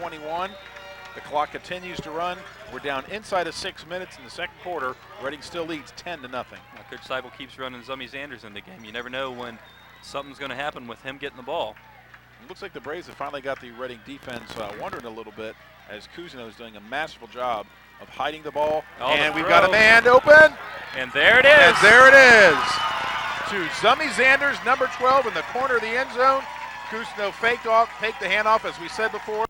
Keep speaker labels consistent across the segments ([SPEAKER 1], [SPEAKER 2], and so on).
[SPEAKER 1] 21. The clock continues to run. We're down inside of 6 minutes in the second quarter. Reading still leads 10-0.
[SPEAKER 2] Well, Coach Seibel keeps running Zummy Zanders in the game. You never know when something's going to happen with him getting the ball.
[SPEAKER 1] It looks like the Braves have finally got the Reading defense wondering a little bit as Cousineau is doing a masterful job of hiding the ball.
[SPEAKER 2] Oh,
[SPEAKER 1] and we've got a man open.
[SPEAKER 2] And there it is.
[SPEAKER 1] And there it is. To Zummy Zanders, number 12 in the corner of the end zone. Cousineau faked the handoff, as we said before.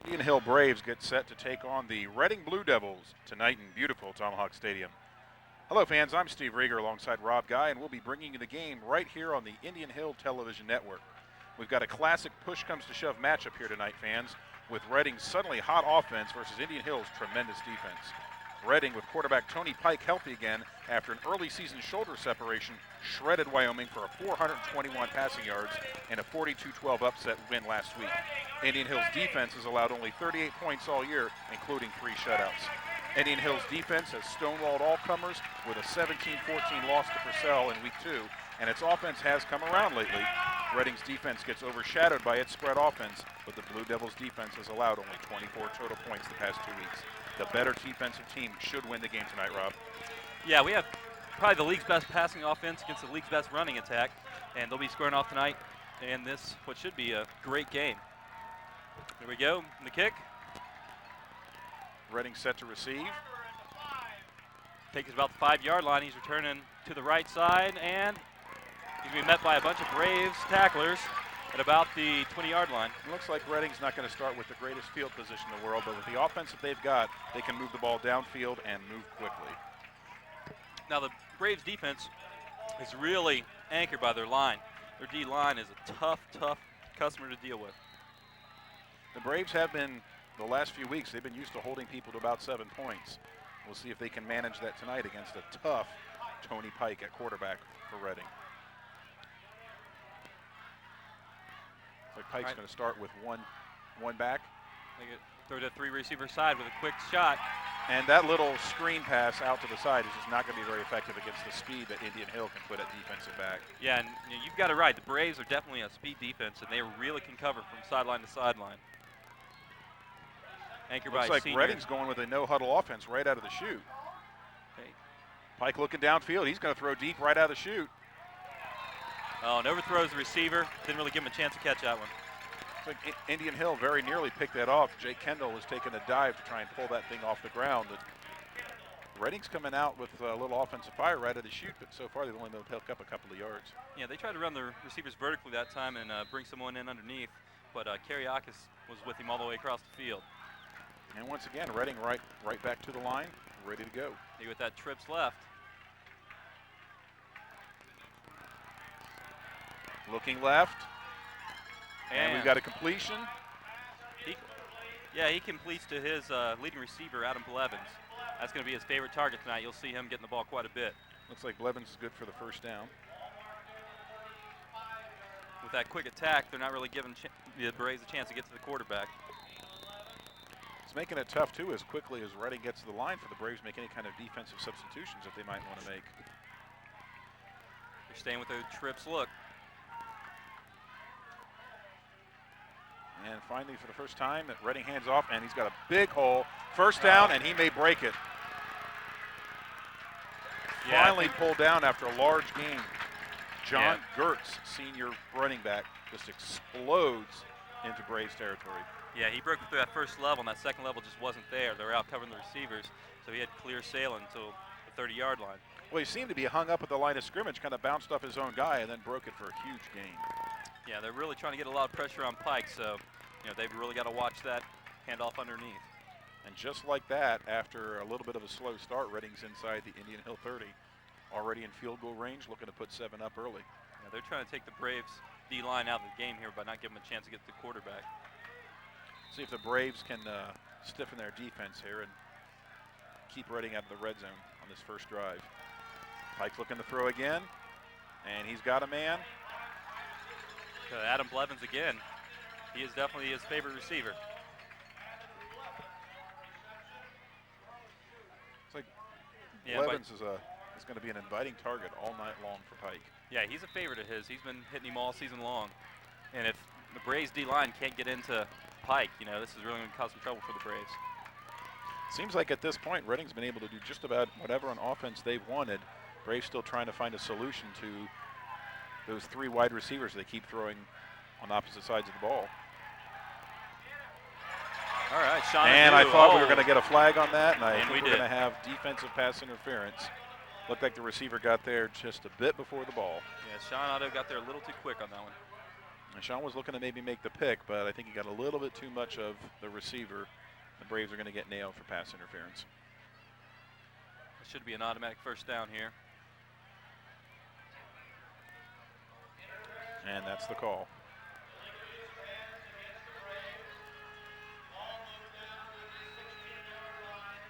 [SPEAKER 1] Indian Hill Braves get set to take on the Reading Blue Devils tonight in beautiful Tomahawk Stadium. Hello fans, I'm Steve Rieger alongside Rob Guy, and we'll be bringing you the game right here on the Indian Hill Television Network. We've got a classic push comes to shove matchup here tonight, fans, with Reading's suddenly hot offense versus Indian Hill's tremendous defense. Reading, with quarterback Tony Pike healthy again after an early season shoulder separation, shredded Wyoming for a 421 passing yards and a 42-12 upset win last week. Indian Hill's defense has allowed only 38 points all year, including 3 shutouts. Indian Hill's defense has stonewalled all comers with a 17-14 loss to Purcell in week 2, and its offense has come around lately. Reading's defense gets overshadowed by its spread offense, but the Blue Devils defense has allowed only 24 total points the past 2 weeks. The better defensive team should win the game tonight, Rob.
[SPEAKER 2] Yeah, we have probably the league's best passing offense against the league's best running attack, and they'll be squaring off tonight in this, what should be a great game. Here we go, the kick.
[SPEAKER 1] Reading set to receive.
[SPEAKER 2] Takes about the 5-yard line. He's returning to the right side, and he's going to be met by a bunch of Braves tacklers at about the 20-yard line.
[SPEAKER 1] It looks like Reading's not going to start with the greatest field position in the world, but with the offense that they've got, they can move the ball downfield and move quickly.
[SPEAKER 2] Now the Braves defense is really anchored by their line. Their D-line is a tough customer to deal with.
[SPEAKER 1] The Braves have been, the last few weeks, they've been used to holding people to about 7 points. We'll see if they can manage that tonight against a tough Tony Pike at quarterback for Reading. Looks like Pike's going to start with one back.
[SPEAKER 2] They get throw to the 3-receiver side with a quick shot.
[SPEAKER 1] And that little screen pass out to the side is just not going to be very effective against the speed that Indian Hill can put at defensive back.
[SPEAKER 2] Yeah, and you've got it right. The Braves are definitely a speed defense, and they really can cover from sideline to sideline. Anchored by
[SPEAKER 1] Looks like
[SPEAKER 2] senior.
[SPEAKER 1] Reading's going with a no-huddle offense right out of the chute.
[SPEAKER 2] Hey.
[SPEAKER 1] Pike looking downfield. He's going to throw deep right out of the chute.
[SPEAKER 2] Oh, and overthrows the receiver. Didn't really give him a chance to catch that one.
[SPEAKER 1] Looks like Indian Hill very nearly picked that off. Jake Kendall was taking a dive to try and pull that thing off the ground. Reading's coming out with a little offensive fire right at the chute, but so far they've only been able to pick up a couple of yards.
[SPEAKER 2] Yeah, they tried to run the receivers vertically that time and bring someone in underneath, but Kariakis was with him all the way across the field.
[SPEAKER 1] And once again, Reading right back to the line, ready to go.
[SPEAKER 2] He with that trips left.
[SPEAKER 1] Looking left. And we've got a completion.
[SPEAKER 2] He completes to his leading receiver, Adam Blevins. That's going to be his favorite target tonight. You'll see him getting the ball quite a bit.
[SPEAKER 1] Looks like Blevins is good for the first down.
[SPEAKER 2] With that quick attack, they're not really giving the Braves a chance to get to the quarterback.
[SPEAKER 1] It's making it tough, too, as quickly as Reading gets to the line for the Braves make any kind of defensive substitutions that they might want to make.
[SPEAKER 2] They're staying with their trips look.
[SPEAKER 1] And finally, for the first time, that Reading hands off, and he's got a big hole. First down, and he may break it.
[SPEAKER 2] Yeah,
[SPEAKER 1] finally pulled down after a large gain. John Gertz, senior running back, just explodes into Braves territory.
[SPEAKER 2] Yeah, he broke through that first level, and that second level just wasn't there. They were out covering the receivers, so he had clear sailing until the 30-yard line.
[SPEAKER 1] Well, he seemed to be hung up at the line of scrimmage, kind of bounced off his own guy, and then broke it for a huge gain.
[SPEAKER 2] Yeah, they're really trying to get a lot of pressure on Pike, so they've really got to watch that handoff underneath.
[SPEAKER 1] And just like that, after a little bit of a slow start, Reading's inside the Indian Hill 30. already in field goal range, looking to put 7 up early.
[SPEAKER 2] Yeah, they're trying to take the Braves D-line out of the game here by not giving them a chance to get to the quarterback.
[SPEAKER 1] See if the Braves can stiffen their defense here and keep Reading out of the red zone on this first drive. Pike's looking to throw again, and he's got a man.
[SPEAKER 2] Adam Blevins again. He is definitely his favorite receiver.
[SPEAKER 1] It's like
[SPEAKER 2] Yeah,
[SPEAKER 1] Blevins is going to be an inviting target all night long for Pike.
[SPEAKER 2] Yeah, he's a favorite of his. He's been hitting him all season long. And if the Braves D-line can't get into Pike, you know, this is really going to cause some trouble for the Braves.
[SPEAKER 1] Seems like at this point, Reading's been able to do just about whatever on offense they've wanted. Braves still trying to find a solution to those 3 wide receivers they keep throwing on opposite sides of the ball.
[SPEAKER 2] All right, Sean.
[SPEAKER 1] And I thought we were going to get a flag on that, and I think
[SPEAKER 2] we
[SPEAKER 1] we're going to have defensive pass interference. Looked like the receiver got there just a bit before the ball.
[SPEAKER 2] Yeah, Sean Otto got there a little too quick on that one.
[SPEAKER 1] And Sean was looking to maybe make the pick, but I think he got a little bit too much of the receiver. The Braves are going to get nailed for pass interference.
[SPEAKER 2] It should be an automatic first down here.
[SPEAKER 1] And that's the call.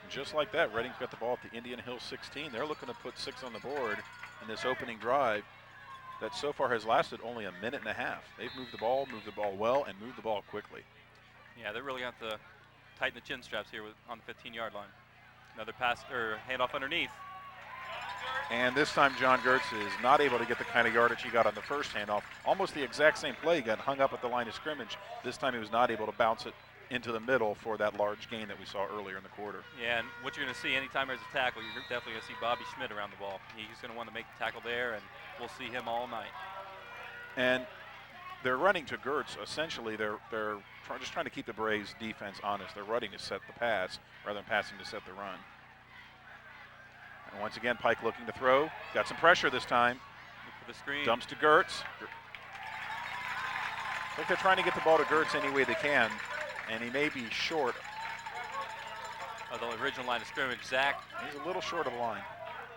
[SPEAKER 1] Just like that, Reading's got the ball at the Indian Hill 16. They're looking to put 6 on the board in this opening drive that so far has lasted only a minute and a half. They've moved the ball well, and moved the ball quickly.
[SPEAKER 2] Yeah, they're really got to tighten the chin straps here on the 15-yard line. Another pass or handoff underneath.
[SPEAKER 1] And this time John Gertz is not able to get the kind of yardage he got on the first handoff. Almost the exact same play. He got hung up at the line of scrimmage. This time he was not able to bounce it into the middle for that large gain that we saw earlier in the quarter.
[SPEAKER 2] Yeah, and what you're going to see anytime there's a tackle, you're definitely going to see Bobby Schmidt around the ball. He's going to want to make the tackle there, and we'll see him all night.
[SPEAKER 1] And they're running to Gertz. Essentially, they're just trying to keep the Braves defense honest. They're running to set the pass rather than passing to set the run. And once again, Pike looking to throw. Got some pressure this time.
[SPEAKER 2] Look for the screen.
[SPEAKER 1] Dumps to Gertz. I think they're trying to get the ball to Gertz any way they can, and he may be short.
[SPEAKER 2] Of the original line of scrimmage,
[SPEAKER 1] He's a little short of the line.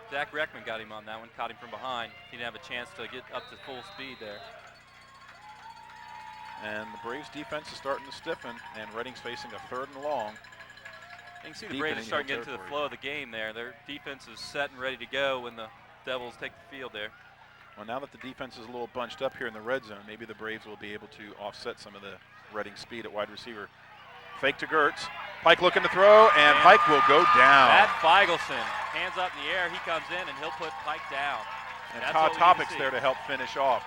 [SPEAKER 2] Zach Reckman got him on that one, caught him from behind. He didn't have a chance to get up to full speed there.
[SPEAKER 1] And the Braves defense is starting to stiffen, and Reading's facing a 3rd and long.
[SPEAKER 2] You can see the Braves are starting to get into the flow of the game there. Their defense is set and ready to go when the Devils take the field there.
[SPEAKER 1] Well, now that the defense is a little bunched up here in the red zone, maybe the Braves will be able to offset some of the Reading speed at wide receiver. Fake to Gertz. Pike looking to throw, and Pike will go down.
[SPEAKER 2] Matt Feigelson, hands up in the air, he comes in and he'll put Pike down.
[SPEAKER 1] And Todd Topics there to help finish off.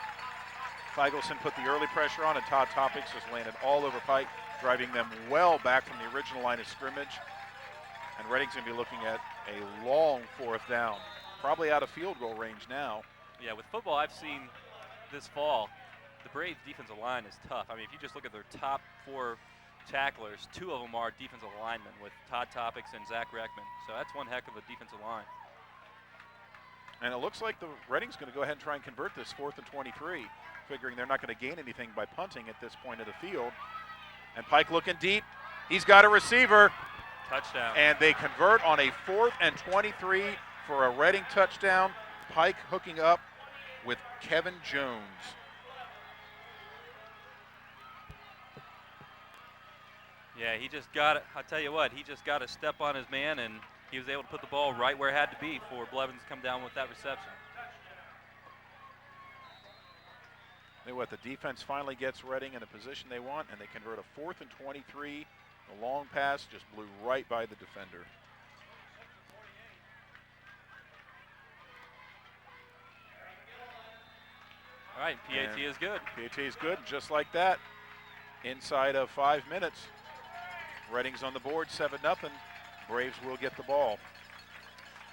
[SPEAKER 1] Feigelson put the early pressure on, and Todd Topics just landed all over Pike, driving them well back from the original line of scrimmage. And Reading's going to be looking at a long 4th down, probably out of field goal range now.
[SPEAKER 2] Yeah, with football I've seen this fall, the Braves defensive line is tough. I mean, if you just look at their top 4 tacklers, 2 of them are defensive linemen with Todd Topics and Zach Reckman. So that's one heck of a defensive line.
[SPEAKER 1] And it looks like the Reading's going to go ahead and try and convert this 4th and 23, figuring they're not going to gain anything by punting at this point of the field. And Pike looking deep. He's got a receiver.
[SPEAKER 2] Touchdown.
[SPEAKER 1] And they convert on a 4th and 23 for a Reading touchdown. Pike hooking up with Kevin Jones.
[SPEAKER 2] Yeah, he just got it. I'll tell you what, he just got to step on his man, and he was able to put the ball right where it had to be for Blevins to come down with that reception.
[SPEAKER 1] You know what, the defense finally gets Reading in a position they want, and they convert a 4th and 23. The long pass just blew right by the defender.
[SPEAKER 2] All right, PAT is good.
[SPEAKER 1] PAT is good, just like that. Inside of 5 minutes, Reading's on the board, 7-0. Braves will get the ball.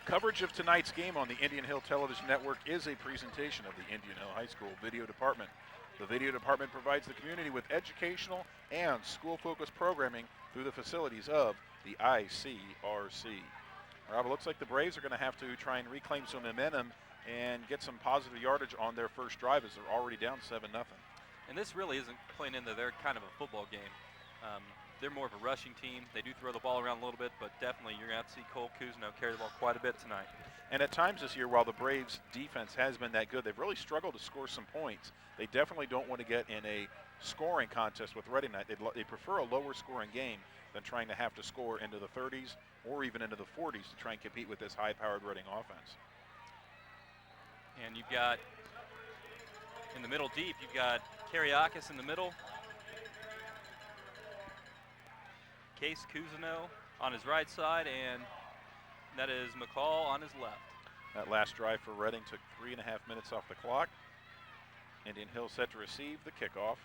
[SPEAKER 1] Coverage of tonight's game on the Indian Hill Television Network is a presentation of the Indian Hill High School Video Department. The Video Department provides the community with educational and school-focused programming through the facilities of the ICRC. Rob, it looks like the Braves are going to have to try and reclaim some momentum and get some positive yardage on their first drive as they're already down 7-0.
[SPEAKER 2] And this really isn't playing into their kind of a football game. They're more of a rushing team. They do throw the ball around a little bit, but definitely you're going to have to see Cole Kuzno carry the ball quite a bit tonight.
[SPEAKER 1] And at times this year, while the Braves' defense has been that good, they've really struggled to score some points. They definitely don't want to get in a scoring contest with Reading tonight. They prefer a lower scoring game than trying to have to score into the 30s or even into the 40s to try and compete with this high-powered Reading offense.
[SPEAKER 2] And you've got, in the middle deep, you've got Kariakis in the middle. Case Cousineau on his right side, and that is McCall on his left.
[SPEAKER 1] That last drive for Reading took 3.5 minutes off the clock. Indian Hill set to receive the kickoff.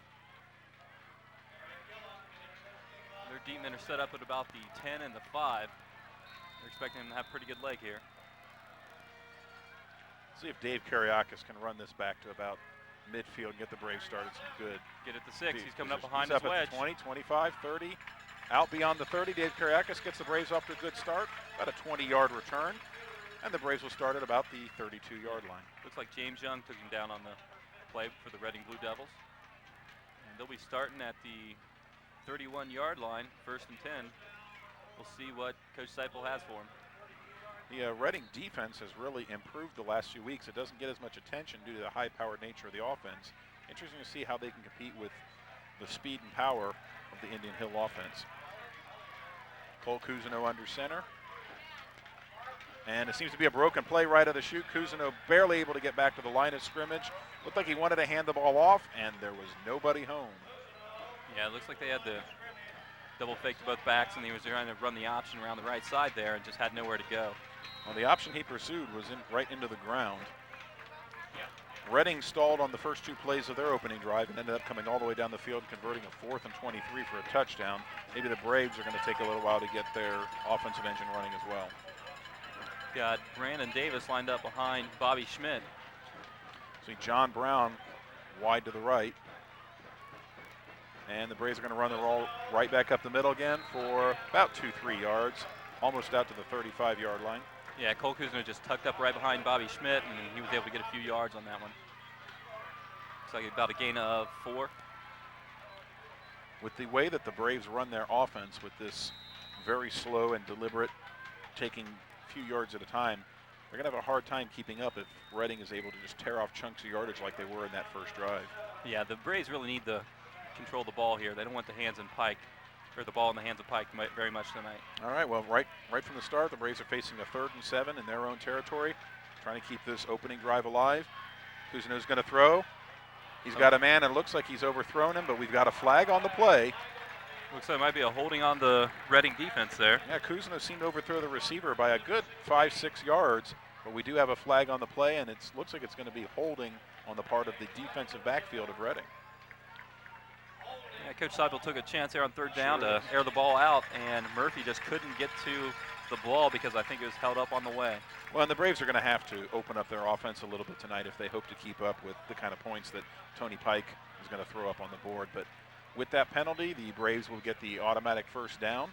[SPEAKER 2] Their deep men are set up at about the 10 and the 5. They're expecting them to have a pretty good leg here.
[SPEAKER 1] See if Dave Kariakis can run this back to about midfield and get the Braves started some good.
[SPEAKER 2] Get it to 6. He's coming up behind
[SPEAKER 1] his
[SPEAKER 2] his wedge.
[SPEAKER 1] At the 20, 25, 30. Out beyond the 30, Dave Kariakis gets the Braves off to a good start. About a 20-yard return. And the Braves will start at about the 32-yard line.
[SPEAKER 2] Looks like James Young took him down on the play for the Reading Blue Devils. And they'll be starting at the 31-yard line, 1st and 10. We'll see what Coach Seipel has for him.
[SPEAKER 1] The Reading defense has really improved the last few weeks. It doesn't get as much attention due to the high-powered nature of the offense. Interesting to see how they can compete with the speed and power of the Indian Hill offense. Cole Cousineau under center. And it seems to be a broken play right out of the chute. Cousineau barely able to get back to the line of scrimmage. Looked like he wanted to hand the ball off, and there was nobody home.
[SPEAKER 2] Yeah, it looks like they had the double fake to both backs, and he was trying to run the option around the right side there and just had nowhere to go.
[SPEAKER 1] Well, the option he pursued was right into the ground. Reading stalled on the first 2 plays of their opening drive and ended up coming all the way down the field, converting a 4th and 23 for a touchdown. Maybe the Braves are going to take a little while to get their offensive engine running as well.
[SPEAKER 2] Got Brandon Davis lined up behind Bobby Schmidt.
[SPEAKER 1] See John Brown wide to the right. And the Braves are going to run the roll right back up the middle again for about 2-3 yards, almost out to the 35-yard line.
[SPEAKER 2] Yeah, Cole Cousineau just tucked up right behind Bobby Schmidt, and he was able to get a few yards on that one. Looks like about a gain of 4.
[SPEAKER 1] With the way that the Braves run their offense with this very slow and deliberate, taking a few yards at a time, they're going to have a hard time keeping up if Reading is able to just tear off chunks of yardage like they were in that first drive.
[SPEAKER 2] Yeah, the Braves really need to control the ball here. They don't want the hands in Pike, or the ball in the hands of Pike very much tonight.
[SPEAKER 1] All right, well, right from the start, the Braves are facing a 3rd and 7 in their own territory, trying to keep this opening drive alive. Cousineau's going to throw. He's got a man, and it looks like he's overthrown him, but we've got a flag on the play.
[SPEAKER 2] Looks like it might be a holding on the Reading defense there.
[SPEAKER 1] Yeah, Cousineau seemed to overthrow the receiver by a good 5-6 yards, but we do have a flag on the play, and it looks like it's going to be holding on the part of the defensive backfield of Reading.
[SPEAKER 2] Yeah, Coach Seipel took a chance there on 3rd down to air the ball out, and Murphy just couldn't get to the ball because I think it was held up on the way.
[SPEAKER 1] Well, and the Braves are going to have to open up their offense a little bit tonight if they hope to keep up with the kind of points that Tony Pike is going to throw up on the board. But with that penalty, the Braves will get the automatic 1st down.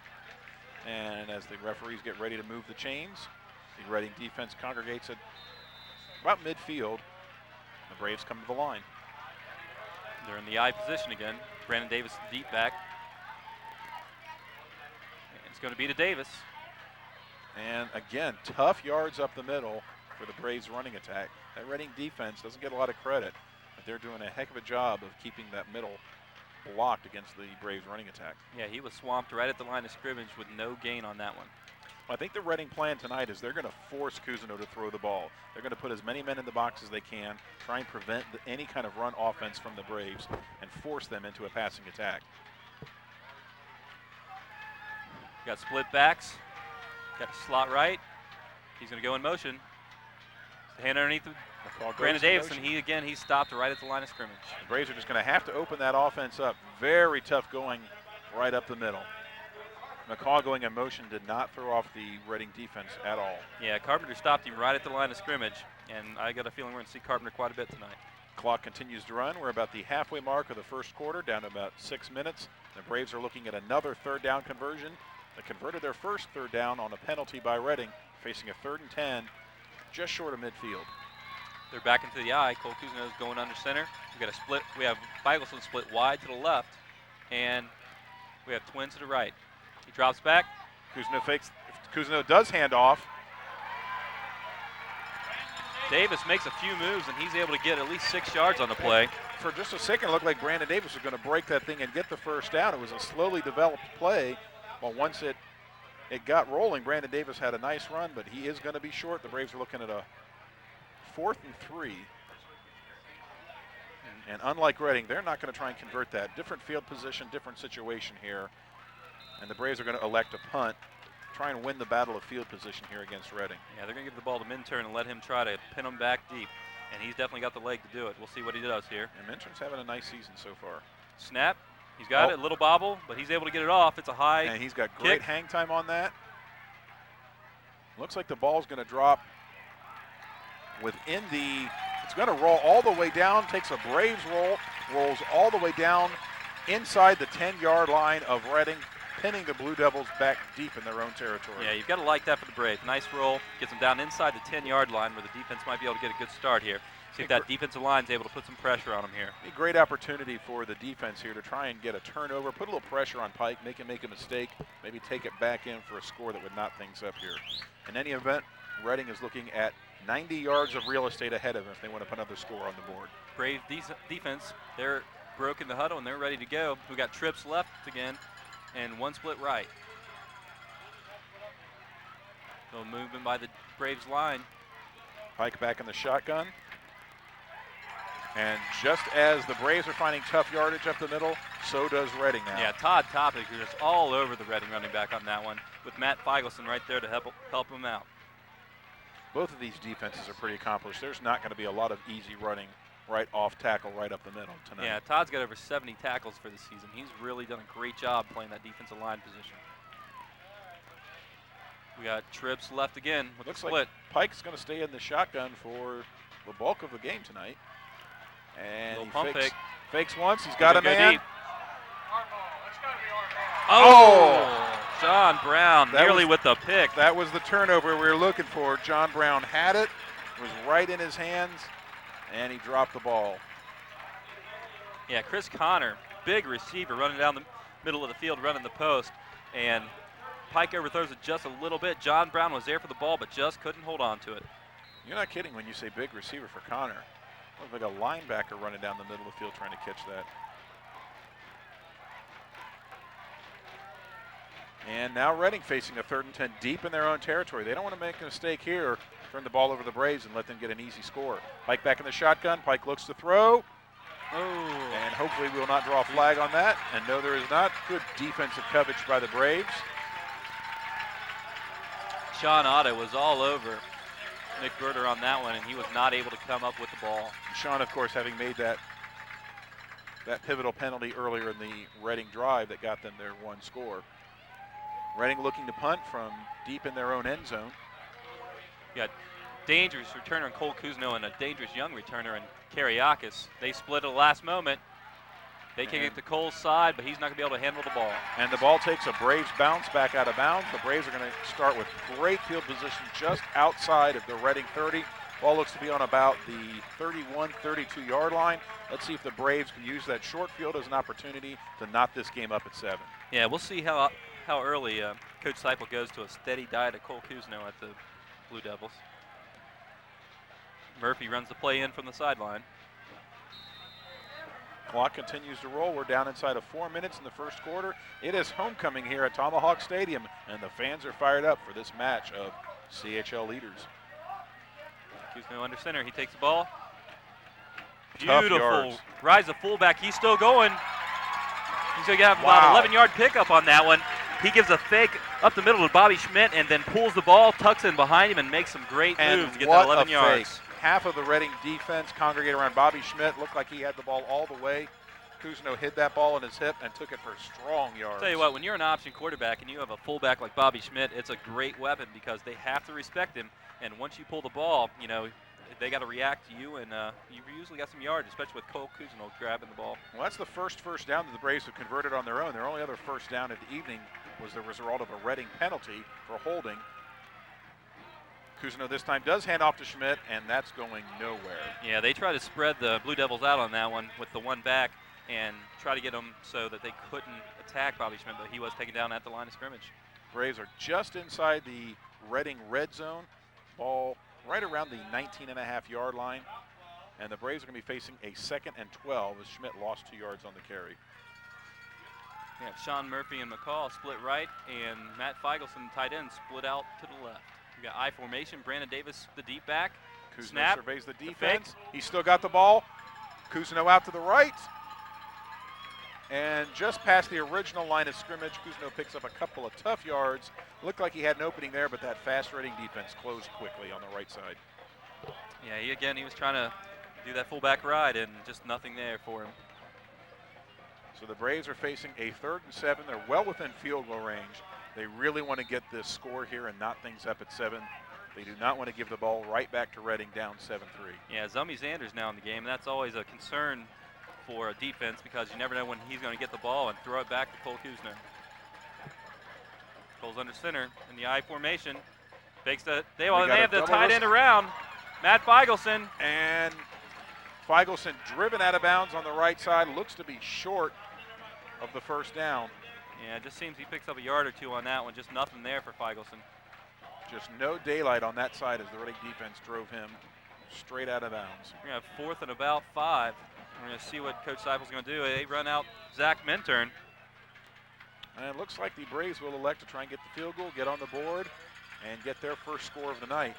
[SPEAKER 1] And as the referees get ready to move the chains, the Reading defense congregates at about midfield. The Braves come to the line.
[SPEAKER 2] They're in the I position again. Brandon Davis deep back. And it's going to be to Davis.
[SPEAKER 1] And again, tough yards up the middle for the Braves running attack. That Reading defense doesn't get a lot of credit, but they're doing a heck of a job of keeping that middle blocked against the Braves running attack.
[SPEAKER 2] Yeah, he was swamped right at the line of scrimmage with no gain on that one.
[SPEAKER 1] Well, I think the Reading plan tonight is they're going to force Cousineau to throw the ball. They're going to put as many men in the box as they can, try and prevent any kind of run offense from the Braves, and force them into a passing attack.
[SPEAKER 2] Got split backs. Got a slot right. He's going to go in motion. Hand underneath Brandon Davis, and he stopped right at the line of scrimmage.
[SPEAKER 1] The Braves are just going to have to open that offense up. Very tough going right up the middle. McCall going in motion did not throw off the Reading defense at all.
[SPEAKER 2] Yeah, Carpenter stopped him right at the line of scrimmage, and I got a feeling we're going to see Carpenter quite a bit tonight.
[SPEAKER 1] Clock continues to run. We're about the halfway mark of the first quarter, down to about 6 minutes. The Braves are looking at another 3rd down conversion. They converted their first 3rd down on a penalty by Reading, facing a 3rd and 10, just short of midfield.
[SPEAKER 2] They're back into the I. Cole Cousineau is going under center. We got a split. We have Feigleson split wide to the left, and we have Twins to the right. He drops back.
[SPEAKER 1] Cousineau fakes. Cousineau does hand off.
[SPEAKER 2] Davis makes a few moves, and he's able to get at least 6 yards on the play.
[SPEAKER 1] For just a second, it looked like Brandon Davis was going to break that thing and get the first down. It was a slowly developed play. Well, once it got rolling, Brandon Davis had a nice run, but he is going to be short. The Braves are looking at a 4th and 3. And unlike Reading, they're not going to try and convert that. Different field position, different situation here. And the Braves are going to elect a punt, try and win the battle of field position here against Reading.
[SPEAKER 2] Yeah, they're going to give the ball to Minturn and let him try to pin them back deep. And he's definitely got the leg to do it. We'll see what he does here.
[SPEAKER 1] And Minturn's having a nice season so far.
[SPEAKER 2] Snap. He's got it, a little bobble, but he's able to get it off. It's a high
[SPEAKER 1] And he's got great
[SPEAKER 2] kick.
[SPEAKER 1] hang time on that. Looks like the ball's going to drop within the, it's going to roll all the way down, takes a Braves roll, rolls all the way down inside the 10-yard line of Reading, pinning the Blue Devils back deep in their own territory.
[SPEAKER 2] Yeah, you've got to like that for the Braves. Nice roll, gets them down inside the 10-yard line where the defense might be able to get a good start here. See if that defensive line's able to put some pressure on them here.
[SPEAKER 1] A great opportunity for the defense here to try and get a turnover, put a little pressure on Pike, make him make a mistake, maybe take it back in for a score that would knot things up here. In any event, Reading is looking at 90 yards of real estate ahead of them if they want to put another score on the board.
[SPEAKER 2] Brave defense, they're broke in the huddle and they're ready to go. We got trips left again and one split right. So movement by the Braves line.
[SPEAKER 1] Pike back in the shotgun. And just as the Braves are finding tough yardage up the middle, so does Reading now.
[SPEAKER 2] Yeah, Todd Topic is just all over the Reading running back on that one, with Matt Feigelson right there to help him out.
[SPEAKER 1] Both of these defenses are pretty accomplished. There's not going to be a lot of easy running right off tackle right up the middle tonight.
[SPEAKER 2] Yeah, Todd's got over 70 tackles for the season. He's really done a great job playing that defensive line position. We got trips left again with the split.
[SPEAKER 1] Like Pike's going to stay in the shotgun for the bulk of the game tonight. And he fakes once. He's got a man.
[SPEAKER 2] Oh, John Brown nearly with the pick.
[SPEAKER 1] That was the turnover we were looking for. John Brown had it, was right in his hands, and he dropped the ball.
[SPEAKER 2] Yeah, Chris Connor, big receiver, running down the middle of the field, running the post, and Pike overthrows it just a little bit. John Brown was there for the ball, but just couldn't hold on to it.
[SPEAKER 1] You're not kidding when you say big receiver for Connor. Looks like a linebacker running down the middle of the field trying to catch that. And now Reading facing a 3rd and 10 deep in their own territory. They don't want to make a mistake here, turn the ball over to the Braves and let them get an easy score. Pike back in the shotgun. Pike looks to throw.
[SPEAKER 2] Oh.
[SPEAKER 1] And hopefully we'll not draw a flag on that. And no, there is not. Good defensive coverage by the Braves.
[SPEAKER 2] Sean Otto was all over Nick Berter on that one, and he was not able to come up with the ball.
[SPEAKER 1] Sean, of course, having made that pivotal penalty earlier in the Reading drive that got them their one score. Reading looking to punt from deep in their own end zone.
[SPEAKER 2] You got dangerous returner in Cole Kuzno and a dangerous young returner in Kariakis. They split at the last moment. They kick it to Cole's side, but he's not going to be able to handle the ball. And
[SPEAKER 1] the ball takes a Braves bounce back out of bounds. The Braves are going to start with great field position just outside of the Reading 30. Ball looks to be on about the 31, 32-yard line. Let's see if the Braves can use that short field as an opportunity to knot this game up at 7.
[SPEAKER 2] Yeah, we'll see how early Coach Seipel goes to a steady diet of Cole Kuzno at the Blue Devils. Murphy runs the play in from the sideline.
[SPEAKER 1] Clock continues to roll. We're down inside of 4 minutes in the first quarter. It is homecoming here at Tomahawk Stadium, and the fans are fired up for this match of CHL leaders.
[SPEAKER 2] Kuzno under center. He takes the ball.
[SPEAKER 1] Tough
[SPEAKER 2] Beautiful
[SPEAKER 1] yards.
[SPEAKER 2] rise of fullback. He's still going. He's going to have about 11-yard pickup on that one. He gives a fake up the middle to Bobby Schmidt and then pulls the ball, tucks in behind him, and makes some great moves to get that 11 yards.
[SPEAKER 1] Fake. Half of the Reading defense congregated around Bobby Schmidt. Looked like he had the ball all the way. Kuzno hid that ball in his hip and took it for strong yards.
[SPEAKER 2] Tell you what, when you're an option quarterback and you have a fullback like Bobby Schmidt, it's a great weapon because they have to respect him. And once you pull the ball, you know, they got to react to you, and you usually got some yards, especially with Cole Kuzno grabbing the ball.
[SPEAKER 1] Well, that's the first down that the Braves have converted on their own. Their only other first down of the evening was the result of a Reading penalty for holding. Kuzno this time does hand off to Schmidt, and that's going nowhere.
[SPEAKER 2] Yeah, they try to spread the Blue Devils out on that one with the one back and try to get them so that they couldn't attack Bobby Schmidt, but he was taken down at the line of scrimmage.
[SPEAKER 1] Braves are just inside the Reading red zone. Ball right around the 19.5-yard line. And the Braves are going to be facing a 2nd and 12 as Schmidt lost 2 yards on the carry.
[SPEAKER 2] Yeah, Sean Murphy and McCall split right, and Matt Feigelson, tight end, split out to the left. We got I formation. Brandon Davis, the deep back.
[SPEAKER 1] Cousineau
[SPEAKER 2] Snap.
[SPEAKER 1] surveys the defense. He's still got the ball. Cousineau out to the right. And just past the original line of scrimmage, Cousineau picks up a couple of tough yards. Looked like he had an opening there, but that fast Reading defense closed quickly on the right side.
[SPEAKER 2] Yeah, he was trying to do that fullback ride, and just nothing there for him.
[SPEAKER 1] So the Braves are facing a 3rd and 7. They're well within field goal range. They really want to get this score here and knot things up at 7. They do not want to give the ball right back to Reading down 7-3.
[SPEAKER 2] Yeah, Zummy Zanders now in the game, and that's always a concern for a defense because you never know when he's going to get the ball and throw it back to Cole Cousineau. Cole's under center in the I formation. Fakes the, they have the tight end around. Matt Feigelson.
[SPEAKER 1] And Feigelson driven out of bounds on the right side, looks to be short of the first down.
[SPEAKER 2] Yeah, it just seems he picks up a yard or two on that one. Just nothing there for Feigelson.
[SPEAKER 1] Just no daylight on that side as the Reading defense drove him straight out of bounds.
[SPEAKER 2] We're going to have 4th and about 5. We're going to see what Coach Seipel's going to do. They run out Zach Minturn.
[SPEAKER 1] And it looks like the Braves will elect to try and get the field goal, get on the board, and get their first score of the night.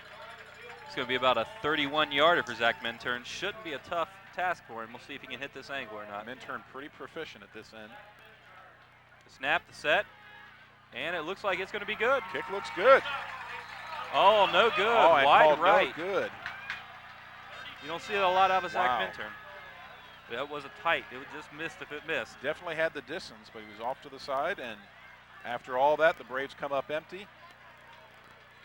[SPEAKER 2] It's going to be about a 31-yarder for Zach Minturn. Shouldn't be a tough task for him. We'll see if he can hit this angle or not.
[SPEAKER 1] Minturn pretty proficient at this end.
[SPEAKER 2] The snap, the set, and it looks like it's going to be good.
[SPEAKER 1] Kick looks good.
[SPEAKER 2] Oh, no good.
[SPEAKER 1] Oh,
[SPEAKER 2] wide right.
[SPEAKER 1] No good.
[SPEAKER 2] You don't see it a lot out of Zach
[SPEAKER 1] Wow.
[SPEAKER 2] Minturn. That was a tight. It would just missed if it missed.
[SPEAKER 1] Definitely had the distance, but he was off to the side, and after all that, the Braves come up empty.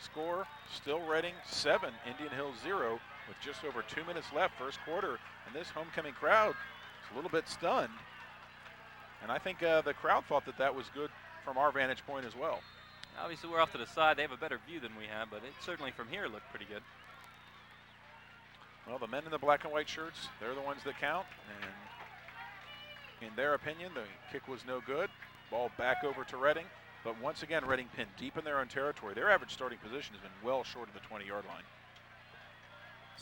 [SPEAKER 1] Score, still Reading 7, Indian Hill 0, with just over 2 minutes left, first quarter, and this homecoming crowd is a little bit stunned. And I think the crowd thought that that was good from our vantage point as well.
[SPEAKER 2] Obviously, we're off to the side. They have a better view than we have, but it certainly from here looked pretty good.
[SPEAKER 1] Well, the men in the black and white shirts, they're the ones that count, and in their opinion, the kick was no good. Ball back over to Reading, but once again, Reading pinned deep in their own territory. Their average starting position has been well short of the 20-yard line.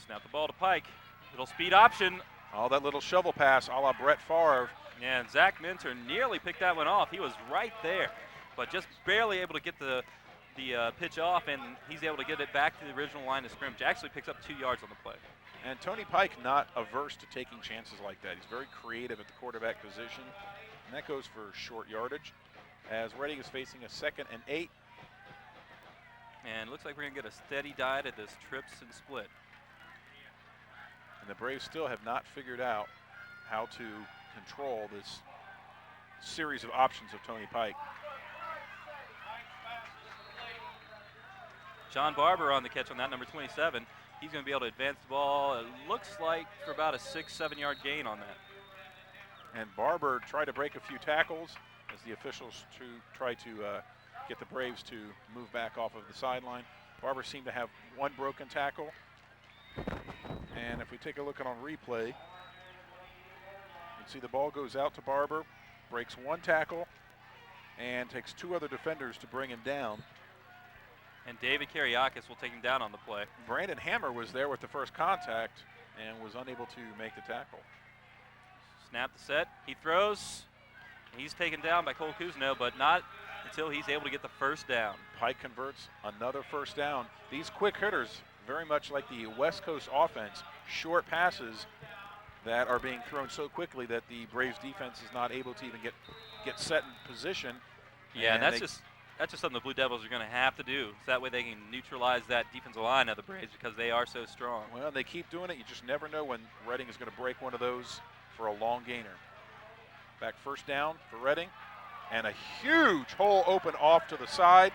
[SPEAKER 2] Snap the ball to Pike. Little speed option.
[SPEAKER 1] Oh, that little shovel pass a la Brett Favre.
[SPEAKER 2] Yeah, and Zach Minturn nearly picked that one off. He was right there, but just barely able to get the pitch off, and he's able to get it back to the original line of scrimmage. Actually picks up 2 yards on the play.
[SPEAKER 1] And Tony Pike not averse to taking chances like that. He's very creative at the quarterback position, and that goes for short yardage as Reading is facing a 2nd and 8.
[SPEAKER 2] And it looks like we're going to get a steady diet at this trips and split.
[SPEAKER 1] And the Braves still have not figured out how to control this series of options of Tony Pike.
[SPEAKER 2] John Barber on the catch on that, number 27. He's going to be able to advance the ball. It looks like for about a 6-7 yard gain on that.
[SPEAKER 1] And Barber tried to break a few tackles as the officials try to get the Braves to move back off of the sideline. Barber seemed to have one broken tackle. And if we take a look on replay, you can see the ball goes out to Barber, breaks one tackle, and takes 2 other defenders to bring him down.
[SPEAKER 2] And David Kariakis will take him down on the play.
[SPEAKER 1] Brandon Hammer was there with the first contact and was unable to make the tackle.
[SPEAKER 2] Snap the set. He throws. He's taken down by Cole Cousineau, but not until he's able to get the first down.
[SPEAKER 1] Pike converts another first down. These quick hitters, very much like the West Coast offense, short passes that are being thrown so quickly that the Braves defense is not able to even get set in position.
[SPEAKER 2] Yeah, and that's just something the Blue Devils are going to have to do. So that way they can neutralize that defensive line of the Braves because they are so strong.
[SPEAKER 1] Well, they keep doing it. You just never know when Reading is going to break one of those for a long gainer. Back first down for Reading. And a huge hole open off to the side.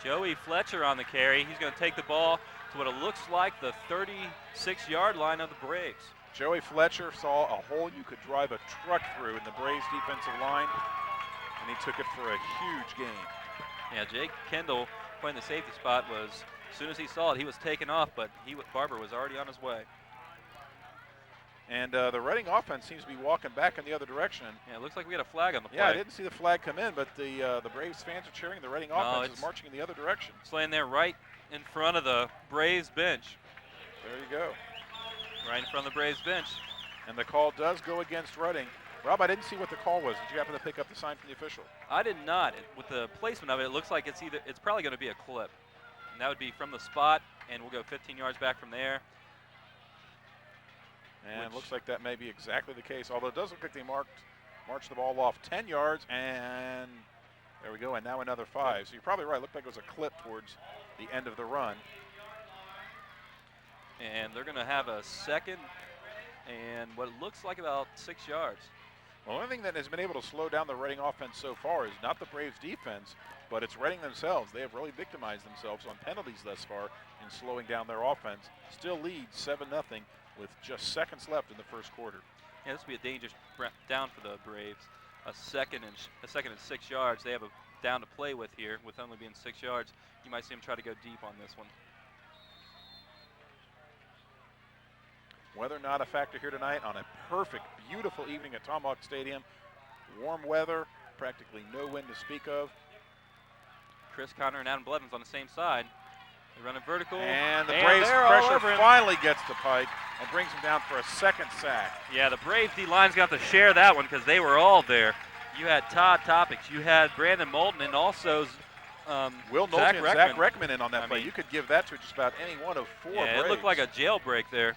[SPEAKER 2] Joey Fletcher on the carry. He's going to take the ball to what it looks like the 36-yard line of the Braves.
[SPEAKER 1] Joey Fletcher saw a hole you could drive a truck through in the Braves defensive line, and he took it for a huge gain.
[SPEAKER 2] Yeah, Jake Kendall playing the safety spot was, as soon as he saw it, he was taking off, but Barber was already on his way.
[SPEAKER 1] And the Reading offense seems to be walking back in the other direction.
[SPEAKER 2] Yeah, it looks like we had a flag on the play.
[SPEAKER 1] Yeah, I didn't see the flag come in, but the Braves fans are cheering. The Reading offense is marching in the other direction.
[SPEAKER 2] It's laying there right in front of the Braves bench.
[SPEAKER 1] There you go.
[SPEAKER 2] Right in front of the Braves bench.
[SPEAKER 1] And the call does go against Reading. Rob, I didn't see what the call was. Did you happen to pick up the sign from the official?
[SPEAKER 2] I did not. With the placement of it, it looks like it's probably going to be a clip. And that would be from the spot, and we'll go 15 yards back from there.
[SPEAKER 1] And it looks like that may be exactly the case, although it does look like they marched the ball off 10 yards, and there we go, and now another 5. So you're probably right. It looked like it was a clip towards the end of the run.
[SPEAKER 2] And they're going to have a second and what looks like about 6 yards.
[SPEAKER 1] Well, the only thing that has been able to slow down the Reading offense so far is not the Braves defense, but it's Reading themselves. They have really victimized themselves on penalties thus far in slowing down their offense. Still leads 7-0 with just seconds left in the first quarter.
[SPEAKER 2] Yeah, this will be a dangerous down for the Braves. A second and 6 yards. They have a down to play with here, with only being 6 yards. You might see them try to go deep on this one.
[SPEAKER 1] Weather not a factor here tonight on a perfect, beautiful evening at Tomahawk Stadium. Warm weather, practically no wind to speak of.
[SPEAKER 2] Chris Conner and Adam Blevins on the same side. They run it vertical.
[SPEAKER 1] And the Braves pressure finally gets to Pike and brings him down for a second sack.
[SPEAKER 2] Yeah, the Braves D-line's got to share that one because they were all there. You had Todd Topics, you had Brandon Moulton, and also
[SPEAKER 1] Will Nolte and Zach Reckman in on that play. You could give that to just about any one of 4 Braves.
[SPEAKER 2] It looked like a jailbreak there.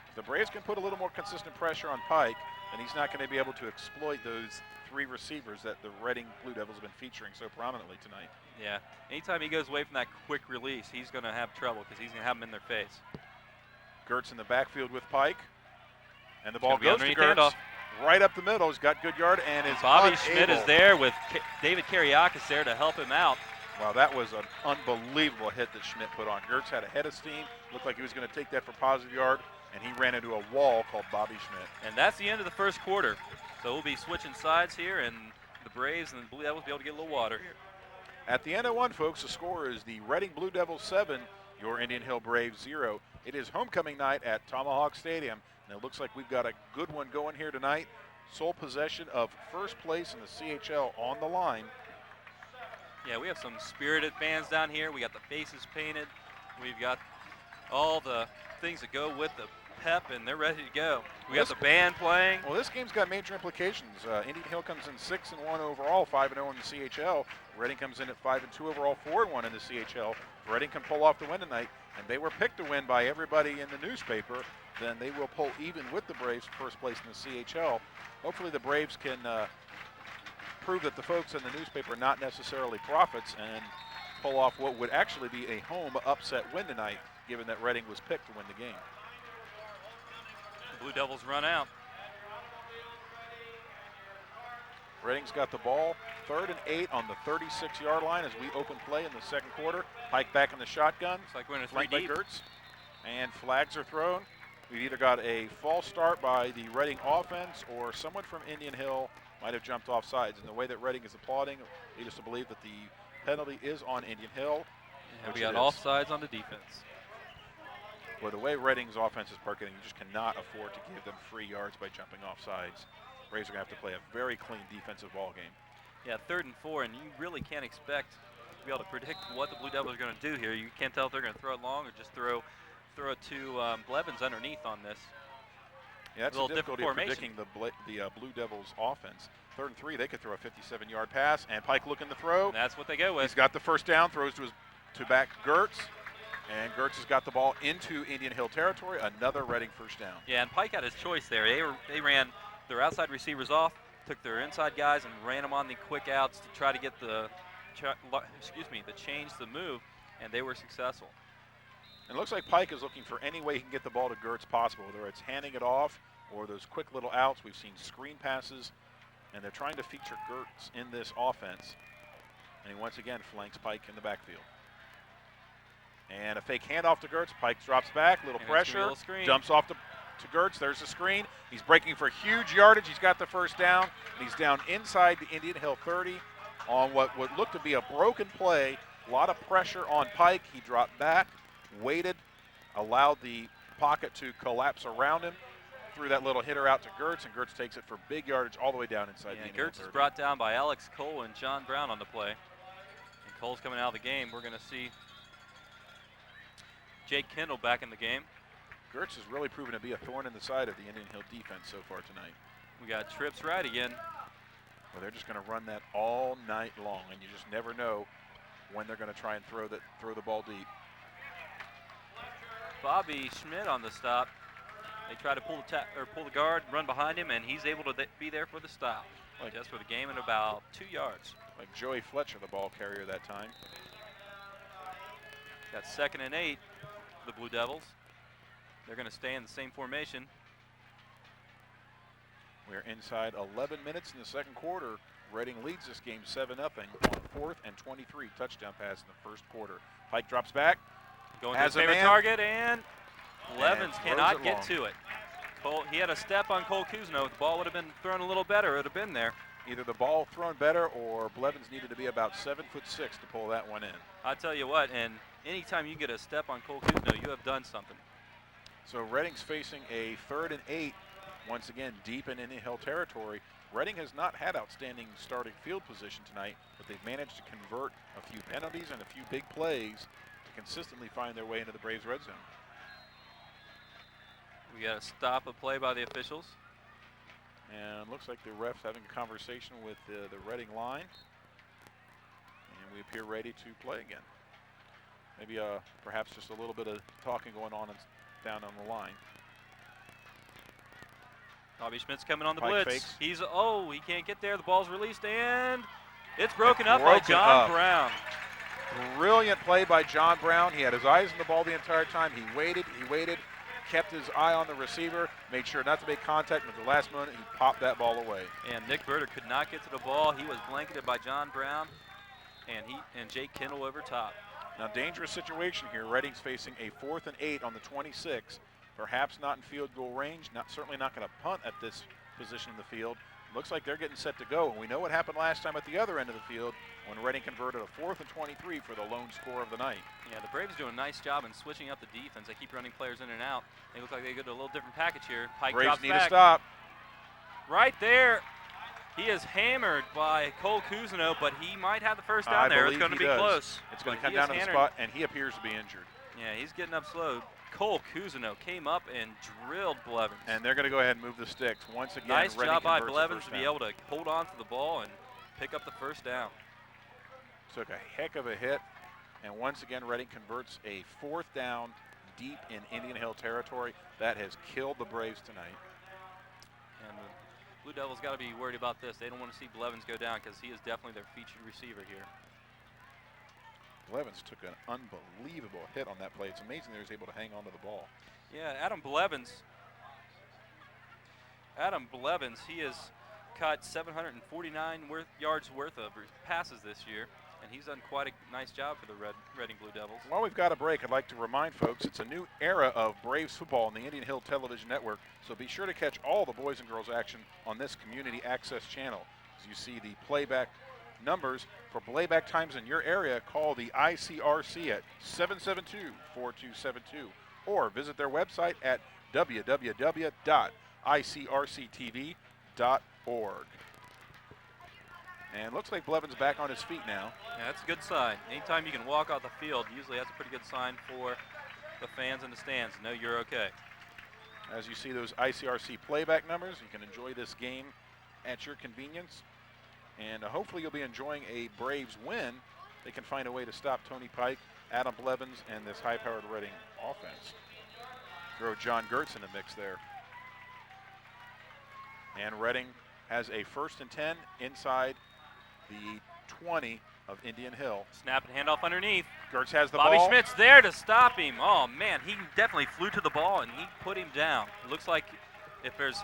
[SPEAKER 1] If the Braves can put a little more consistent pressure on Pike, then he's not going to be able to exploit those 3 receivers that the Reading Blue Devils have been featuring so prominently tonight.
[SPEAKER 2] Yeah, anytime he goes away from that quick release, he's going to have trouble because he's going to have them in their face.
[SPEAKER 1] Gertz in the backfield with Pike, and the ball goes to Gertz.
[SPEAKER 2] Handoff.
[SPEAKER 1] Right up the middle. He's got good yard and is
[SPEAKER 2] Bobby Schmidt is there with David Kariakis there to help him out.
[SPEAKER 1] Wow, that was an unbelievable hit that Schmidt put on. Gertz had a head of steam. Looked like he was going to take that for positive yard, and he ran into a wall called Bobby Schmidt.
[SPEAKER 2] And that's the end of the first quarter. So we'll be switching sides here, and the Braves and the Blue Devils will be able to get a little water here.
[SPEAKER 1] At the end of one, folks, the score is the Reading Blue Devils 7, your Indian Hill Braves 0. It is homecoming night at Tomahawk Stadium, and it looks like we've got a good one going here tonight. Sole possession of first place in the CHL on the line.
[SPEAKER 2] Yeah, we have some spirited fans down here. We got the faces painted. We've got all the things that go with the pep, and they're ready to go. We got the band playing.
[SPEAKER 1] Well, this game's got major implications. Indian Hill comes in 6-1 overall, 5-0 in the CHL. Reading comes in at 5-2 overall, 4-1 in the CHL. If Reading can pull off the win tonight, and they were picked to win by everybody in the newspaper, then they will pull even with the Braves for first place in the CHL. Hopefully the Braves can prove that the folks in the newspaper are not necessarily prophets and pull off what would actually be a home upset win tonight, given that Reading was picked to win the game.
[SPEAKER 2] The Blue Devils run out.
[SPEAKER 1] Reading's got the ball, 3rd and 8 on the 36-yard line as we open play in the second quarter. Pike back in the shotgun.
[SPEAKER 2] Looks like we're in a 3
[SPEAKER 1] flanked by
[SPEAKER 2] deep.
[SPEAKER 1] Gertz. And flags are thrown. We've either got a false start by the Reading offense or someone from Indian Hill might have jumped off sides. And the way that Reading is applauding leads us to believe that the penalty is on Indian Hill.
[SPEAKER 2] Yeah, we got offsides on the defense.
[SPEAKER 1] Well, the way Reading's offense is parking, you just cannot afford to give them free yards by jumping off sides. Braves are going to have to play a very clean defensive ball game.
[SPEAKER 2] Yeah, 3rd and 4, and you really can't expect to be able to predict what the Blue Devils are going to do here. You can't tell if they're going to throw it long or just throw it to Blevins underneath on this.
[SPEAKER 1] Yeah, that's the difficulty of predicting the Blue Devils offense. 3rd and 3, they could throw a 57-yard pass, and Pike looking to throw.
[SPEAKER 2] And that's what they go with.
[SPEAKER 1] He's got the first down, throws to back Gertz, and Gertz has got the ball into Indian Hill territory. Another Reading first down.
[SPEAKER 2] Yeah, and Pike had his choice there. They ran their outside receivers off, took their inside guys, and ran them on the quick outs to try to get to change the move, and they were successful.
[SPEAKER 1] And it looks like Pike is looking for any way he can get the ball to Gertz possible, whether it's handing it off or those quick little outs. We've seen screen passes, and they're trying to feature Gertz in this offense. And he once again flanks Pike in the backfield. And a fake handoff to Gertz. Pike drops back, little pressure, jumps off to Gertz. There's the screen. He's breaking for huge yardage. He's got the first down. And he's down inside the Indian Hill 30 on what would look to be a broken play. A lot of pressure on Pike. He dropped back, waited, allowed the pocket to collapse around him. Threw that little hitter out to Gertz, and Gertz takes it for big yardage all the way down inside the Indian
[SPEAKER 2] Gertz
[SPEAKER 1] Hill
[SPEAKER 2] is brought down by Alex Cole and John Brown on the play. And Cole's coming out of the game. We're going to see Jake Kendall back in the game.
[SPEAKER 1] Gertz has really proven to be a thorn in the side of the Indian Hill defense so far tonight.
[SPEAKER 2] We got trips right again.
[SPEAKER 1] Well, they're just going to run that all night long, and you just never know when they're going to try and throw the ball deep.
[SPEAKER 2] Bobby Schmidt on the stop. They try to pull the guard, run behind him, and he's able to be there for the stop. Just for the game at about 2 yards.
[SPEAKER 1] Like Joey Fletcher, the ball carrier that time.
[SPEAKER 2] Got 2nd and 8, the Blue Devils. They're going to stay in the same formation.
[SPEAKER 1] We're inside 11 minutes in the second quarter. Reading leads this game 7-0 on 4th and 23. Touchdown pass in the first quarter. Pike drops back.
[SPEAKER 2] Going to his favorite target, and Blevins cannot get to it. He had a step on Cole Cousineau. If the ball would have been thrown a little better, it would have been there.
[SPEAKER 1] Either the ball thrown better or Blevins needed to be about 7'6" to pull that one in.
[SPEAKER 2] I'll tell you what, and anytime you get a step on Cole Cousineau, you have done something.
[SPEAKER 1] So Reading's facing a 3rd and 8, once again deep in Indian Hill territory. Reading has not had outstanding starting field position tonight, but they've managed to convert a few penalties and a few big plays to consistently find their way into the Braves' red zone.
[SPEAKER 2] We got a stop of play by the officials.
[SPEAKER 1] And looks like the ref's having a conversation with the Reading line. And we appear ready to play again. Maybe perhaps just a little bit of talking going on down on the line.
[SPEAKER 2] Bobby Schmidt's coming on the
[SPEAKER 1] Pike
[SPEAKER 2] blitz.
[SPEAKER 1] fakes.
[SPEAKER 2] He can't get there. The ball's released, and it's broken up by John Brown.
[SPEAKER 1] Brilliant play by John Brown. He had his eyes on the ball the entire time. He waited, kept his eye on the receiver, made sure not to make contact, and at the last moment, he popped that ball away.
[SPEAKER 2] And Nick Berter could not get to the ball. He was blanketed by John Brown, and Jake Kendall over top.
[SPEAKER 1] Now, dangerous situation here. Reading's facing a 4th and 8 on the 26. Perhaps not in field goal range. Certainly not going to punt at this position in the field. Looks like they're getting set to go. And we know what happened last time at the other end of the field when Reading converted a 4th and 23 for the lone score of the night.
[SPEAKER 2] Yeah, the Braves doing a nice job in switching up the defense. They keep running players in and out. They look like they get a little different package here. Pike
[SPEAKER 1] Braves
[SPEAKER 2] drops
[SPEAKER 1] need
[SPEAKER 2] back.
[SPEAKER 1] to stop.
[SPEAKER 2] Right there. He is hammered by Cole Cousineau, but he might have the first down there. It's going to be close.
[SPEAKER 1] It's going to come down to the spot, and he appears to be injured.
[SPEAKER 2] Yeah, he's getting up slow. Cole Cousineau came up and drilled Blevins.
[SPEAKER 1] And they're going to go ahead and move the sticks. Once again,
[SPEAKER 2] nice
[SPEAKER 1] Reading
[SPEAKER 2] job by
[SPEAKER 1] converts
[SPEAKER 2] Blevins
[SPEAKER 1] the
[SPEAKER 2] to be able to hold on to the ball and pick up the first down.
[SPEAKER 1] Took a heck of a hit. And once again, Reading converts a 4th down deep in Indian Hill territory. That has killed the Braves tonight.
[SPEAKER 2] And the Blue Devils got to be worried about this. They don't want to see Blevins go down because he is definitely their featured receiver here.
[SPEAKER 1] Blevins took an unbelievable hit on that play. It's amazing that he was able to hang on to the ball.
[SPEAKER 2] Yeah, Adam Blevins, he has caught 749 yards worth of passes this year, and he's done quite a nice job for the Reading Blue Devils.
[SPEAKER 1] While we've got a break, I'd like to remind folks it's a new era of Braves football on the Indian Hill Television Network, so be sure to catch all the boys and girls action on this community access channel. As you see the playback numbers for playback times in your area, call the ICRC at 772-4272 or visit their website at www.icrctv.org. And looks like Blevins back on his feet now.
[SPEAKER 2] Yeah, that's a good sign. Anytime you can walk off the field, usually that's a pretty good sign for the fans in the stands to know you're okay.
[SPEAKER 1] As you see those ICRC playback numbers, you can enjoy this game at your convenience. And hopefully you'll be enjoying a Braves win. They can find a way to stop Tony Pike, Adam Blevins, and this high-powered Reading offense. Throw John Gertz in the mix there. And Reading has a 1st and 10 inside the 20 of Indian Hill.
[SPEAKER 2] Snap and handoff underneath.
[SPEAKER 1] Gertz has the
[SPEAKER 2] Bobby
[SPEAKER 1] ball.
[SPEAKER 2] Schmidt's there to stop him. Oh, man, he definitely flew to the ball, and he put him down. It looks like if there's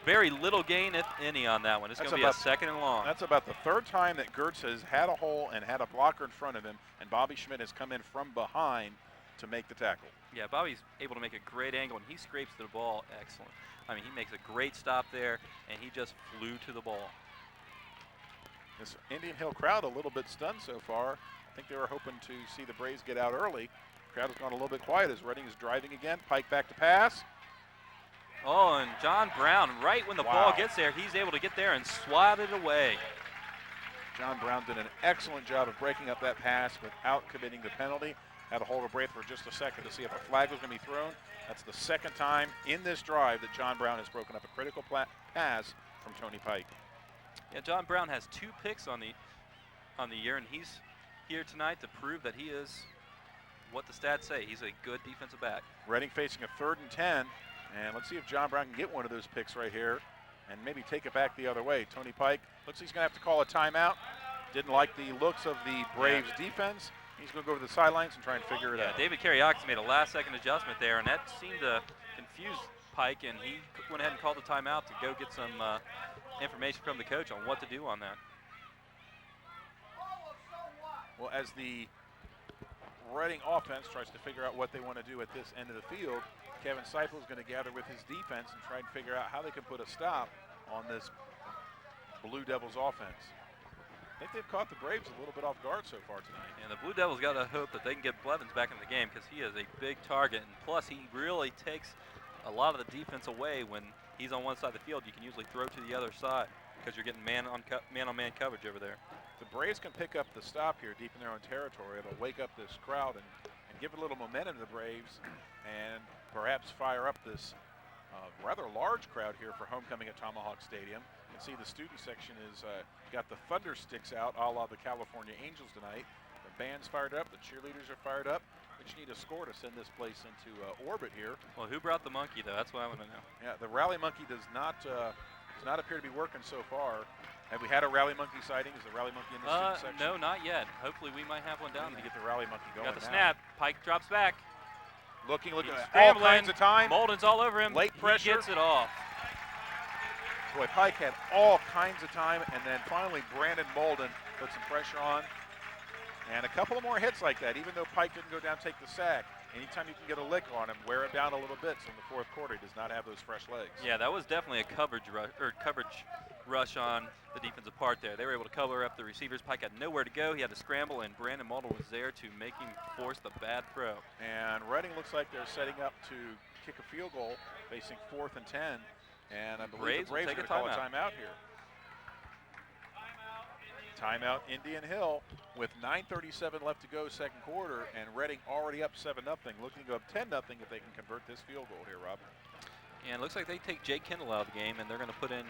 [SPEAKER 2] very little gain, if any, on that one. It's going to be a 2nd and long.
[SPEAKER 1] That's about the 3rd time that Gertz has had a hole and had a blocker in front of him, and Bobby Schmidt has come in from behind to make the tackle.
[SPEAKER 2] Yeah, Bobby's able to make a great angle, and he scrapes to the ball excellent. I mean, he makes a great stop there, and he just flew to the ball.
[SPEAKER 1] This Indian Hill crowd a little bit stunned so far. I think they were hoping to see the Braves get out early, Crowd has gone a little bit quiet as Reading is driving again. Pike back to pass.
[SPEAKER 2] Oh, and John Brown, right when the
[SPEAKER 1] Wow.
[SPEAKER 2] ball gets there, he's able to get there and swat it away.
[SPEAKER 1] John Brown did an excellent job of breaking up that pass without committing the penalty. Had to hold her breath for just a second to see if a flag was going to be thrown. That's the second time in this drive that John Brown has broken up a critical pass from Tony Pike.
[SPEAKER 2] Yeah, John Brown has 2 picks on the year, and he's here tonight to prove that he is what the stats say. He's a good defensive back.
[SPEAKER 1] Reading facing a 3rd and 10, and let's see if John Brown can get one of those picks right here and maybe take it back the other way. Tony Pike looks like he's going to have to call a timeout. Didn't like the looks of the Braves defense. He's going to go to the sidelines and try and figure it out.
[SPEAKER 2] David Karyakis made a last-second adjustment there, and that seemed to confuse Pike, and he went ahead and called the timeout to go get some information from the coach on what to do on that.
[SPEAKER 1] Well, as the Reading offense tries to figure out what they want to do at this end of the field, Kevin Seipel is going to gather with his defense and try and figure out how they can put a stop on this Blue Devils offense. I think they've caught the Braves a little bit off guard so far tonight.
[SPEAKER 2] And the Blue Devils got to hope that they can get Blevins back in the game because he is a big target, and plus he really takes a lot of the defense away. When he's on one side of the field, you can usually throw to the other side because you're getting man-on-man coverage over there.
[SPEAKER 1] The Braves can pick up the stop here deep in their own territory. It'll wake up this crowd and give a little momentum to the Braves and perhaps fire up this rather large crowd here for homecoming at Tomahawk Stadium. You can see the student section is got the thunder sticks out a la the California Angels tonight. The band's fired up, the cheerleaders are fired up. We just need a score to send this place into orbit here.
[SPEAKER 2] Well, who brought the monkey, though? That's what I want to know.
[SPEAKER 1] Yeah, the rally monkey does not appear to be working so far. Have we had a rally monkey sighting? Is the rally monkey in the student section?
[SPEAKER 2] No, not yet. Hopefully we might have one down there.
[SPEAKER 1] To get the rally monkey going.
[SPEAKER 2] Got the
[SPEAKER 1] now.
[SPEAKER 2] snap. Pike drops back.
[SPEAKER 1] Looking
[SPEAKER 2] He's
[SPEAKER 1] all
[SPEAKER 2] scrambling.
[SPEAKER 1] kinds of time.
[SPEAKER 2] Molden's all over him.
[SPEAKER 1] Late pressure.
[SPEAKER 2] He gets it off.
[SPEAKER 1] Boy, Pike had all kinds of time, and then finally Brandon Molden put some pressure on. And a couple of more hits like that, even though Pike didn't go down and take the sack. Anytime you can get a lick on him, wear it down a little bit. So in the 4th quarter, he does not have those fresh legs.
[SPEAKER 2] Yeah, that was definitely a coverage rush on the defensive part there. They were able to cover up the receivers. Pike had nowhere to go. He had to scramble, and Brandon Molden was there to make him force the bad throw.
[SPEAKER 1] And Reading looks like they're setting up to kick a field goal, facing 4th and 10. And I believe the Braves are going to call a timeout here. Timeout Indian Hill with 9:37 left to go 2nd quarter, and Reading already up 7-0, looking to go up 10-0 if they can convert this field goal here, Rob.
[SPEAKER 2] And it looks like they take Jake Kendall out of the game, and they're going to put in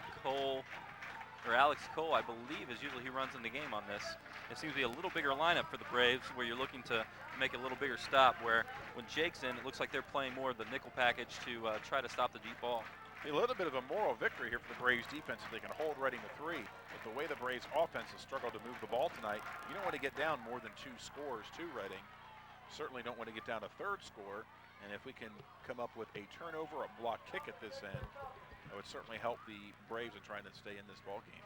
[SPEAKER 2] Alex Cole, I believe, is usually who runs in the game on this. It seems to be a little bigger lineup for the Braves where you're looking to make a little bigger stop, where when Jake's in, it looks like they're playing more of the nickel package to try to stop the deep ball.
[SPEAKER 1] A little bit of a moral victory here for the Braves defense if they can hold Reading to 3. But the way the Braves offense has struggled to move the ball tonight, you don't want to get down more than 2 scores to Reading. Certainly don't want to get down a 3rd score. And if we can come up with a turnover, a block kick at this end, that would certainly help the Braves in trying to stay in this ball game.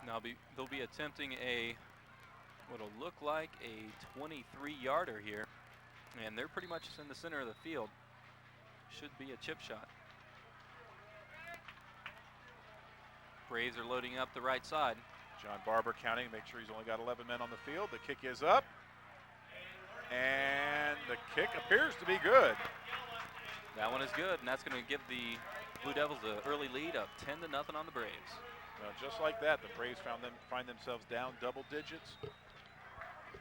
[SPEAKER 2] Now they'll be attempting what'll look like a 23-yarder here. And they're pretty much in the center of the field. Should be a chip shot. Braves are loading up the right side.
[SPEAKER 1] John Barber counting, make sure he's only got 11 men on the field. The kick is up. And the kick appears to be good.
[SPEAKER 2] That one is good, and that's going to give the Blue Devils an early lead of 10-0 on the Braves.
[SPEAKER 1] Well, just like that, the Braves find themselves down double digits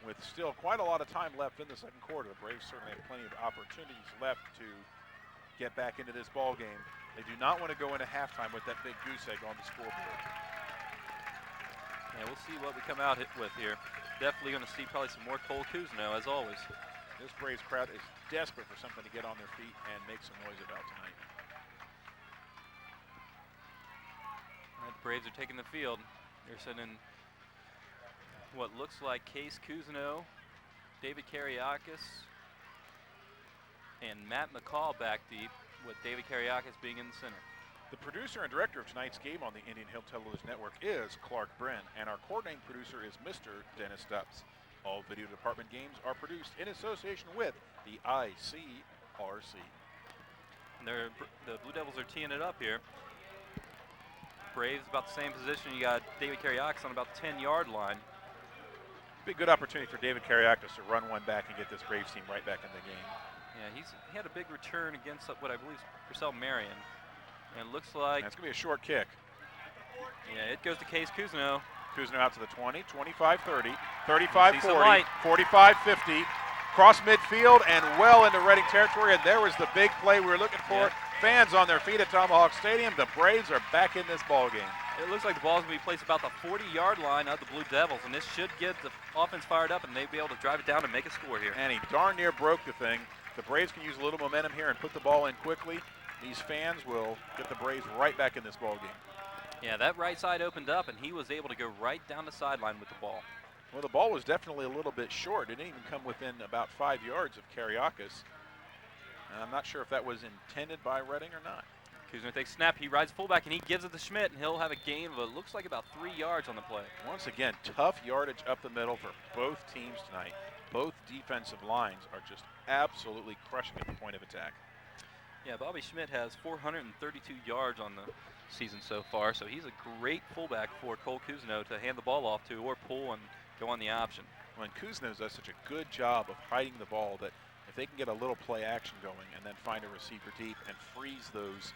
[SPEAKER 1] with still quite a lot of time left in the 2nd quarter. The Braves certainly have plenty of opportunities left to get back into this ball game. They do not want to go into halftime with that big goose egg on the scoreboard.
[SPEAKER 2] Yeah, we'll see what we come out with here. Definitely going to see probably some more Cole Cousineau, as always.
[SPEAKER 1] This Braves crowd is desperate for something to get on their feet and make some noise about tonight.
[SPEAKER 2] All right, the Braves are taking the field. They're sending what looks like Case Cousineau, David Karyakis, and Matt McCall back deep, with David Karyakis being in the center.
[SPEAKER 1] The producer and director of tonight's game on the Indian Hill Television Network is Clark Brin, and our coordinating producer is Mr. Dennis Stubbs. All video department games are produced in association with the ICRC.
[SPEAKER 2] And the Blue Devils are teeing it up here. Braves about the same position. You got David Karyakis on about the 10-yard line.
[SPEAKER 1] Be a good opportunity for David Kariakis to run one back and get this Braves team right back in the game.
[SPEAKER 2] Yeah, he had a big return against what I believe is Purcell Marion. And it looks like...
[SPEAKER 1] It's going to be a short kick.
[SPEAKER 2] Yeah, it goes to Case Cousineau.
[SPEAKER 1] Cousineau out to the 20, 25-30, 35-40, 45-50. Cross midfield and well into Reading territory, and there was the big play we were looking for.
[SPEAKER 2] Yeah.
[SPEAKER 1] Fans on their feet at Tomahawk Stadium. The Braves are back in this ball game.
[SPEAKER 2] It looks like the ball's going to be placed about the 40-yard line of the Blue Devils, and this should get the offense fired up, and they'll be able to drive it down and make a score here.
[SPEAKER 1] And he darn near broke the thing. The Braves can use a little momentum here and put the ball in quickly. These fans will get the Braves right back in this ball game.
[SPEAKER 2] Yeah, that right side opened up, and he was able to go right down the sideline with the ball.
[SPEAKER 1] Well, the ball was definitely a little bit short. It didn't even come within about 5 yards of Kariakis. And I'm not sure if that was intended by Reading or not.
[SPEAKER 2] Cousineau takes snap. He rides fullback, and he gives it to Schmidt, and he'll have a gain of, it looks like about 3 yards on the play.
[SPEAKER 1] Once again, tough yardage up the middle for both teams tonight. Both defensive lines are just absolutely crushing at the point of attack.
[SPEAKER 2] Yeah, Bobby Schmidt has 432 yards on the season so far, so he's a great fullback for Cole Cousineau to hand the ball off to or pull and go on the option.
[SPEAKER 1] When Cousineau does such a good job of hiding the ball that if they can get a little play action going and then find a receiver deep and freeze those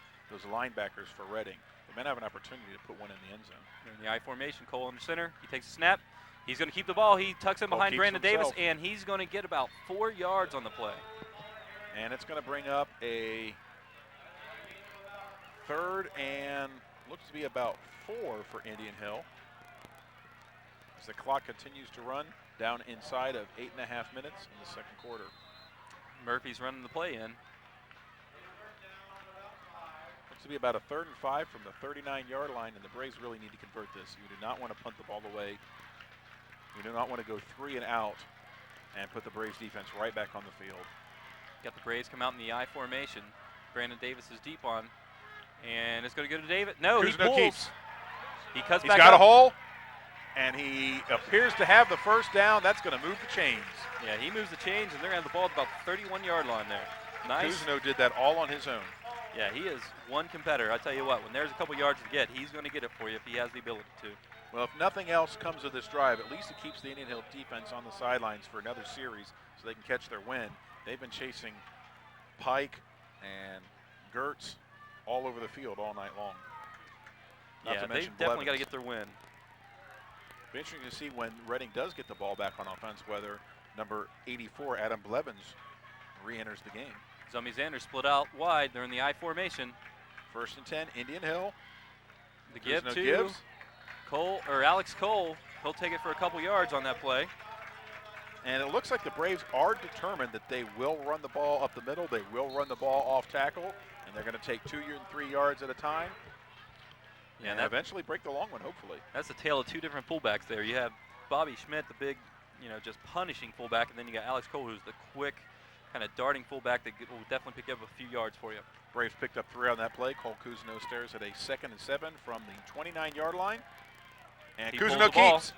[SPEAKER 1] linebackers for Reading, they might have an opportunity to put one in the end zone.
[SPEAKER 2] In the I formation, Cole in the center. He takes a snap. He's going to keep the ball. He tucks in behind Brandon Davis, and he's going to get about 4 yards on the play.
[SPEAKER 1] And it's going to bring up a third and looks to be about 4 for Indian Hill. As the clock continues to run down inside of 8.5 minutes in the second quarter.
[SPEAKER 2] Murphy's running the play in.
[SPEAKER 1] Looks to be about a 3rd and 5 from the 39-yard line, and the Braves really need to convert this. You do not want to punt the ball away. You do not want to go 3 and out and put the Braves defense right back on the field.
[SPEAKER 2] Got the Braves come out in the I formation. Brandon Davis is deep on, and it's going to go to David. No, he pulls.
[SPEAKER 1] Keeps.
[SPEAKER 2] He cuts
[SPEAKER 1] He's
[SPEAKER 2] back
[SPEAKER 1] got
[SPEAKER 2] up.
[SPEAKER 1] a hole, and he appears to have the first down. That's going to move the chains.
[SPEAKER 2] Yeah, he moves the chains, and they're going to have the ball at about the 31-yard line there. Nice.
[SPEAKER 1] Cousineau did that all on his own.
[SPEAKER 2] Yeah, he is one competitor. I tell you what, when there's a couple yards to get, he's going to get it for you if he has the ability to.
[SPEAKER 1] Well, if nothing else comes of this drive, at least it keeps the Indian Hill defense on the sidelines for another series so they can catch their win. They've been chasing Pike and Gertz all over the field all night long.
[SPEAKER 2] Yeah, they've definitely got to get their win.
[SPEAKER 1] Be interesting to see when Reading does get the ball back on offense, whether number 84, Adam Blevins, re-enters the game.
[SPEAKER 2] Zumby Xander split out wide. They're in the I formation.
[SPEAKER 1] 1st and 10, Indian Hill.
[SPEAKER 2] The give
[SPEAKER 1] Cousineau
[SPEAKER 2] to
[SPEAKER 1] gives.
[SPEAKER 2] Cole, or Alex Cole. He'll take it for a couple yards on that play.
[SPEAKER 1] And it looks like the Braves are determined that they will run the ball up the middle. They will run the ball off tackle, and they're going to take 2 and 3 yards at a time.
[SPEAKER 2] Yeah,
[SPEAKER 1] and eventually break the long one, hopefully.
[SPEAKER 2] That's a tale of 2 different fullbacks there. You have Bobby Schmidt, the big, just punishing fullback, and then you got Alex Cole, who's the quick, kind of darting fullback that will definitely pick up a few yards for you.
[SPEAKER 1] Braves picked up 3 on that play. Cole Cousineau stares at a 2nd and 7 from the 29-yard line. And Cousineau keeps.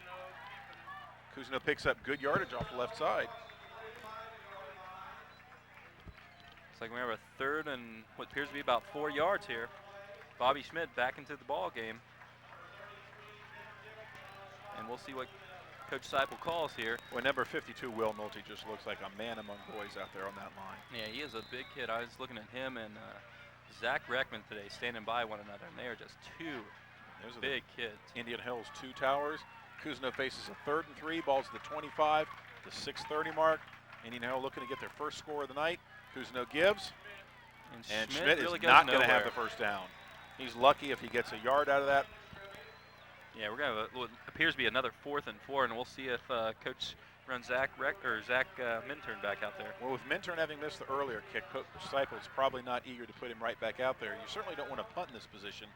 [SPEAKER 1] Cousineau picks up good yardage off the left side.
[SPEAKER 2] Looks like we have a 3rd and what appears to be about 4 yards here. Bobby Schmidt back into the ball game. And we'll see what Coach Seipel calls here.
[SPEAKER 1] Well, number 52, Will Nolte, just looks like a man among boys out there on that line.
[SPEAKER 2] Yeah, he is a big kid. I was looking at him and Zach Reckman today standing by one another, and they are just 2 big kids.
[SPEAKER 1] Indian Hill's 2 towers. Cousineau faces a 3rd and 3. Ball's at the 25, the 6:30 mark. Indian Hill looking to get their first score of the night. Cousineau gives. And Schmidt
[SPEAKER 2] really
[SPEAKER 1] is not going to
[SPEAKER 2] nowhere.
[SPEAKER 1] have the first down. He's lucky if he gets a yard out of that.
[SPEAKER 2] Yeah, we're going to what appears to be another 4th and 4, and we'll see if Coach runs Zach Minturn back out there.
[SPEAKER 1] Well, with Minturn having missed the earlier kick, Coach Seipel's probably not eager to put him right back out there. You certainly don't want to punt in this position.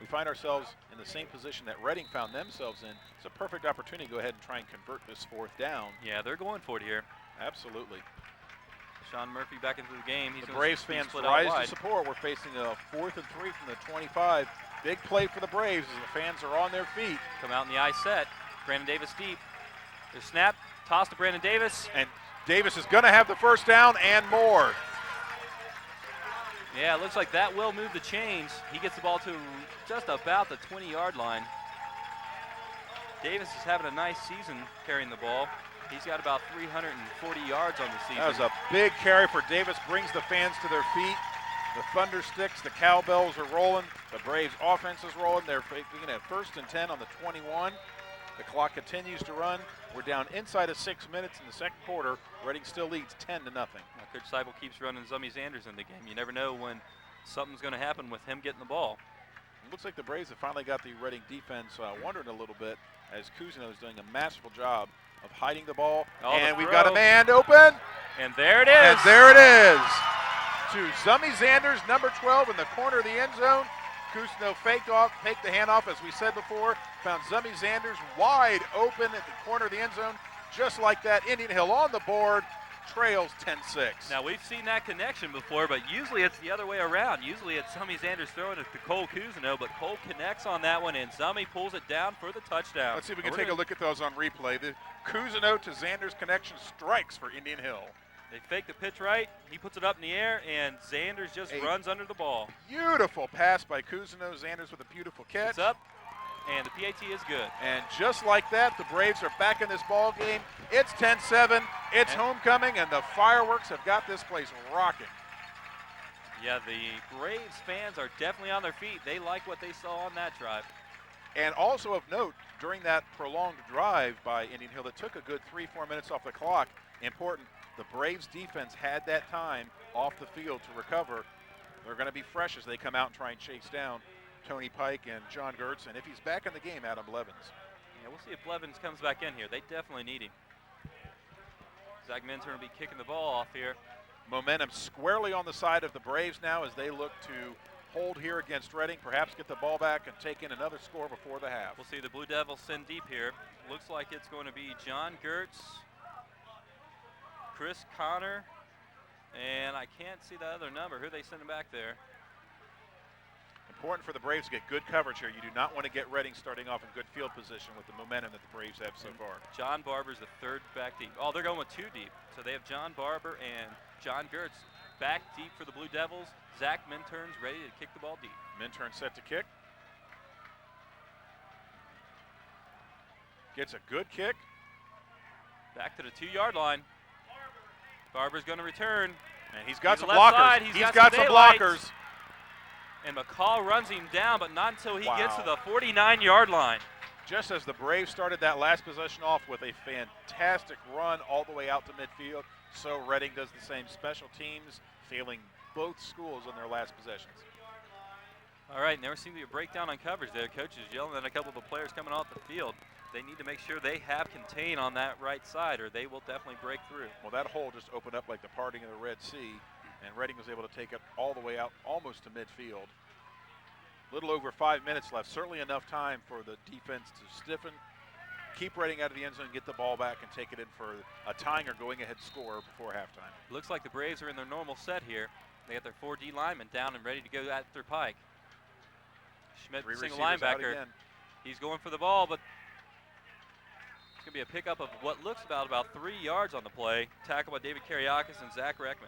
[SPEAKER 1] We find ourselves in the same position that Reading found themselves in. It's a perfect opportunity to go ahead and try and convert this 4th down.
[SPEAKER 2] Yeah, they're going for it here.
[SPEAKER 1] Absolutely.
[SPEAKER 2] Sean Murphy back into the game. He's
[SPEAKER 1] the Braves fans rise to support. We're facing a 4th and 3 from the 25. Big play for the Braves as the fans are on their feet.
[SPEAKER 2] Come out in the I set. Brandon Davis deep. There's snap. Toss to Brandon Davis.
[SPEAKER 1] And Davis is going to have the first down and more.
[SPEAKER 2] Yeah, it looks like that will move the chains. He gets the ball to just about the 20-yard line. Davis is having a nice season carrying the ball. He's got about 340 yards on the season.
[SPEAKER 1] That was a big carry for Davis, brings the fans to their feet. The thunder sticks, the cowbells are rolling. The Braves offense is rolling. They're looking at 1st and 10 on the 21. The clock continues to run. We're down inside of 6 minutes in the second quarter. Reading still leads 10-0.
[SPEAKER 2] Now, Coach Seibel keeps running Zummy Zanders in the game. You never know when something's going to happen with him getting the ball.
[SPEAKER 1] It looks like the Braves have finally got the Reading defense wondering a little bit as Cousineau is doing a masterful job of hiding the ball. And we've got a man open.
[SPEAKER 2] And there it is.
[SPEAKER 1] And there it is. To Zummy Zanders, number 12 in the corner of the end zone. Cousineau faked the handoff, as we said before, found Zummy Zanders wide open at the corner of the end zone. Just like that, Indian Hill on the board, trails 10-6.
[SPEAKER 2] Now, we've seen that connection before, but usually it's the other way around. Usually it's Zummy Zanders throwing it to Cole Cousineau, but Cole connects on that one, and Zummy pulls it down for the touchdown.
[SPEAKER 1] Let's see if we can take a look at those on replay. The Cousineau to Zanders connection strikes for Indian Hill.
[SPEAKER 2] They fake the pitch right, he puts it up in the air, and Zanders just runs under the ball.
[SPEAKER 1] Beautiful pass by Cousineau. Zanders with a beautiful catch.
[SPEAKER 2] It's up, and the PAT is good.
[SPEAKER 1] And just like that, the Braves are back in this ball game. It's 10-7, it's homecoming, and the fireworks have got this place rocking.
[SPEAKER 2] Yeah, the Braves fans are definitely on their feet. They like what they saw on that drive.
[SPEAKER 1] And also of note, during that prolonged drive by Indian Hill that took a good 3-4 minutes off the clock, important, the Braves defense had that time off the field to recover. They're going to be fresh as they come out and try and chase down Tony Pike and John Gertz. And if he's back in the game, Adam Blevins.
[SPEAKER 2] Yeah, we'll see if Blevins comes back in here. They definitely need him. Zach Minturn will be kicking the ball off here.
[SPEAKER 1] Momentum squarely on the side of the Braves now as they look to hold here against Reading, perhaps get the ball back and take in another score before the half.
[SPEAKER 2] We'll see the Blue Devils send deep here. Looks like it's going to be John Gertz, Chris Connor, and I can't see the other number. Who are they sending back there?
[SPEAKER 1] Important for the Braves to get good coverage here. You do not want to get Reading starting off in good field position with the momentum that the Braves have so far.
[SPEAKER 2] John Barber's the third back deep. Oh, they're going with 2 deep. So they have John Barber and John Gertz back deep for the Blue Devils. Zach Minturn's ready to kick the ball deep.
[SPEAKER 1] Minturn set to kick. Gets a good kick.
[SPEAKER 2] Back to the 2-yard line. Barber's going to return.
[SPEAKER 1] And he's got some
[SPEAKER 2] blockers.
[SPEAKER 1] blockers. He's got some blockers.
[SPEAKER 2] And McCall runs him down, but not until he gets to the 49-yard line.
[SPEAKER 1] Just as the Braves started that last possession off with a fantastic run all the way out to midfield, so Reading does the same. Special teams failing both schools on their last possessions.
[SPEAKER 2] All right, never seemed to be a breakdown on coverage there. Coach is yelling at a couple of the players coming off the field. They need to make sure they have contain on that right side, or they will definitely break through.
[SPEAKER 1] Well, that hole just opened up like the parting of the Red Sea, and Reading was able to take it all the way out almost to midfield. A little over 5 minutes left. Certainly enough time for the defense to stiffen, keep Reading out of the end zone, get the ball back, and take it in for a tying or going ahead score before halftime.
[SPEAKER 2] Looks like the Braves are in their normal set here. They got their 4 D linemen down and ready to go after Pike. Schmidt, single linebacker. He's going for the ball, but it's going to be a pickup of what looks about 3 yards on the play. Tackled by David Kariakis and Zach Reckman.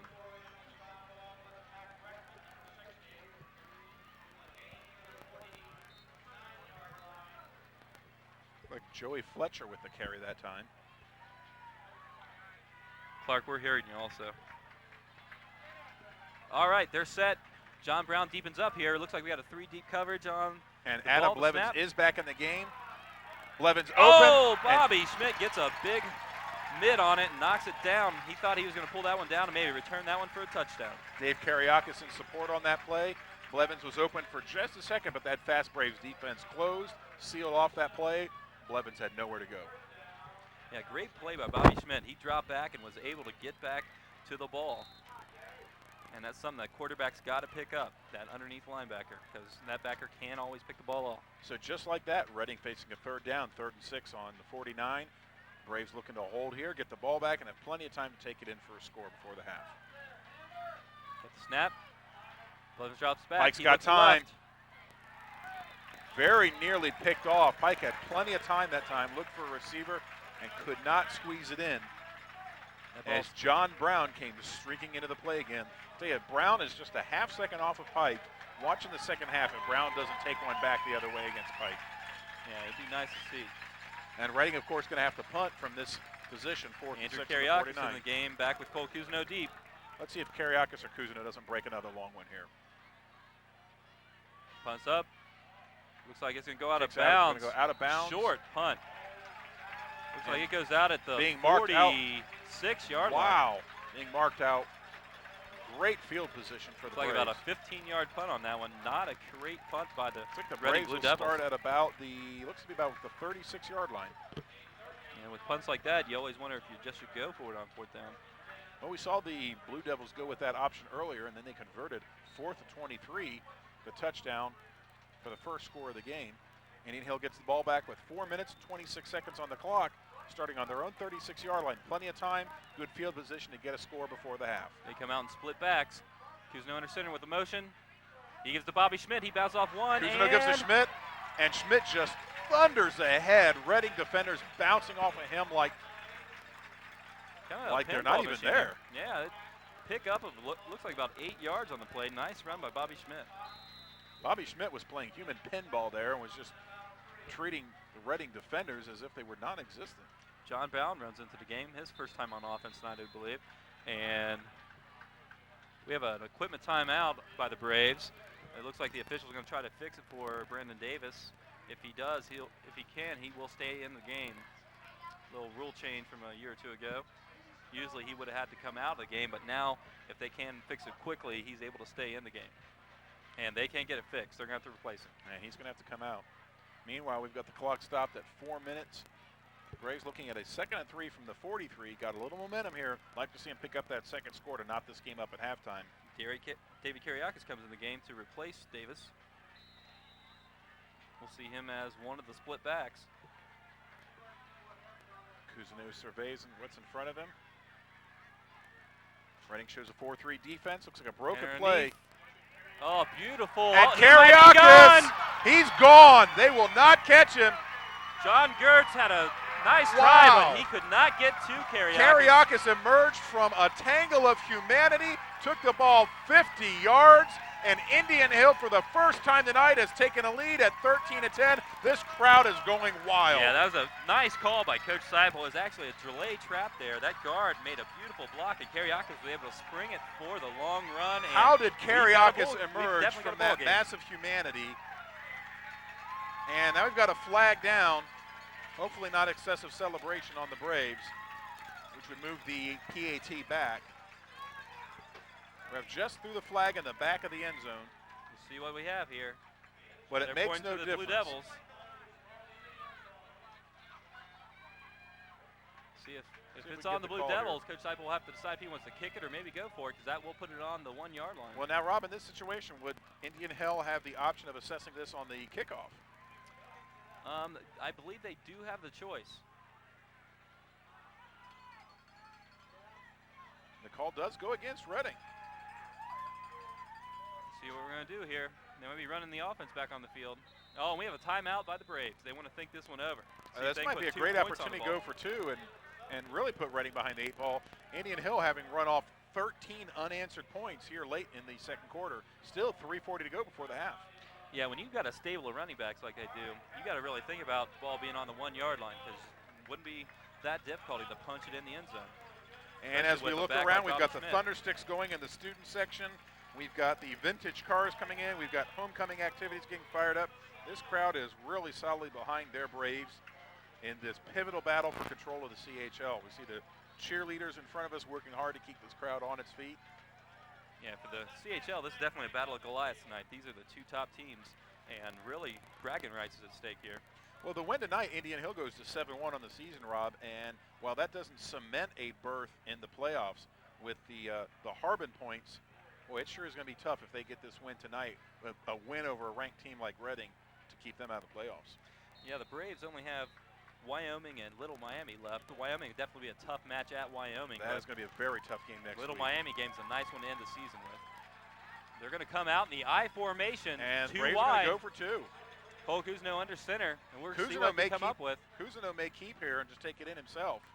[SPEAKER 1] Like Joey Fletcher with the carry that time.
[SPEAKER 2] Clark, we're hearing you also. All right, they're set. John Brown deepens up here. It looks like we got a 3 deep coverage on.
[SPEAKER 1] And Adam Blevins is back in the game. Blevins open.
[SPEAKER 2] Oh, Bobby Schmidt gets a big mid on it and knocks it down. He thought he was going to pull that one down and maybe return that one for a touchdown.
[SPEAKER 1] Dave Kariakis in support on that play. Blevins was open for just a second, but that fast Braves defense closed, sealed off that play. Blevins had nowhere to go.
[SPEAKER 2] Yeah, great play by Bobby Schmidt. He dropped back and was able to get back to the ball. And that's something that quarterback's got to pick up, that underneath linebacker, because that backer can't always pick the ball off.
[SPEAKER 1] So just like that, Reading facing a 3rd down, 3rd and 6 on the 49. Braves looking to hold here, get the ball back, and have plenty of time to take it in for a score before the half.
[SPEAKER 2] Get the snap. Blevins drops back.
[SPEAKER 1] Pike's got time. Very nearly picked off. Pike had plenty of time that time, looked for a receiver, and could not squeeze it in. As John Brown came streaking into the play again. I'll tell you, Brown is just a half second off of Pike. Watching the second half, if Brown doesn't take one back the other way against Pike.
[SPEAKER 2] Yeah, it'd be nice to see.
[SPEAKER 1] And Reading, of course, going to have to punt from this position, 4th and
[SPEAKER 2] Andrew
[SPEAKER 1] 6
[SPEAKER 2] Kariakis
[SPEAKER 1] on
[SPEAKER 2] in the game, back with Cole Cousineau deep.
[SPEAKER 1] Let's see if Kariakis or Cousineau doesn't break another long one here.
[SPEAKER 2] Punts up. Looks like it's going to go out of
[SPEAKER 1] It's
[SPEAKER 2] bounds.
[SPEAKER 1] going to go out of bounds.
[SPEAKER 2] Short punt. Looks like it goes out at the
[SPEAKER 1] being marked out.
[SPEAKER 2] 46-yard line.
[SPEAKER 1] Wow. Being marked out. Great field position for the
[SPEAKER 2] Looks like
[SPEAKER 1] Braves.
[SPEAKER 2] about a 15-yard punt on that one. Not a great punt by the
[SPEAKER 1] I think the
[SPEAKER 2] Reading
[SPEAKER 1] Braves
[SPEAKER 2] Blue
[SPEAKER 1] will
[SPEAKER 2] Devils.
[SPEAKER 1] start at about the, looks to be about the 36-yard line.
[SPEAKER 2] And with punts like that, you always wonder if you just should go for it on 4th down.
[SPEAKER 1] Well, we saw the Blue Devils go with that option earlier, and then they converted 4th and 23, the touchdown for the first score of the game. Indian Hill gets the ball back with 4 minutes and 26 seconds on the clock, starting on their own 36-yard line. Plenty of time, good field position to get a score before the half.
[SPEAKER 2] They come out and split backs. Cousineau under center with the motion. He gives to Bobby Schmidt. He bounces off one.
[SPEAKER 1] Cousineau gives to Schmidt, and Schmidt just thunders ahead. Reading defenders bouncing off of him like they're not even there.
[SPEAKER 2] Yeah, pick up of looks like about 8 yards on the play. Nice run by Bobby Schmidt.
[SPEAKER 1] Bobby Schmidt was playing human pinball there and was just treating the Reading defenders as if they were non-existent.
[SPEAKER 2] John Brown runs into the game, his first time on offense tonight, I believe. And we have an equipment timeout by the Braves. It looks like the official's going to try to fix it for Brandon Davis. If he does, he will stay in the game. Little rule change from a year or two ago. Usually he would have had to come out of the game, but now if they can fix it quickly, he's able to stay in the game. And they can't get it fixed. They're going to have to replace him.
[SPEAKER 1] And he's going to have to come out. Meanwhile, we've got the clock stopped at 4 minutes. The Braves looking at a 2nd and 3 from the 43. Got a little momentum here. Like to see him pick up that second score to knot this game up at halftime.
[SPEAKER 2] David Kariakis comes in the game to replace Davis. We'll see him as one of the split backs.
[SPEAKER 1] Cousineau surveys what's in front of him. Reading shows a 4-3 defense. Looks like a broken play.
[SPEAKER 2] Oh, beautiful.
[SPEAKER 1] And Kariakis, he's gone. They will not catch him.
[SPEAKER 2] John Gertz had a nice try, but he could not get to Kariakis.
[SPEAKER 1] Kariakis emerged from a tangle of humanity, took the ball 50 yards, and Indian Hill for the first time tonight has taken a lead at 13-10. This crowd is going wild.
[SPEAKER 2] Yeah, that was a nice call by Coach Seipel. It was actually a delay trap there. That guard made a beautiful block, and Kariakis was able to spring it for the long run. And
[SPEAKER 1] how did Kariakis emerge from that massive humanity? And now we've got a flag down. Hopefully not excessive celebration on the Braves, which would move the PAT back. We have just threw the flag in the back of the end zone.
[SPEAKER 2] We'll see what we have here.
[SPEAKER 1] But it makes no difference.
[SPEAKER 2] Blue Devils. See if it's on the Blue Devils. Coach Seipel will have to decide if he wants to kick it or maybe go for it, because that will put it on the 1 yard line.
[SPEAKER 1] Well, now, Rob, in this situation, would Indian Hill have the option of assessing this on the kickoff?
[SPEAKER 2] I believe they do have the choice.
[SPEAKER 1] The call does go against Reading.
[SPEAKER 2] See what we're going to do here. They might be running the offense back on the field. Oh, and we have a timeout by the Braves. They want to think this one over.
[SPEAKER 1] This might be a great opportunity to go for two and really put Reading behind the 8 ball. Indian Hill having run off 13 unanswered points here late in the second quarter. Still 3:40 to go before the half.
[SPEAKER 2] Yeah, when you've got a stable of running backs like they do, you got to really think about the ball being on the 1 yard line, because it wouldn't be that difficult to punch it in the end zone.
[SPEAKER 1] And as we look around, we've got the Thunder Sticks going in the student section. We've got the vintage cars coming in. We've got homecoming activities getting fired up. This crowd is really solidly behind their Braves in this pivotal battle for control of the CHL. We see the cheerleaders in front of us working hard to keep this crowd on its feet.
[SPEAKER 2] Yeah, for the CHL, this is definitely a battle of Goliath tonight. These are the two top teams, and really bragging rights is at stake here.
[SPEAKER 1] Well, the win tonight, Indian Hill goes to 7-1 on the season, Rob, and while that doesn't cement a berth in the playoffs with the Harbin points, boy, it sure is going to be tough if they get this win tonight, a win over a ranked team like Reading, to keep them out of the playoffs.
[SPEAKER 2] Yeah, the Braves only have Wyoming and Little Miami left. Wyoming would definitely be a tough match at Wyoming.
[SPEAKER 1] That is going to be a very tough game next week.
[SPEAKER 2] Little Miami game's a nice one to end the season with. They're going to come out in the I formation,
[SPEAKER 1] and
[SPEAKER 2] 2
[SPEAKER 1] Braves
[SPEAKER 2] wide.
[SPEAKER 1] Are going to go for 2.
[SPEAKER 2] Cole Cousineau under center, and we're going to see what they come up with.
[SPEAKER 1] Cousineau may keep here and just take it in himself.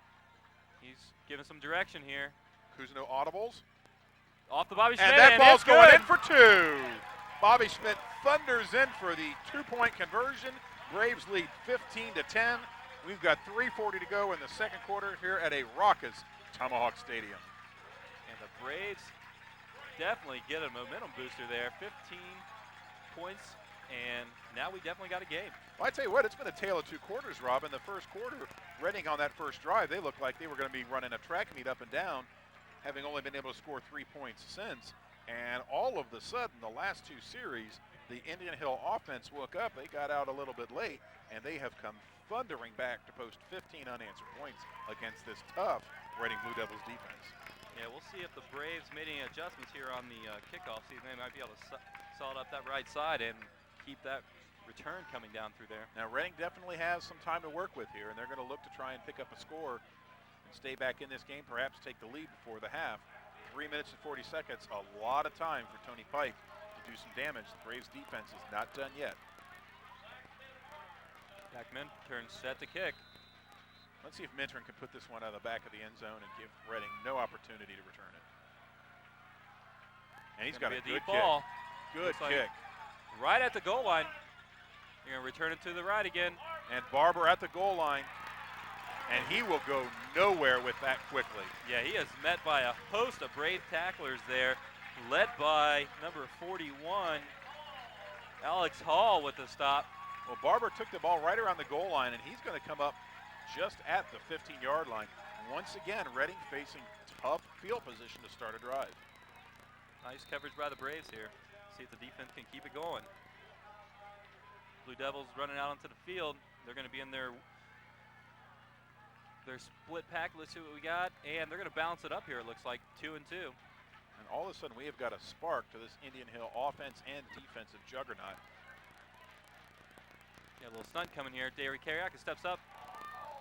[SPEAKER 2] He's giving some direction here.
[SPEAKER 1] Cousineau audibles.
[SPEAKER 2] Off the Bobby Schmidt,
[SPEAKER 1] and that ball's going in for 2. Bobby Schmidt thunders in for the 2-point conversion. Braves lead 15-10. We've got 3:40 to go in the second quarter here at a raucous Tomahawk Stadium.
[SPEAKER 2] And the Braves definitely get a momentum booster there. 15 points, and now we definitely got a game.
[SPEAKER 1] Well, I tell you what, it's been a tale of two quarters, Rob. In the first quarter, Reading on that first drive, they looked like they were going to be running a track meet up and down, having only been able to score 3 points since. And all of a sudden, the last two series, the Indian Hill offense woke up. They got out a little bit late, and they have come thundering back to post 15 unanswered points against this tough Reading Blue Devils defense.
[SPEAKER 2] Yeah, we'll see if the Braves made any adjustments here on the kickoff. See if they might be able to salt up that right side and keep that return coming down through there.
[SPEAKER 1] Now, Reading definitely has some time to work with here, and they're going to look to try and pick up a score and stay back in this game, perhaps take the lead before the half. 3 minutes and 40 seconds, a lot of time for Tony Pike to do some damage. The Braves defense is not done yet.
[SPEAKER 2] Beckman turns set to kick.
[SPEAKER 1] Let's see if Minturn can put this one out of the back of the end zone and give Reading no opportunity to return it. And he's got a
[SPEAKER 2] deep
[SPEAKER 1] good
[SPEAKER 2] ball.
[SPEAKER 1] Good
[SPEAKER 2] Looks like
[SPEAKER 1] kick.
[SPEAKER 2] Right at the goal line. You're going to return it to the right again.
[SPEAKER 1] And Barber at the goal line. And he will go nowhere with that quickly.
[SPEAKER 2] Yeah, he is met by a host of Brave tacklers there, led by number 41, Alex Hall with the stop.
[SPEAKER 1] Well, Barber took the ball right around the goal line, and he's going to come up just at the 15-yard line. Once again, Reading facing tough field position to start a drive.
[SPEAKER 2] Nice coverage by the Braves here. See if the defense can keep it going. Blue Devils running out onto the field. They're going to be in their split pack. Let's see what we got. And they're going to bounce it up here, it looks like, 2 and 2.
[SPEAKER 1] And all of a sudden, we have got a spark to this Indian Hill offense and defensive juggernaut.
[SPEAKER 2] Yeah, a little stunt coming here. Derek Kariaka steps up.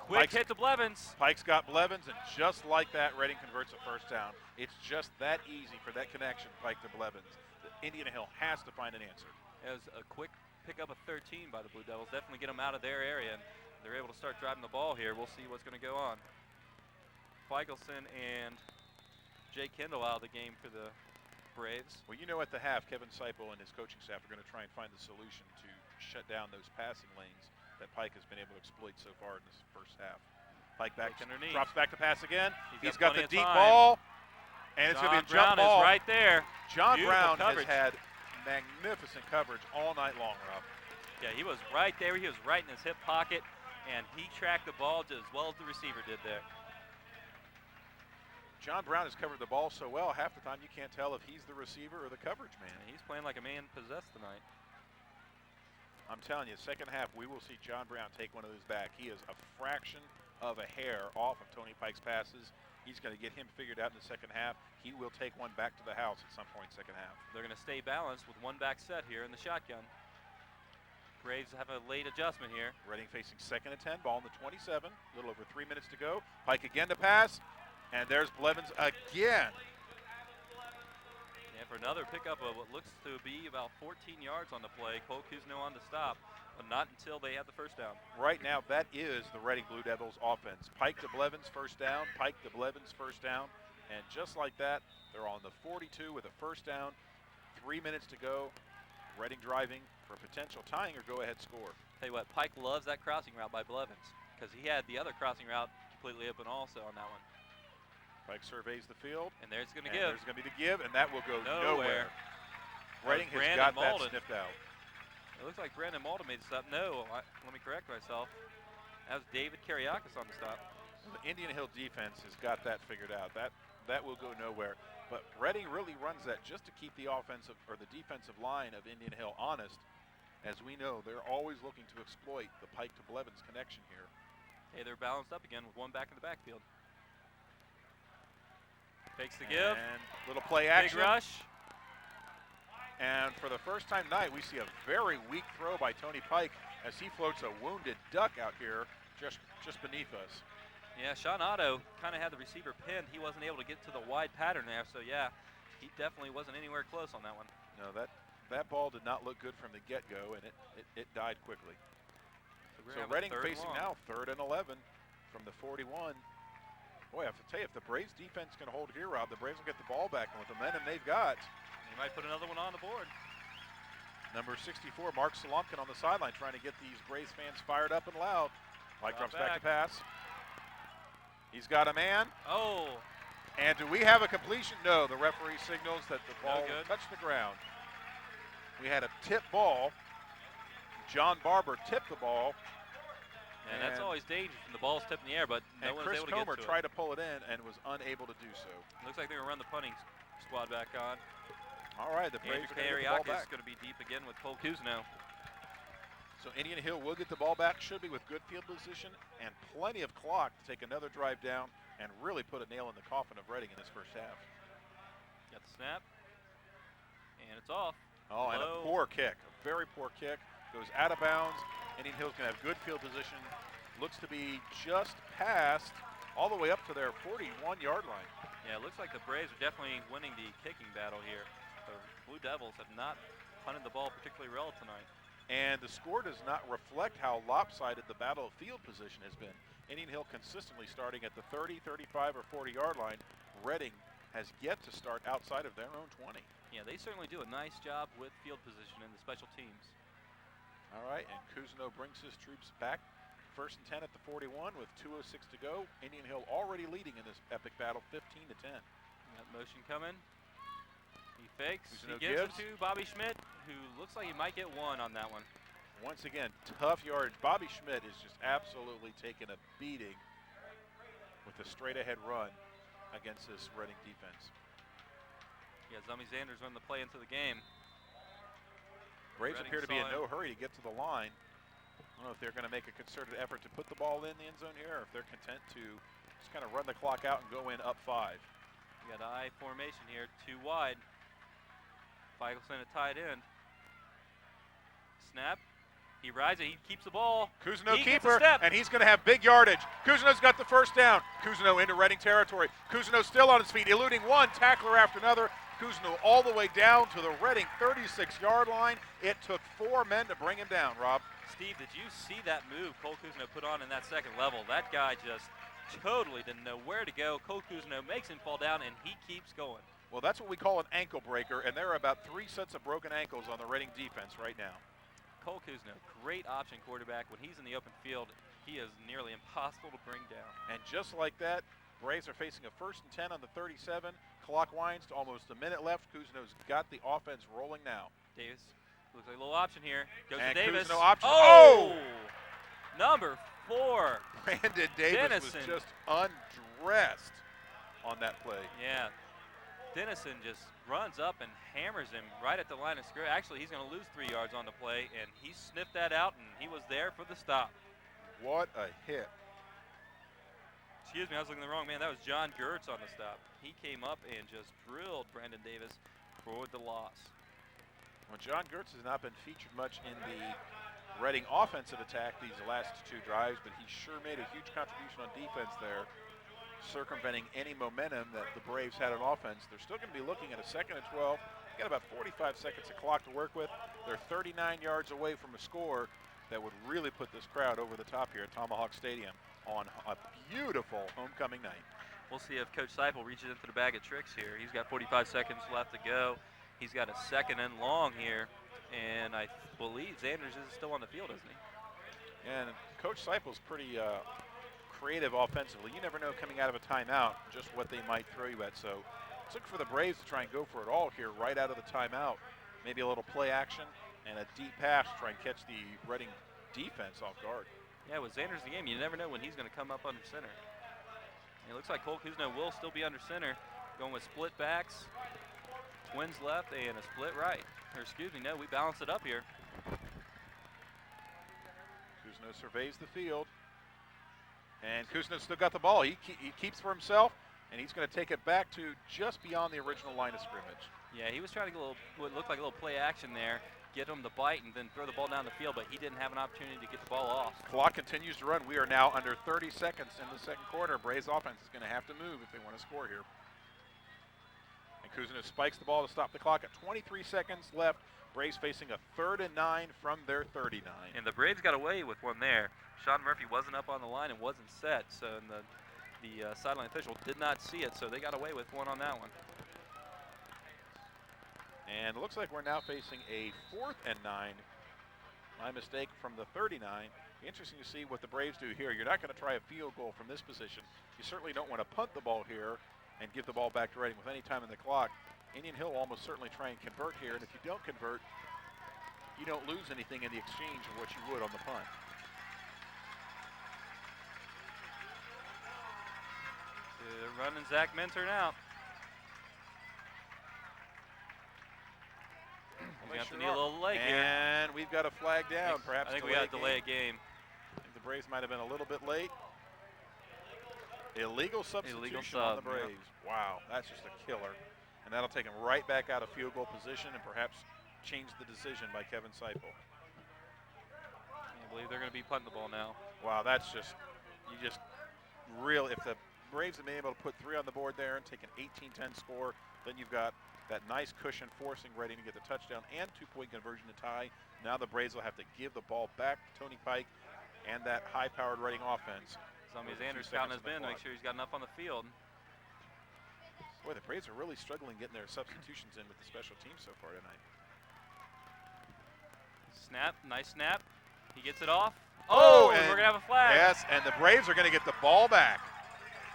[SPEAKER 2] Quick hit to Blevins.
[SPEAKER 1] Pike's got Blevins, and just like that, Reading converts a first down. It's just that easy for that connection, Pike to Blevins. The Indian Hill has to find an answer.
[SPEAKER 2] It was a quick pickup of 13 by the Blue Devils. Definitely get them out of their area, and they're able to start driving the ball here. We'll see what's going to go on. Feigelson and Jay Kendall out of the game for the Braves.
[SPEAKER 1] Well, you know, at the half, Kevin Seipel and his coaching staff are going to try and find the solution to shut down those passing lanes that Pike has been able to exploit so far in this first half. Pike back
[SPEAKER 2] underneath.
[SPEAKER 1] Drops back to pass again. He's got the deep
[SPEAKER 2] time.
[SPEAKER 1] ball, and it's going to be a jump
[SPEAKER 2] Brown
[SPEAKER 1] ball.
[SPEAKER 2] is right there.
[SPEAKER 1] John
[SPEAKER 2] Beautiful
[SPEAKER 1] Brown
[SPEAKER 2] coverage.
[SPEAKER 1] has had magnificent coverage all night long, Rob.
[SPEAKER 2] Yeah, he was right there. He was right in his hip pocket, and he tracked the ball just as well as the receiver did there.
[SPEAKER 1] John Brown has covered the ball so well, half the time you can't tell if he's the receiver or the coverage man.
[SPEAKER 2] And he's playing like a man possessed tonight.
[SPEAKER 1] I'm telling you, second half, we will see John Brown take one of those back. He is a fraction of a hair off of Tony Pike's passes. He's going to get him figured out in the second half. He will take one back to the house at some point second half.
[SPEAKER 2] They're going to stay balanced with one back set here in the shotgun. Braves have a late adjustment here.
[SPEAKER 1] Reading facing second and 10, ball in the 27, a little over 3 minutes to go. Pike again to pass, and there's Blevins again.
[SPEAKER 2] Yeah, for another pickup of what looks to be about 14 yards on the play. Cole Kuzno on the stop, but not until they had the first down.
[SPEAKER 1] Right now, that is the Reading Blue Devils offense. Pike to Blevins, first down. Pike to Blevins, first down. And just like that, they're on the 42 with a first down. 3 minutes to go. Reading driving for potential tying or go-ahead score.
[SPEAKER 2] Tell you what, Pike loves that crossing route by Blevins because he had the other crossing route completely open also on that one.
[SPEAKER 1] Pike surveys the field.
[SPEAKER 2] And there's going to
[SPEAKER 1] and
[SPEAKER 2] give.
[SPEAKER 1] There's going to be the give, and that will go
[SPEAKER 2] Nowhere.
[SPEAKER 1] Reading has
[SPEAKER 2] Brandon
[SPEAKER 1] got
[SPEAKER 2] Malden.
[SPEAKER 1] that sniffed out.
[SPEAKER 2] It looks like Brandon Malden made the stop. No, let me correct myself. That was David Kariakis on the stop.
[SPEAKER 1] The Indian Hill defense has got that figured out. That will go nowhere. But Reading really runs that just to keep the offensive or the defensive line of Indian Hill honest. As we know, they're always looking to exploit the Pike to Blevins connection here.
[SPEAKER 2] Hey, they're balanced up again with one back in the backfield. Takes the give.
[SPEAKER 1] And little play action.
[SPEAKER 2] Big rush.
[SPEAKER 1] And for the first time tonight, we see a very weak throw by Tony Pike as he floats a wounded duck out here just beneath us.
[SPEAKER 2] Yeah, Sean Otto kind of had the receiver pinned. He wasn't able to get to the wide pattern there, so yeah, he definitely wasn't anywhere close on that one.
[SPEAKER 1] No, that ball did not look good from the get-go, and it died quickly. So Reading facing now 3rd and 11 from the 41. Boy, I have to tell you, if the Braves defense can hold here, Rob, the Braves will get the ball back, and with the momentum they've got.
[SPEAKER 2] They might put another one on the board.
[SPEAKER 1] Number 64, Mark Solomkin on the sideline trying to get these Braves fans fired up and loud. Pike
[SPEAKER 2] Drop
[SPEAKER 1] drops back to pass. He's got a man.
[SPEAKER 2] Oh.
[SPEAKER 1] And do we have a completion? No, the referee signals that the ball
[SPEAKER 2] good.
[SPEAKER 1] touched the ground. We had a tip ball. John Barber tipped the ball.
[SPEAKER 2] And that's always dangerous when the ball's tipped in the air, but no one's
[SPEAKER 1] Chris
[SPEAKER 2] able to get
[SPEAKER 1] Comer
[SPEAKER 2] to
[SPEAKER 1] tried
[SPEAKER 2] it.
[SPEAKER 1] to pull it in and was unable to do so.
[SPEAKER 2] Looks like they're going to run the punting squad back on.
[SPEAKER 1] All right, the Braves are going to get the ball back.
[SPEAKER 2] is going to be deep again with Cole Kuzno.
[SPEAKER 1] So Indian Hill will get the ball back, should be with good field position and plenty of clock to take another drive down and really put a nail in the coffin of Reading in this first half.
[SPEAKER 2] Got the snap. And it's off.
[SPEAKER 1] Oh, and a poor kick, a very poor kick. Goes out of bounds. Indian Hill's going to have good field position. Looks to be just past, all the way up to their 41-yard line.
[SPEAKER 2] Yeah, it looks like the Braves are definitely winning the kicking battle here. The Blue Devils have not punted the ball particularly well tonight.
[SPEAKER 1] And the score does not reflect how lopsided the battle of field position has been. Indian Hill consistently starting at the 30, 35, or 40-yard line. Reading has yet to start outside of their own 20.
[SPEAKER 2] Yeah, they certainly do a nice job with field position in the special teams.
[SPEAKER 1] All right, and Kuzno brings his troops back. First and 10 at the 41 with 2:06 to go. Indian Hill already leading in this epic battle, 15-10.
[SPEAKER 2] That motion coming. He fakes.
[SPEAKER 1] Kuzno
[SPEAKER 2] He gives it to Bobby Schmidt, who looks like he might get one on that one.
[SPEAKER 1] Once again, tough yardage. Bobby Schmidt is just absolutely taking a beating with a straight-ahead run against this Reading defense.
[SPEAKER 2] Yeah, Zummy Zanders run the play into the game.
[SPEAKER 1] Braves
[SPEAKER 2] Reading
[SPEAKER 1] appear to be in
[SPEAKER 2] saw
[SPEAKER 1] no hurry to get to the line. I don't know if they're going to make a concerted effort to put the ball in the end zone here, or if they're content to just kind of run the clock out and go in up 5.
[SPEAKER 2] We got I formation here, 2 wide. Feigleson at tight end. Snap. He rides it. He keeps the ball.
[SPEAKER 1] Kuzno
[SPEAKER 2] He gets a
[SPEAKER 1] keeper,
[SPEAKER 2] step.
[SPEAKER 1] and he's going to have big yardage. Kuzno's got the first down. Kuzno into Reading territory. Kuzno still on his feet, eluding one tackler after another. Kuzno all the way down to the Reading 36-yard line. It took 4 men to bring him down, Rob.
[SPEAKER 2] Steve, did you see that move Cole Kuzno put on in that second level? That guy just totally didn't know where to go. Cole Kuzno makes him fall down, and he keeps going.
[SPEAKER 1] Well, that's what we call an ankle breaker, and there are about 3 sets of broken ankles on the Reading defense right now.
[SPEAKER 2] Cole Kuzno, great option quarterback. When he's in the open field, he is nearly impossible to bring down.
[SPEAKER 1] And just like that, Braves are facing a first and 10 on the 37. Clock winds to almost a minute left. Kuzno's got the offense rolling now.
[SPEAKER 2] Davis looks like a little option here. Goes
[SPEAKER 1] and
[SPEAKER 2] to Davis.
[SPEAKER 1] Kuzno option.
[SPEAKER 2] Oh! Number 4.
[SPEAKER 1] Brandon Davis
[SPEAKER 2] Dennison.
[SPEAKER 1] was just undressed on that play.
[SPEAKER 2] Yeah. Dennison just runs up and hammers him right at the line of scrimmage. Actually, he's going to lose 3 yards on the play, and he sniffed that out, and he was there for the stop.
[SPEAKER 1] What a hit.
[SPEAKER 2] Excuse me, I was looking at the wrong man. That was John Gertz on the stop. He came up and just drilled Brandon Davis for the loss.
[SPEAKER 1] Well, John Gertz has not been featured much in the Reading offensive attack these last 2 drives, but he sure made a huge contribution on defense there, circumventing any momentum that the Braves had on offense. They're still going to be looking at a 2nd and 12. Got about 45 seconds of clock to work with. They're 39 yards away from a score that would really put this crowd over the top here at Tomahawk Stadium on a beautiful homecoming night.
[SPEAKER 2] We'll see if Coach Seipel reaches into the bag of tricks here. He's got 45 seconds left to go. He's got a 2nd and long here, and I believe Zanders is still on the field, isn't he?
[SPEAKER 1] And Coach Seipel's pretty creative offensively. You never know coming out of a timeout just what they might throw you at. So it's looking for the Braves to try and go for it all here right out of the timeout. Maybe a little play action and a deep pass to try and catch the Reading defense off guard.
[SPEAKER 2] Yeah, with Zanders in the game, you never know when he's going to come up under center. It looks like Cole Kuzno will still be under center, going with split backs, twins left, and a split right. Or excuse me, no, we balance it up here.
[SPEAKER 1] Kuzno surveys the field. And Kuzno's still got the ball. He keeps for himself, and he's going to take it back to just beyond the original line of scrimmage.
[SPEAKER 2] Yeah, he was trying to get a little, what looked like a little play action there, get him to bite and then throw the ball down the field, but he didn't have an opportunity to get the ball off.
[SPEAKER 1] Clock continues to run. We are now under 30 seconds in the 2nd quarter. Braves offense is going to have to move if they want to score here. And Kuzno spikes the ball to stop the clock at 23 seconds left. Braves facing a 3rd and 9 from their 39.
[SPEAKER 2] And the Braves got away with one there. Sean Murphy wasn't up on the line and wasn't set, so the sideline official did not see it, so they got away with one on that one.
[SPEAKER 1] And it looks like we're now facing a 4th and 9. My mistake, from the 39. Interesting to see what the Braves do here. You're not going to try a field goal from this position. You certainly don't want to punt the ball here and give the ball back to Reading with any time in the clock. Indian Hill almost certainly try and convert here, and if you don't convert, you don't lose anything in the exchange of what you would on the punt.
[SPEAKER 2] They're running Zach Minturn out. He's going to have to need a little leg here.
[SPEAKER 1] And we've got a flag down, perhaps.
[SPEAKER 2] I think we got to delay a game.
[SPEAKER 1] I think the Braves might have been a little bit late. Illegal substitution on the Braves. Yep. Wow, that's just a killer. And that'll take him right back out of field goal position and perhaps change the decision by Kevin Seipel.
[SPEAKER 2] I believe they're going to be punting the ball now.
[SPEAKER 1] Wow, that's just, if the Braves have been able to put 3 on the board there and take an 18-10 score, then you've got that nice cushion forcing Reading to get the touchdown and 2-point conversion to tie. Now the Braves will have to give the ball back to Tony Pike and that high-powered Reading offense.
[SPEAKER 2] Somebody's Andrews counting his bin to make sure he's got enough on the field.
[SPEAKER 1] Boy, the Braves are really struggling getting their substitutions in with the special teams so far tonight.
[SPEAKER 2] Snap, nice snap. He gets it off.
[SPEAKER 1] Oh,
[SPEAKER 2] and we're going to have a flag.
[SPEAKER 1] Yes, and the Braves are going to get the ball back.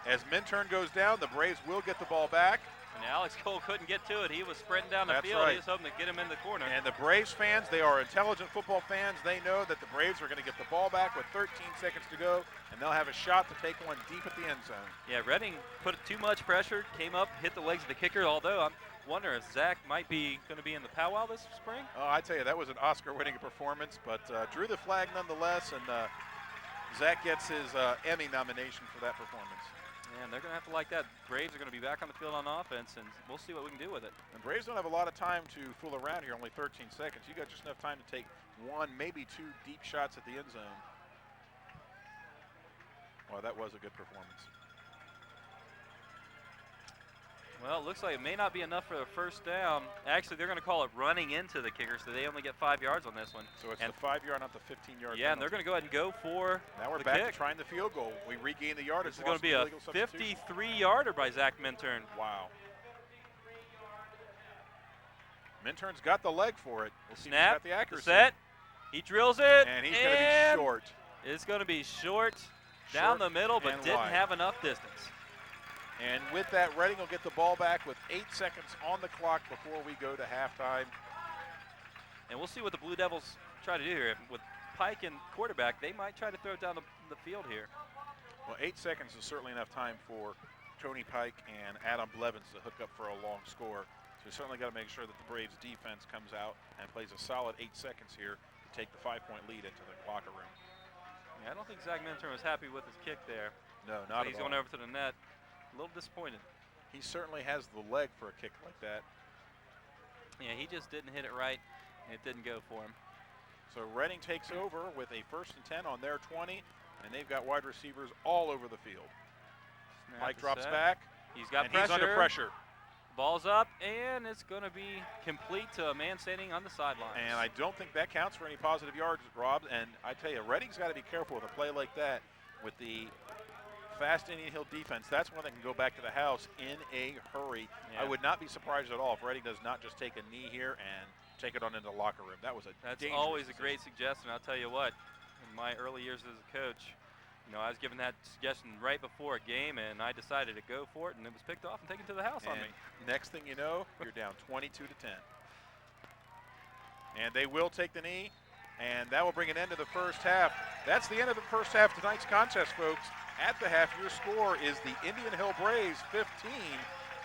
[SPEAKER 1] As Minturn goes down, the Braves will get the ball back.
[SPEAKER 2] And Alex Cole couldn't get to it. He was sprinting down the field.
[SPEAKER 1] Right.
[SPEAKER 2] He was hoping to get him in the corner.
[SPEAKER 1] And the Braves fans, they are intelligent football fans. They know that the Braves are going to get the ball back with 13 seconds to go, and they'll have a shot to take one deep at the end zone.
[SPEAKER 2] Yeah, Reading put too much pressure, came up, hit the legs of the kicker, although I'm wondering if Zach might be going to be in the powwow this spring.
[SPEAKER 1] Oh, I tell you, that was an Oscar-winning performance, but drew the flag nonetheless, and Zach gets his Emmy nomination for that performance.
[SPEAKER 2] And they're going to have to like that. Braves are going to be back on the field on offense, and we'll see what we can do with it.
[SPEAKER 1] And Braves don't have a lot of time to fool around here, only 13 seconds. You got just enough time to take 1, maybe 2 deep shots at the end zone. Well, that was a good performance.
[SPEAKER 2] Well, it looks like it may not be enough for the first down. Actually, they're going to call it running into the kicker, so they only get 5 yards on this one.
[SPEAKER 1] So it's the 5-yard, not the 15-yard.
[SPEAKER 2] Yeah, and they're going to go ahead and go for
[SPEAKER 1] now we're
[SPEAKER 2] the
[SPEAKER 1] back
[SPEAKER 2] kick.
[SPEAKER 1] to trying the field goal. We regain the yardage.
[SPEAKER 2] This is going to be a 53-yarder by Zach Minturn.
[SPEAKER 1] Wow. Minturn's got the leg for it. We'll see
[SPEAKER 2] Snap,
[SPEAKER 1] if he's got the accuracy.
[SPEAKER 2] set, he drills it,
[SPEAKER 1] and he's going to be short.
[SPEAKER 2] It's going to be short down the middle, but didn't have enough distance.
[SPEAKER 1] And with that, Reading will get the ball back with 8 seconds on the clock before we go to halftime.
[SPEAKER 2] And we'll see what the Blue Devils try to do here. With Pike and quarterback, they might try to throw it down the field here.
[SPEAKER 1] Well, 8 seconds is certainly enough time for Tony Pike and Adam Blevins to hook up for a long score. So we certainly got to make sure that the Braves defense comes out and plays a solid 8 seconds here to take the 5-point lead into the locker room.
[SPEAKER 2] Yeah, I don't think Zach Minturn was happy with his kick there.
[SPEAKER 1] No, not at all.
[SPEAKER 2] He's going over to the net. A little disappointed.
[SPEAKER 1] He certainly has the leg for a kick like that.
[SPEAKER 2] Yeah, he just didn't hit it right, and it didn't go for him.
[SPEAKER 1] So Reading takes over with a 1st and 10 on their 20, and they've got wide receivers all over the field. Mike drops back.
[SPEAKER 2] He's got
[SPEAKER 1] pressure. He's under pressure.
[SPEAKER 2] Ball's up, and it's going to be complete to a man standing on the sidelines.
[SPEAKER 1] And I don't think that counts for any positive yards, Rob. And I tell you, Reading's got to be careful with a play like that with the fast Indian Hill defense. That's when they can go back to the house in a hurry.
[SPEAKER 2] Yeah.
[SPEAKER 1] I would not be surprised at all if Reading does not just take a knee here and take it on into the locker room. That was
[SPEAKER 2] That's always a great suggestion. I'll tell you what, in my early years as a coach, I was given that suggestion right before a game, and I decided to go for it, and it was picked off and taken to the house on me.
[SPEAKER 1] Next thing you know, you're down 22-10. And they will take the knee, and that will bring an end to the first half. That's the end of the first half of tonight's contest, folks. At the half, your score is the Indian Hill Braves 15,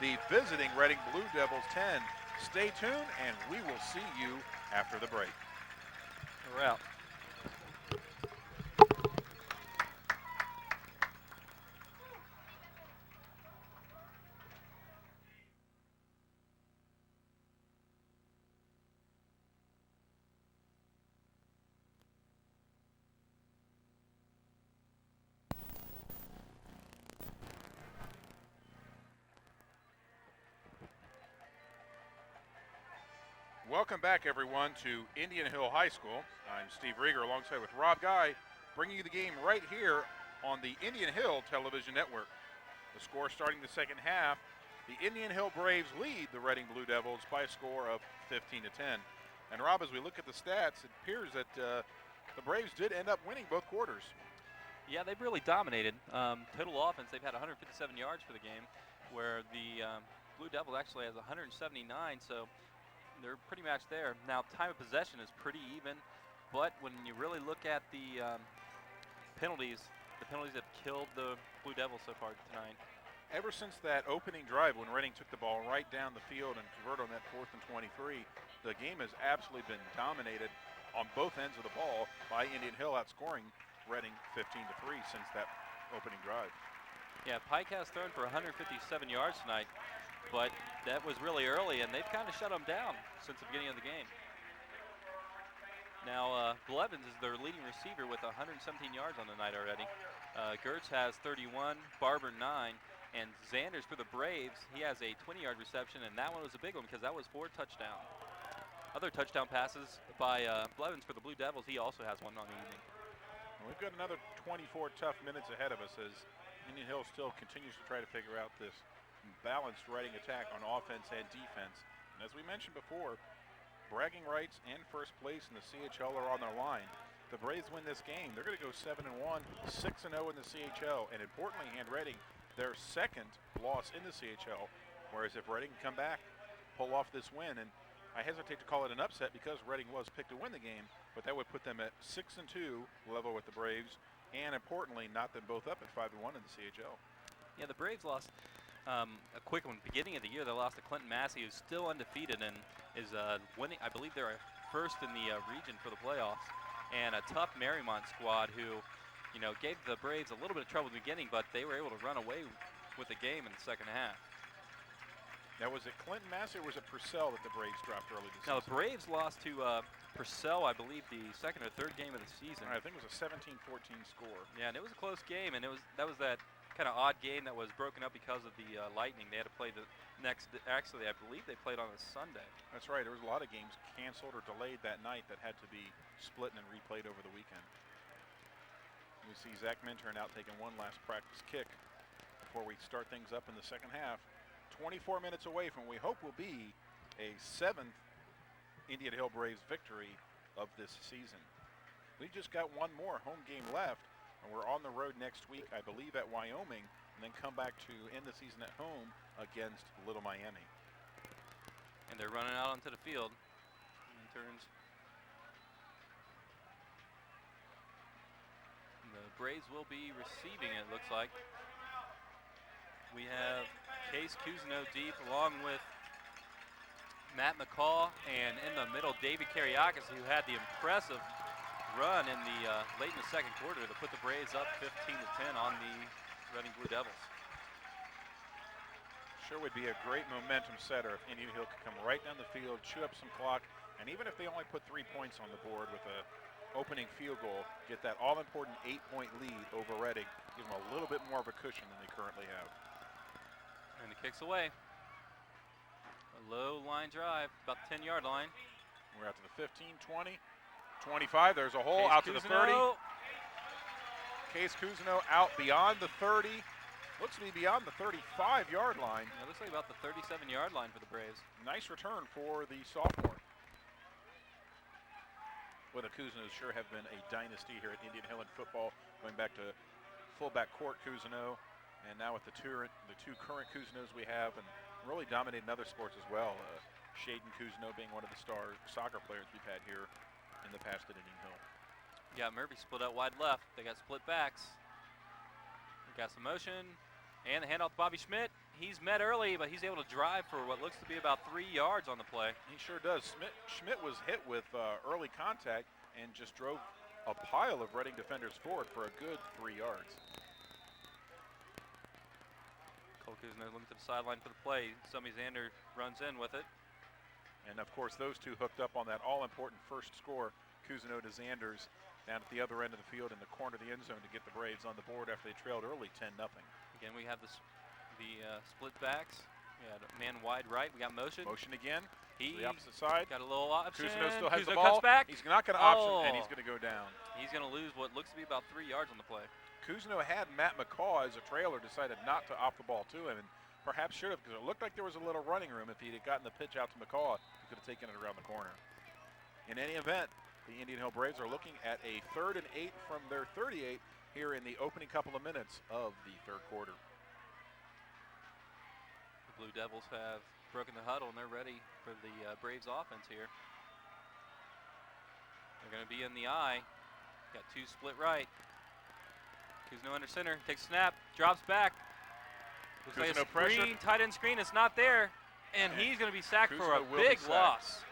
[SPEAKER 1] the visiting Reading Blue Devils 10. Stay tuned, and we will see you after the break.
[SPEAKER 2] We're out.
[SPEAKER 1] Welcome back, everyone, to Indian Hill High School. I'm Steve Rieger alongside with Rob Guy, bringing you the game right here on the Indian Hill Television Network. The score starting the second half, the Indian Hill Braves lead the Reading Blue Devils by a score of 15-10. And Rob, as we look at the stats, it appears that The Braves did end up winning both quarters.
[SPEAKER 2] Yeah, they've really dominated. Total offense, they've had 157 yards for the game, where the Blue Devils actually has 179, so they're pretty much there. Now, time of possession is pretty even, but when you really look at the penalties have killed the Blue Devils so far tonight.
[SPEAKER 1] Ever since that opening drive when Reading took the ball right down the field and converted on that 4th and 23, the game has absolutely been dominated on both ends of the ball by Indian Hill, outscoring Reading 15-3 since that opening drive.
[SPEAKER 2] Yeah, Pike has thrown for 157 yards tonight, but that was really early, and they've kind of shut them down since the beginning of the game. Now, Blevins is their leading receiver with 117 yards on the night already. Gertz has 31, Barber 9, and Zanders for the Braves, he has a 20-yard reception, and that one was a big one because that was 4 touchdowns. Other touchdown passes by Blevins for the Blue Devils, he also has one on the evening.
[SPEAKER 1] We've got another 24 tough minutes ahead of us as Indian Hill still continues to try to figure out this balanced Reading attack on offense and defense. And as we mentioned before, bragging rights and first place in the CHL are on their line. The Braves win this game, they're going to go 7-1, 6-0 in the CHL, and importantly, hand Reading their second loss in the CHL. Whereas if Reading can come back, pull off this win, and I hesitate to call it an upset because Reading was picked to win the game, but that would put them at 6-2, level with the Braves, and importantly, knock them both up at 5-1 in the CHL.
[SPEAKER 2] Yeah, the Braves lost a quick one. Beginning of the year, they lost to Clinton Massey, who's still undefeated and is winning. I believe they're first in the region for the playoffs. And a tough Marymount squad who, gave the Braves a little bit of trouble in the beginning, but they were able to run away with the game in the second half.
[SPEAKER 1] Now, was it Clinton Massey or was it Purcell that the Braves dropped early this season?
[SPEAKER 2] Now, the Braves lost to Purcell, I believe, the second or third game of the season.
[SPEAKER 1] I think it was a 17-14 score.
[SPEAKER 2] Yeah, and it was a close game, and that was that kind of odd game that was broken up because of the lightning. They had to play the next. Actually, I believe they played on a Sunday.
[SPEAKER 1] That's right. There was a lot of games canceled or delayed that night that had to be split and replayed over the weekend. We see Zach Minturn out taking one last practice kick before we start things up in the second half. 24 minutes away from what we hope will be a 7th Indian Hill Braves victory of this season. We just got one more home game left, and we're on the road next week, I believe, at Wyoming, and then come back to end the season at home against Little Miami.
[SPEAKER 2] And they're running out onto the field. Turns. The Braves will be receiving, it looks like. We have Case Cousineau deep along with Matt McCall, and in the middle, David Kariakis, who had the impressive run in the late in the second quarter to put the Braves up 15-10 on the Reading Blue Devils.
[SPEAKER 1] Sure would be a great momentum setter if Indian Hill could come right down the field, chew up some clock, and even if they only put 3 points on the board with a opening field goal, get that all-important 8-point lead over Reading, give them a little bit more of a cushion than they currently have.
[SPEAKER 2] And the kick's away. A low line drive, about the 10-yard line.
[SPEAKER 1] We're out to the 15, 20, 25. There's a hole out to the 30. Case Cousineau out beyond the 30. Looks to be beyond the 35-yard line.
[SPEAKER 2] It looks like about the 37-yard line for the Braves.
[SPEAKER 1] Nice return for the sophomore. Well, the Cousineaus sure have been a dynasty here at Indian Hill in football, going back to fullback Court Cousineau, and now with the two current Cousineaus we have, and really dominating other sports as well. Shaden Cousineau being one of the star soccer players we've had here in the past at Indian Hill.
[SPEAKER 2] Yeah, Murphy split out wide left. They got split backs. We got some motion, and the handoff to Bobby Schmidt. He's met early, but he's able to drive for what looks to be about 3 yards on the play.
[SPEAKER 1] He sure does. Schmidt was hit with early contact and just drove a pile of Reading defenders forward for a good 3 yards.
[SPEAKER 2] Cole Cousineau looking to the sideline for the play. Summy Zander runs in with it.
[SPEAKER 1] And of course, those two hooked up on that all-important first score. Cousineau to Zanders down at the other end of the field in the corner of the end zone to get the Braves on the board after they trailed early 10-0.
[SPEAKER 2] Again, we have the split backs. We had a man wide right. We got motion.
[SPEAKER 1] Motion again.
[SPEAKER 2] He
[SPEAKER 1] to the opposite side.
[SPEAKER 2] Got a little option.
[SPEAKER 1] Cousineau still has the
[SPEAKER 2] Cousineau
[SPEAKER 1] ball.
[SPEAKER 2] cuts back.
[SPEAKER 1] He's not going to option, and he's going to go down.
[SPEAKER 2] He's going to lose what looks to be about 3 yards on the play.
[SPEAKER 1] Cousineau had Matt McCaw as a trailer, decided not to opt the ball to him, and perhaps should have, because it looked like there was a little running room. If he had gotten the pitch out to McCaw, he could have taken it around the corner. In any event, The Indian Hill Braves are looking at a 3rd and 8 from their 38 here in the opening couple of minutes of the third quarter.
[SPEAKER 2] The Blue Devils have broken the huddle, and they're ready for the Braves offense here. They're going to be in the eye. Got 2 split right. Kuzno under center, takes a snap, drops back. Looks like a screen, tight end screen, it's not there. And he's going to be sacked for a big loss.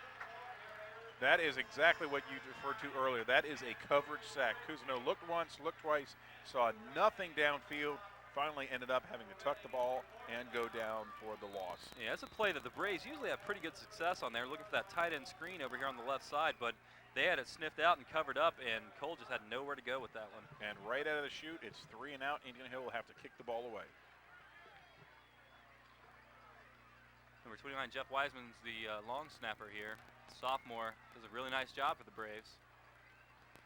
[SPEAKER 1] That is exactly what you referred to earlier. That is a coverage sack. Kuzno looked once, looked twice, saw nothing downfield, finally ended up having to tuck the ball and go down for the loss.
[SPEAKER 2] Yeah, that's a play that the Braves usually have pretty good success on there, looking for that tight end screen over here on the left side, but they had it sniffed out and covered up, and Cole just had nowhere to go with that one.
[SPEAKER 1] And right out of the chute, it's 3 and out. Indian Hill will have to kick the ball away.
[SPEAKER 2] Number 29, Jeff Wiseman's the long snapper here. Sophomore does a really nice job for the Braves.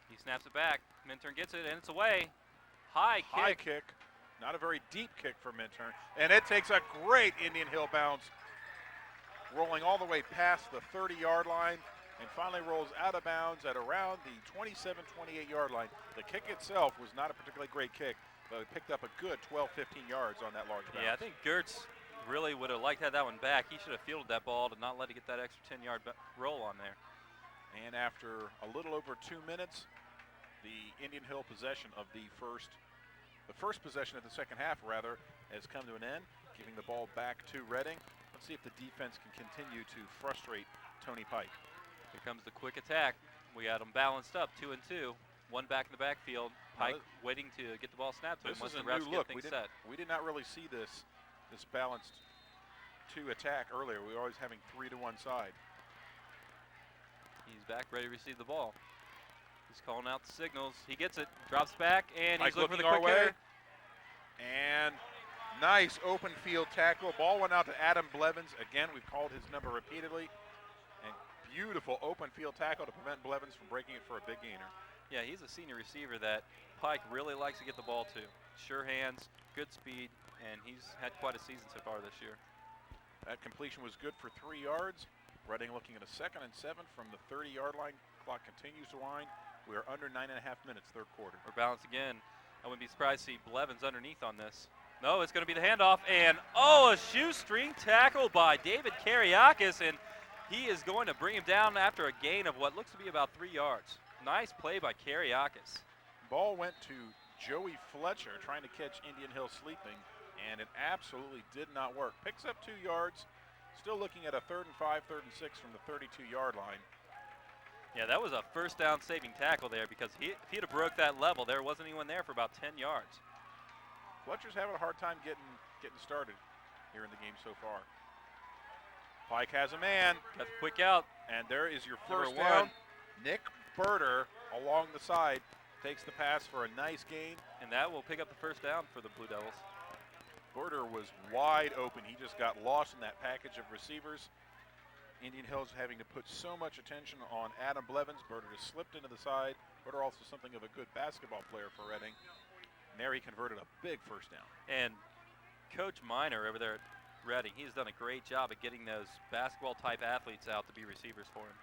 [SPEAKER 2] He snaps it back. Minturn gets it, and it's away. High kick. Not a very deep kick for Minturn.
[SPEAKER 1] And it takes a great Indian Hill bounce, rolling all the way past the 30-yard line, and finally rolls out of bounds at around the 27, 28-yard line. The kick itself was not a particularly great kick, but it picked up a good 12, 15 yards on that large bounce.
[SPEAKER 2] Yeah, I think Gertz really would have liked to have that one back. He should have fielded that ball to not let it get that extra 10-yard roll on there.
[SPEAKER 1] And after a little over 2 minutes, the Indian Hill possession of the first possession of the second half, rather, has come to an end, giving the ball back to Reading. Let's see if the defense can continue to frustrate Tony Pike.
[SPEAKER 2] Here comes the quick attack. We got them balanced up, 2 and 2. One back in the backfield. Pike waiting to get the ball snapped to him once the refs get things set.
[SPEAKER 1] We did not really see this balanced 2 attack earlier. We were always having 3 to one side.
[SPEAKER 2] He's back, ready to receive the ball. He's calling out the signals. He gets it, drops back, and he's looking for the quick hitter.
[SPEAKER 1] And nice open field tackle. Ball went out to Adam Blevins. Again, we've called his number repeatedly. And beautiful open field tackle to prevent Blevins from breaking it for a big gainer.
[SPEAKER 2] Yeah, he's a senior receiver that Pike really likes to get the ball to. Sure hands, good speed, and he's had quite a season so far this year.
[SPEAKER 1] That completion was good for 3 yards. Reading looking at a 2nd and 7 from the 30-yard line. Clock continues to wind. We are under 9.5 minutes, third quarter.
[SPEAKER 2] We're balanced again. I wouldn't be surprised to see Blevins underneath on this. No, it's going to be the handoff, and a shoestring tackle by David Kariakis, and he is going to bring him down after a gain of what looks to be about 3 yards. Nice play by Kariakis.
[SPEAKER 1] Ball went to Joey Fletcher trying to catch Indian Hill sleeping, and it absolutely did not work. Picks up 2 yards, still looking at a 3rd and 5, 3rd and 6 from the 32-yard line.
[SPEAKER 2] Yeah, that was a first down saving tackle there, because if he'd have broke that level, there wasn't anyone there for about 10 yards.
[SPEAKER 1] Fletcher's having a hard time getting started here in the game so far. Pike has a man.
[SPEAKER 2] Got the quick out.
[SPEAKER 1] And there is your first down. Nick Berter along the side takes the pass for a nice gain.
[SPEAKER 2] And that will pick up the first down for the Blue Devils.
[SPEAKER 1] Berter was wide open. He just got lost in that package of receivers. Indian Hill's having to put so much attention on Adam Blevins. Berter just slipped into the side. Berter also something of a good basketball player for Reading. And there he converted a big first down.
[SPEAKER 2] And Coach Miner over there at Reading, he's done a great job at getting those basketball-type athletes out to be receivers for him.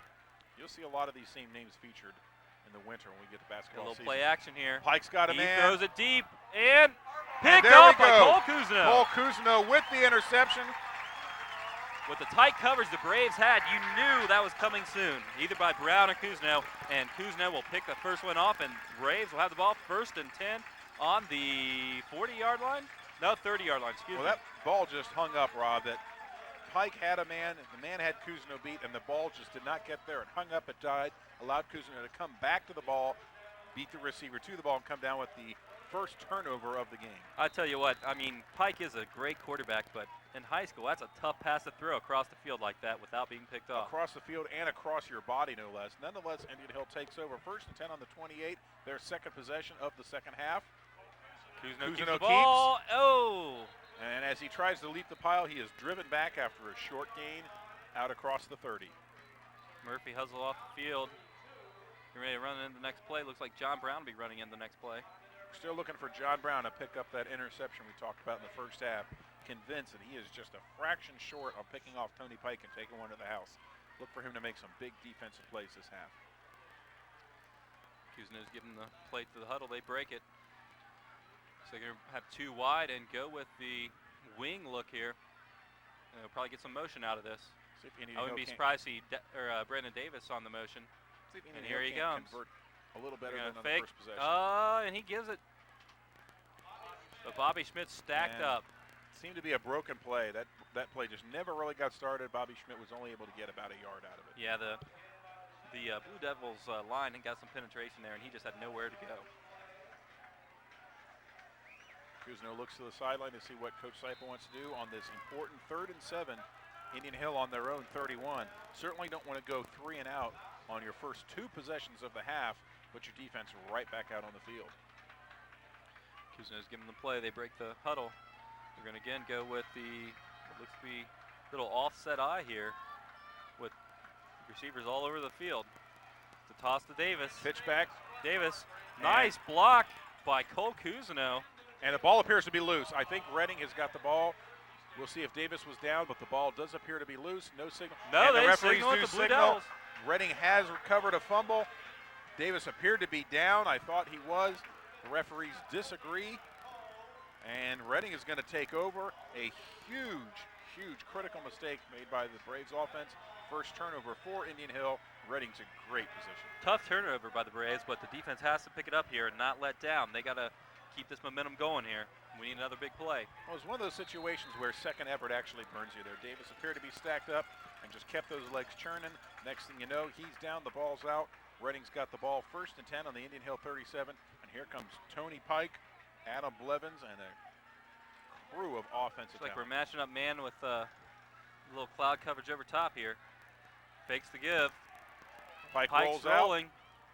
[SPEAKER 1] You'll see a lot of these same names featured in the winter when we get to basketball season.
[SPEAKER 2] A little play action here.
[SPEAKER 1] Pike's got a man.
[SPEAKER 2] He throws it deep, and picked up by Cole Kuzno.
[SPEAKER 1] Cole Kuzno with the interception.
[SPEAKER 2] With the tight coverage the Braves had, you knew that was coming soon, either by Brown or Kuzno, and Kuzno will pick the first one off, and Braves will have the ball 1st and 10 on the 40-yard line? No, 30-yard line, excuse me.
[SPEAKER 1] Well, that ball just hung up, Rob. That Pike had a man, and the man had Kuzno beat, and the ball just did not get there. It hung up, it died, allowed Kuzno to come back to the ball, beat the receiver to the ball, and come down with the first turnover of the game.
[SPEAKER 2] I tell you what, I mean, Pike is a great quarterback, but in high school, that's a tough pass to throw across the field like that without being picked off.
[SPEAKER 1] Across the field and across your body, no less. Nonetheless, Indian Hill takes over 1st and 10 on the 28, their second possession of the second half.
[SPEAKER 2] Kuzno keeps the ball. Oh!
[SPEAKER 1] And as he tries to leap the pile, he is driven back after a short gain out across the 30.
[SPEAKER 2] Murphy hustle off the field. Getting ready to run into the next play. Looks like John Brown will be running in the next play.
[SPEAKER 1] We're still looking for John Brown to pick up that interception we talked about in the first half. Convinced that he is just a fraction short of picking off Tony Pike and taking one to the house. Look for him to make some big defensive plays this half.
[SPEAKER 2] Cousineau's giving the plate to the huddle. They break it. So they're going to have 2 wide and go with the wing look here. They'll probably get some motion out of this. I wouldn't be surprised to see Brandon Davis on the motion. And here he comes.
[SPEAKER 1] Convert a little better than on the
[SPEAKER 2] fake.
[SPEAKER 1] first possession.
[SPEAKER 2] And he gives it. But Bobby Schmidt stacked up.
[SPEAKER 1] Seemed to be a broken play. That play just never really got started. Bobby Schmidt was only able to get about a yard out of it.
[SPEAKER 2] Yeah, the Blue Devils line got some penetration there, and he just had nowhere to go.
[SPEAKER 1] Cousineau looks to the sideline to see what Coach Seipel wants to do on this important 3rd and 7. Indian Hill on their own 31. Certainly don't want to go 3 and out on your first 2 possessions of the half. Put your defense right back out on the field.
[SPEAKER 2] Cousineau's giving the play. They break the huddle. They're going to again go with what looks to be a little offset eye here with receivers all over the field. It's a toss to Davis.
[SPEAKER 1] Pitch back.
[SPEAKER 2] Davis. Nice block by Cole Cousineau.
[SPEAKER 1] And the ball appears to be loose. I think Reading has got the ball. We'll see if Davis was down, but the ball does appear to be loose. No signal.
[SPEAKER 2] No,
[SPEAKER 1] and the
[SPEAKER 2] they
[SPEAKER 1] referees
[SPEAKER 2] signal
[SPEAKER 1] do
[SPEAKER 2] at the Blue
[SPEAKER 1] signal.
[SPEAKER 2] Devils.
[SPEAKER 1] Reading has recovered a fumble. Davis appeared to be down. I thought he was. The referees disagree. And Reading is going to take over. A huge critical mistake made by the Braves offense. First turnover for Indian Hill. Reading's in great position.
[SPEAKER 2] Tough turnover by the Braves, but the defense has to pick it up here and not let down. They got to keep this momentum going here. We need another big play.
[SPEAKER 1] Well, it was one of those situations where second effort actually burns you there. Davis appeared to be stacked up and just kept those legs churning. Next thing you know, he's down, the ball's out. Reading's got the ball 1st and 10 on the Indian Hill 37. And here comes Tony Pike, Adam Blevins, and a crew of offensive
[SPEAKER 2] It's like
[SPEAKER 1] talent.
[SPEAKER 2] we're matching up man with a little cloud coverage over top here. Fakes the give.
[SPEAKER 1] Pike
[SPEAKER 2] Pike's
[SPEAKER 1] rolls out.
[SPEAKER 2] rolling.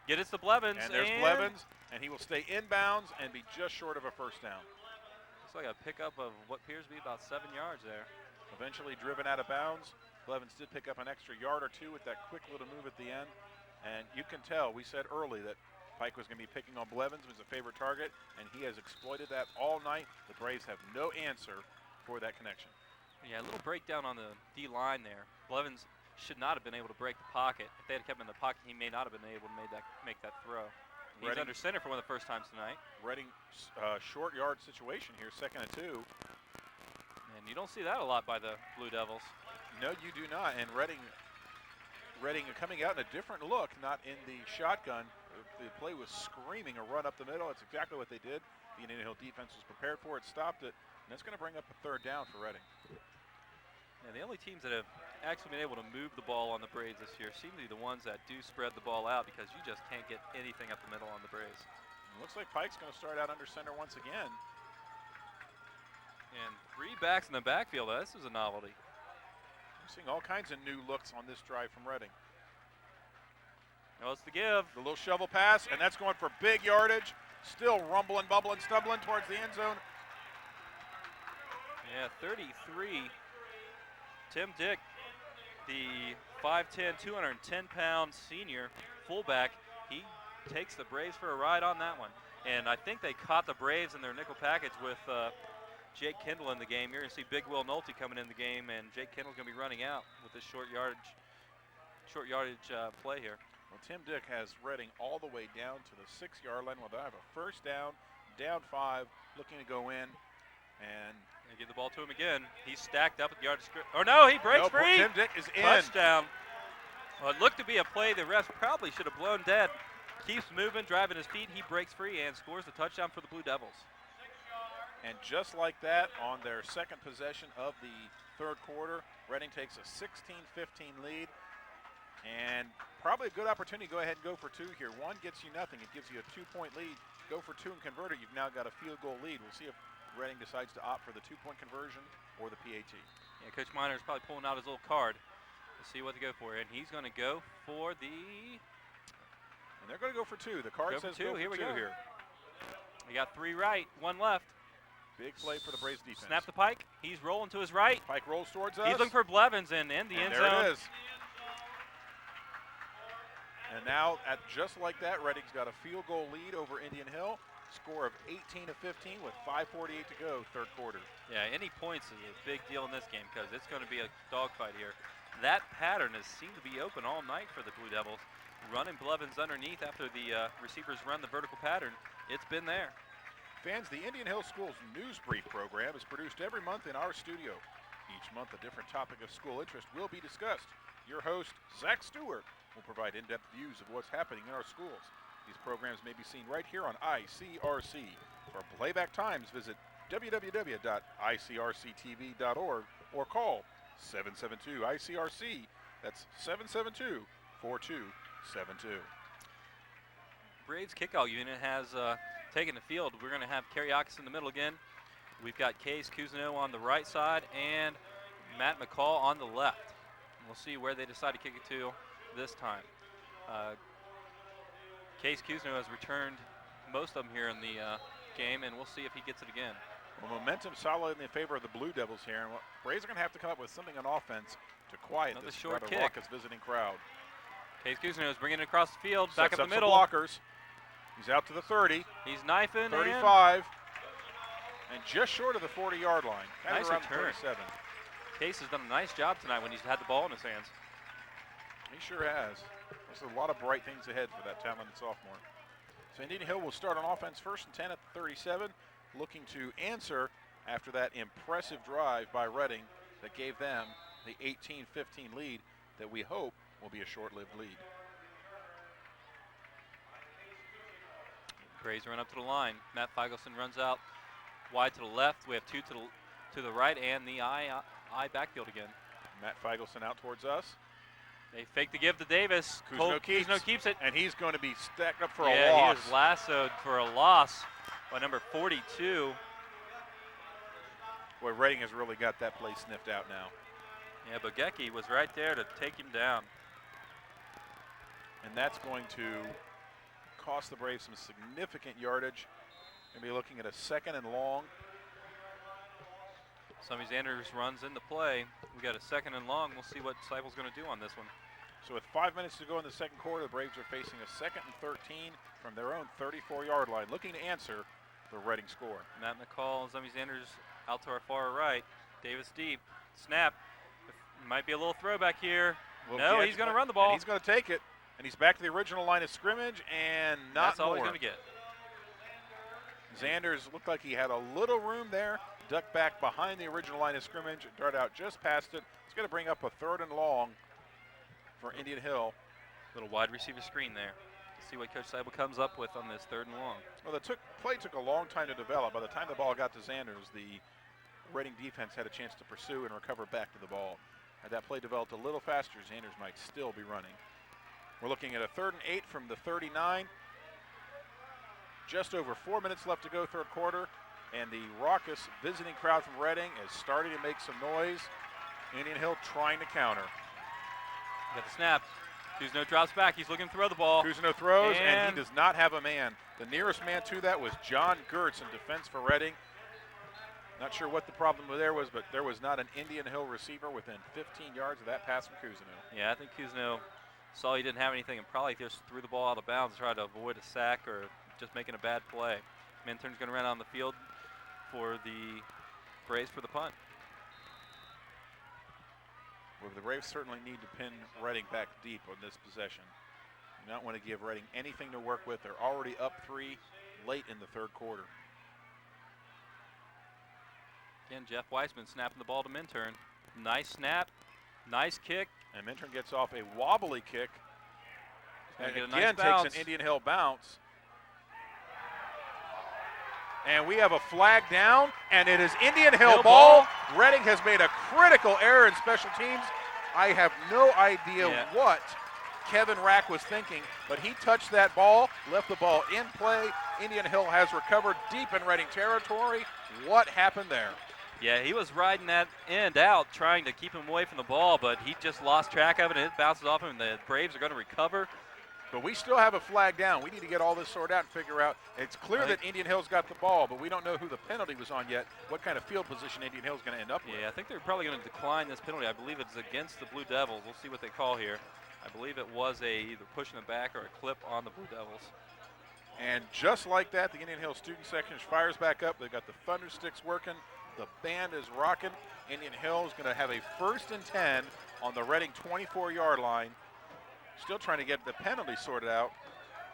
[SPEAKER 2] Get it to Blevins.
[SPEAKER 1] And there's Blevins, and he will stay inbounds and be just short of a first down.
[SPEAKER 2] Looks like a pickup of what appears to be about 7 yards there.
[SPEAKER 1] Eventually driven out of bounds. Blevins did pick up an extra yard or 2 with that quick little move at the end. And you can tell, we said early that Pike was going to be picking on Blevins, was a favorite target, and he has exploited that all night. The Braves have no answer for that connection.
[SPEAKER 2] Yeah, a little breakdown on the D-line there. Blevins should not have been able to break the pocket. If they had kept him in the pocket, he may not have been able to make that throw. He's
[SPEAKER 1] Reading,
[SPEAKER 2] under center for one of the first times tonight.
[SPEAKER 1] Reading short yard situation here, 2nd and 2.
[SPEAKER 2] And you don't see that a lot by the Blue Devils.
[SPEAKER 1] No, you do not. And Reading coming out in a different look, not in the shotgun. The play was screaming a run up the middle. That's exactly what they did. The Indian Hill defense was prepared for it, stopped it, and that's going to bring up a 3rd down for Reading.
[SPEAKER 2] Yeah, the only teams that have actually been able to move the ball on the Braves this year seem to be the ones that do spread the ball out, because you just can't get anything up the middle on the Braves.
[SPEAKER 1] It looks like Pike's going to start out under center once again.
[SPEAKER 2] And 3 backs in the backfield. This is a novelty.
[SPEAKER 1] We're seeing all kinds of new looks on this drive from Reading.
[SPEAKER 2] Now it's the give.
[SPEAKER 1] The little shovel pass, and that's going for big yardage. Still rumbling, bubbling, stumbling towards the end zone.
[SPEAKER 2] Yeah, 33. Tim Dick, the 5'10", 210-pound senior fullback, he takes the Braves for a ride on that one. And I think they caught the Braves in their nickel package with Jake Kendall in the game. You're going to see Big Will Nolte coming in the game, and Jake Kendall's going to be running out with this short yardage play here.
[SPEAKER 1] Well, Tim Dick has Reading all the way down to the 6-yard line. Well, they have a first down, down 5, looking to go in, and
[SPEAKER 2] they give the ball to him again. He's stacked up at the yard of script. Oh no, he breaks free.
[SPEAKER 1] Tim Dick is in.
[SPEAKER 2] Touchdown. Well, it looked to be a play the refs probably should have blown dead. Keeps moving, driving his feet. He breaks free and scores the touchdown for the Blue Devils.
[SPEAKER 1] And just like that, on their 2nd possession of the 3rd quarter, Reading takes a 16-15 lead. And probably a good opportunity to go ahead and go for 2 here. 1 gets you nothing. It gives you a 2-point lead. Go for 2 and convert it. You've now got a field goal lead. We'll see if Reading decides to opt for the 2-point conversion or the PAT.
[SPEAKER 2] Yeah, Coach Miner is probably pulling out his little card to see what to go for. And he's going to go for the...
[SPEAKER 1] And they're going to go for 2. The card says go for 2
[SPEAKER 2] here.
[SPEAKER 1] here.
[SPEAKER 2] We got 3 right, 1 left.
[SPEAKER 1] Big play for the Braves defense.
[SPEAKER 2] Snap the Pike. He's rolling to his right.
[SPEAKER 1] Pike rolls towards us.
[SPEAKER 2] He's looking for Blevins in the end zone.
[SPEAKER 1] There it is. And now, at just like that, Reading's got a field goal lead over Indian Hill. Score of 18-15 with 5:48 to go, 3rd quarter.
[SPEAKER 2] Yeah, any points is a big deal in this game because it's going to be a dogfight here. That pattern has seemed to be open all night for the Blue Devils. running Blevins underneath after the receivers run the vertical pattern. It's been there.
[SPEAKER 1] Fans, the Indian Hill Schools News Brief program is produced every month in our studio. Each month, a different topic of school interest will be discussed. Your host, Zach Stewart, will provide in-depth views of what's happening in our schools. These programs may be seen right here on ICRC. For playback times, visit www.icrctv.org or call 772-ICRC. That's 772-4272.
[SPEAKER 2] Braves kickoff unit has taken the field. We're going to have Karyakis in the middle again. We've got Case Cousineau on the right side and Matt McCall on the left. We'll see where they decide to kick it to this time. Case Cousineau has returned most of them here in the game, and we'll see if he gets it again.
[SPEAKER 1] Well, momentum solid in favor of the Blue Devils here, and Braves are going to have to come up with something on offense to quiet
[SPEAKER 2] Another
[SPEAKER 1] this
[SPEAKER 2] short
[SPEAKER 1] rather
[SPEAKER 2] kick.
[SPEAKER 1] raucous visiting crowd.
[SPEAKER 2] Case Cousineau is bringing it across the field,
[SPEAKER 1] Sets
[SPEAKER 2] back up
[SPEAKER 1] up
[SPEAKER 2] the middle.
[SPEAKER 1] Some blockers. He's out to the 30.
[SPEAKER 2] He's knifing.
[SPEAKER 1] 35. And just short of the 40-yard line. Kind
[SPEAKER 2] Nice
[SPEAKER 1] of around
[SPEAKER 2] return.
[SPEAKER 1] 37.
[SPEAKER 2] Case has done a nice job tonight when he's had the ball in his hands.
[SPEAKER 1] He sure has. There's a lot of bright things ahead for that talented sophomore. So Indian Hill will start on offense 1st and 10 at the 37, looking to answer after that impressive drive by Reading that gave them the 18-15 lead that we hope will be a short-lived lead.
[SPEAKER 2] Braves run up to the line. Matt Feigelson runs out wide to the left. We have two to the right and the I backfield again.
[SPEAKER 1] Matt Feigelson out towards us.
[SPEAKER 2] They fake the give to Davis.
[SPEAKER 1] Cousineau
[SPEAKER 2] keeps it.
[SPEAKER 1] And he's going to be stacked up for a
[SPEAKER 2] Yeah,
[SPEAKER 1] loss.
[SPEAKER 2] he is lassoed for a loss by number 42.
[SPEAKER 1] Boy, Reading has really got that play sniffed out now.
[SPEAKER 2] Yeah, Bogecki was right there to take him down.
[SPEAKER 1] And that's going to cost the Braves some significant yardage. Going to be looking at a 2nd and long.
[SPEAKER 2] Sammy Zanders runs into play. We got a 2nd and long. We'll see what Seibel's going to do on this one.
[SPEAKER 1] So with 5 minutes to go in the second quarter, the Braves are facing a 2nd and 13 from their own 34-yard line, looking to answer the Reading score.
[SPEAKER 2] Matt McCall and Sammy Zanders out to our far right. Davis deep. Snap. Might be a little throwback here. No, he's going to run the ball.
[SPEAKER 1] And he's going to take it. And he's back to the original line of scrimmage, and not
[SPEAKER 2] That's all
[SPEAKER 1] more.
[SPEAKER 2] he's going to get.
[SPEAKER 1] Zanders looked like he had a little room there, ducked back behind the original line of scrimmage, dart out just past it. It's going to bring up a 3rd and long for Indian Hill.
[SPEAKER 2] Little wide receiver screen there. Let's see what Coach Seibel comes up with on this 3rd and long.
[SPEAKER 1] Well, the play took a long time to develop. By the time the ball got to Zanders, the Reading defense had a chance to pursue and recover back to the ball. Had that play developed a little faster, Zanders might still be running. We're looking at a 3rd and 8 from the 39. Just over 4 minutes left to go, third quarter, and the raucous visiting crowd from Reading is starting to make some noise. Indian Hill trying to counter.
[SPEAKER 2] Got the snap. Cousineau drops back. He's looking to throw the ball.
[SPEAKER 1] Cousineau throws, and he does not have a man. The nearest man to that was John Gertz in defense for Reading. Not sure what the problem there was, but there was not an Indian Hill receiver within 15 yards of that pass from Cousineau.
[SPEAKER 2] Yeah, I think Cousineau saw he didn't have anything and probably just threw the ball out of bounds to try to avoid a sack or just making a bad play. Minturn's going to run on the field for the Braves for the punt.
[SPEAKER 1] Well, the Braves certainly need to pin Reading back deep on this possession. You not want to give Reading anything to work with. They're already up 3 late in the third quarter.
[SPEAKER 2] Again, Jeff Weissman snapping the ball to Minturn. Nice snap, nice kick.
[SPEAKER 1] And Minturn gets off a wobbly kick. And
[SPEAKER 2] Get a
[SPEAKER 1] again
[SPEAKER 2] nice
[SPEAKER 1] takes an Indian Hill bounce. And we have a flag down, and it is Indian Hill ball. Reading has made a critical error in special teams. I have no idea what Kevin Rack was thinking, but he touched that ball, left the ball in play. Indian Hill has recovered deep in Reading territory. What happened there?
[SPEAKER 2] Yeah, he was riding that end out, trying to keep him away from the ball, but he just lost track of it, and it bounces off him, and the Braves are going to recover.
[SPEAKER 1] But we still have a flag down. We need to get all this sorted out and figure out. It's clear that Indian Hill's got the ball, but we don't know who the penalty was on yet, what kind of field position Indian Hill's going to end up with.
[SPEAKER 2] Yeah, I think they're probably going to decline this penalty. I believe it's against the Blue Devils. We'll see what they call here. I believe it was either pushing the back or a clip on the Blue Devils.
[SPEAKER 1] And just like that, the Indian Hill student section fires back up. They've got the thunder sticks working. The band is rocking. Indian Hill is going to have a 1st and 10 on the Reading 24-yard line. Still trying to get the penalty sorted out,